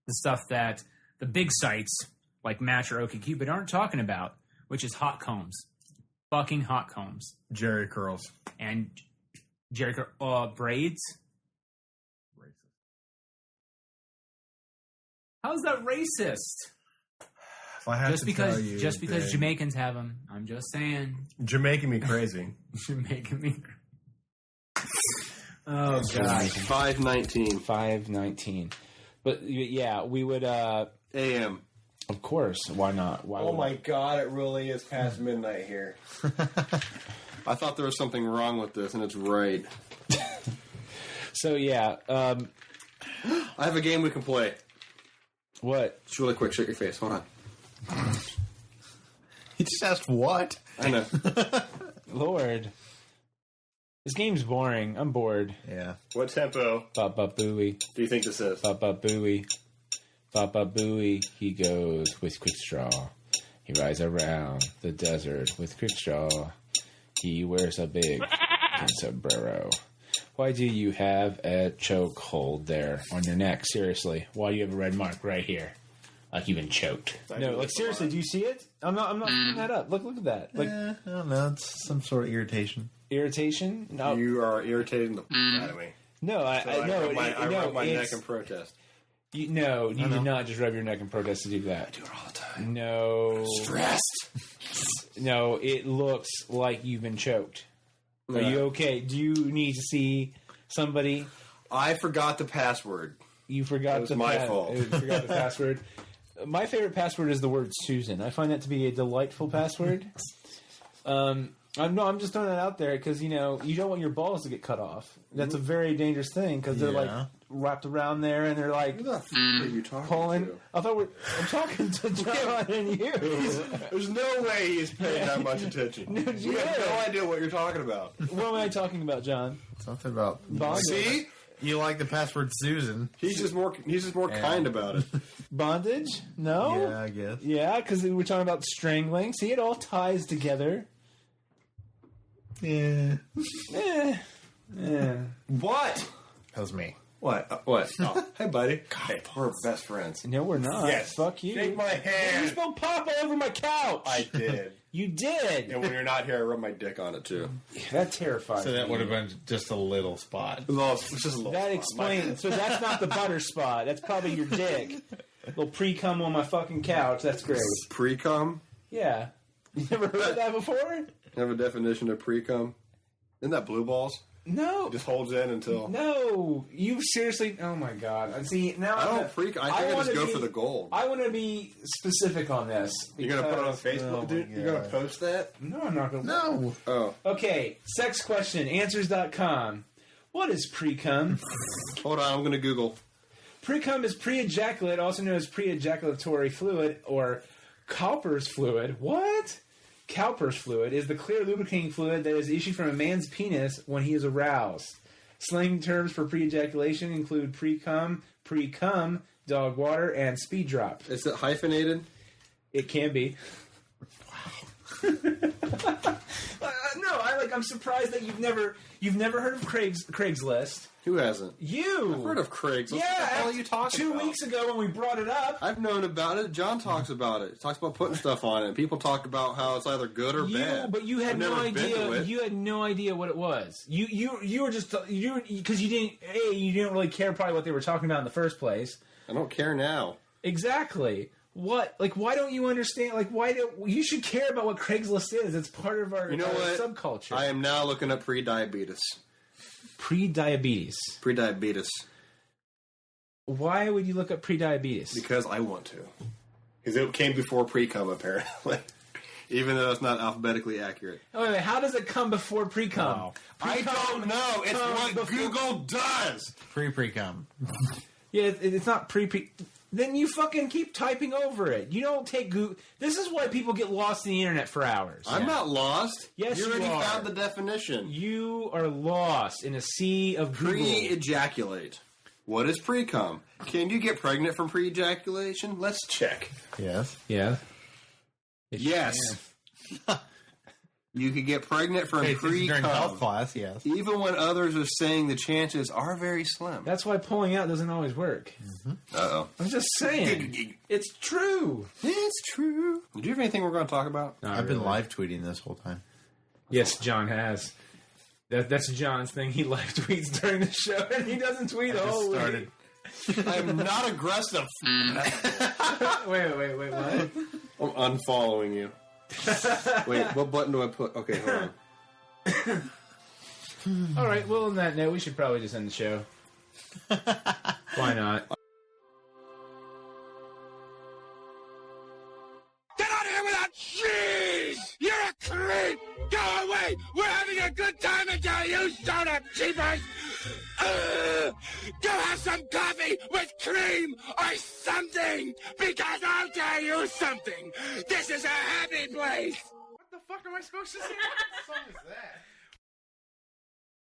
S3: the stuff that the big sites like Match or OkCupid aren't talking about, which is hot combs, fucking hot combs,
S4: Jerry curls,
S3: and Jerry braids.
S4: Racist.
S3: How's that racist?
S4: If I have
S3: Just
S4: to
S3: because
S4: tell you, then
S3: Jamaicans have them. I'm just saying.
S4: Jamaican me crazy.
S3: Jamaican me. Oh god.
S2: 5:19.
S3: 5:19. But yeah, we would.
S2: AM.
S3: Of course. Why not? Why?
S2: Oh my god! It really is past midnight here. I thought there was something wrong with this, and it's right.
S3: So yeah,
S2: I have a game we can play.
S3: What?
S2: Just really quick. Shut your face. Hold on.
S8: He just asked what?
S2: I know.
S3: Lord. This game's boring. I'm bored.
S8: Yeah.
S2: What tempo
S3: Ba-ba-booey.
S2: do you think this is?
S3: Ba-ba-booey. Ba-ba-booey. He goes with quick straw. He rides around the desert with quick straw. He wears a big sombrero. Why do you have a choke hold there on your neck? Seriously. Why do you have a red mark right here? Like you've been choked. No, like seriously, do you see it? I'm not putting that up. Look at that. Like
S8: I don't know. It's some sort of irritation.
S3: Irritation? No.
S2: You are irritating the out of me.
S3: No, I
S2: rub my neck in protest.
S3: You did not just rub your neck in protest to do that.
S2: I do it all the time.
S3: No.
S2: Stressed.
S3: No, it looks like you've been choked. Are you okay? Do you need to see somebody?
S2: I forgot the password.
S3: You forgot
S2: It was my fault.
S3: You forgot the password. My favorite password is the word Susan. I find that to be a delightful password. I'm just throwing that out there because you don't want your balls to get cut off. That's a very dangerous thing because they're like wrapped around there and they're like
S2: Who the f*** are you talking
S3: pulling.
S2: to?
S3: I'm talking to John and you.
S2: There's no way he's paying that much attention. You have no idea what you're talking about.
S3: What am I talking about, John?
S8: Something about
S3: Bondage.
S2: See?
S8: You like the password Susan.
S2: He's just more kind about it.
S3: Bondage? No?
S8: Yeah, I guess.
S3: Yeah, because we were talking about strangling. See, it all ties together.
S8: Yeah.
S2: What?
S8: That was me.
S2: What? What? Oh, hey, buddy. Hey, we're best friends.
S3: No, we're not.
S2: Yes.
S3: Fuck you.
S2: Shake my hand.
S3: You spilled pop all over my couch.
S2: I did.
S3: You did.
S2: And when you're not here, I rub my dick on it, too.
S3: That terrifies
S8: So that
S3: me.
S8: would have been just a little spot.
S2: It's just a little
S3: That
S2: spot.
S3: explains. So that's not the butter spot. That's probably your dick. Little pre-cum on my fucking couch. That's great.
S2: Pre-cum?
S3: Yeah. You never heard of that before?
S2: Have a definition of pre-cum? Isn't that blue balls?
S3: No.
S2: It just holds in until...
S3: No. You seriously... Oh, my God. See, now...
S2: I don't pre-cum. I think I just go for the gold.
S3: I want to be specific on this.
S2: You're going to put it on Facebook, dude? You're going to post that?
S3: No, I'm not going to.
S8: No.
S2: Oh.
S3: Okay. Sex question. Answers.com. What is pre-cum?
S2: Hold on. I'm going to Google.
S3: Pre-cum is pre-ejaculate, also known as pre-ejaculatory fluid or Cowper's fluid. What? Cowper's fluid is the clear lubricating fluid that is issued from a man's penis when he is aroused. Slang terms for pre-ejaculation include pre-cum, dog water, and speed drop.
S2: Is it hyphenated?
S3: It can be. I'm surprised that you've never heard of Craigslist.
S7: Who hasn't?
S3: You.
S7: I've heard of Craigslist.
S3: Yeah,
S7: What the hell are you talking
S3: 2
S7: about?
S3: weeks ago when we brought it up.
S7: I've known about it. John talks about it. He talks about putting stuff on it. People talk about how it's either good or bad.
S3: But you had
S7: I've
S3: no
S7: never been to
S3: idea.
S7: it.
S3: You had no idea what it was. You were just because you didn't really care probably what they were talking about in the first place.
S7: I don't care now.
S3: Exactly. What? Like, why don't you understand? Like, you should care about what Craigslist is? It's part of our,
S7: You know what?
S3: subculture.
S7: I am now looking up pre-diabetes.
S3: Pre-diabetes.
S7: Pre-diabetes.
S3: Why would you look up pre-diabetes?
S7: Because I want to. Because it came before pre-cum, apparently. Even though it's not alphabetically accurate.
S3: Oh, wait, how does it come before pre-cum?
S7: Wow. I don't know. It's what Google does.
S8: Pre-cum.
S3: Yeah, it's not pre. Then you fucking keep typing over it. You don't take Google. This is why people get lost in the internet for hours.
S7: I'm not lost.
S3: Yes,
S7: you
S3: you
S7: already
S3: are.
S7: found the definition.
S3: You are lost in a sea of Google.
S7: Pre-ejaculate. What is pre-cum? Can you get pregnant from pre-ejaculation? Let's check.
S8: Yes.
S3: Yeah.
S7: Yes. You could get pregnant from
S8: During
S7: pre-cum.
S8: health class, yes.
S7: Even when others are saying the chances are very slim.
S3: That's why pulling out doesn't always work.
S7: Uh-oh.
S3: I'm just saying. It's true.
S7: It's true. Do you have anything we're going to talk about?
S8: I've been live tweeting this whole time.
S3: Yes, John has. That's John's thing. He live tweets during the show, and he doesn't tweet the whole week.
S7: I'm not aggressive.
S3: Wait, what?
S7: I'm unfollowing you. Wait, what button do I put? Okay, hold on.
S3: All right, well, on that note, we should probably just end the show. Why not?
S11: Get out of here without cheese! You're a creep! Go away! We're having a good time until you showed up, cheapers! Go have some coffee with cream or something! Because I'll tell you something! This is a happy place!
S9: What the fuck am I supposed to say? What song is that?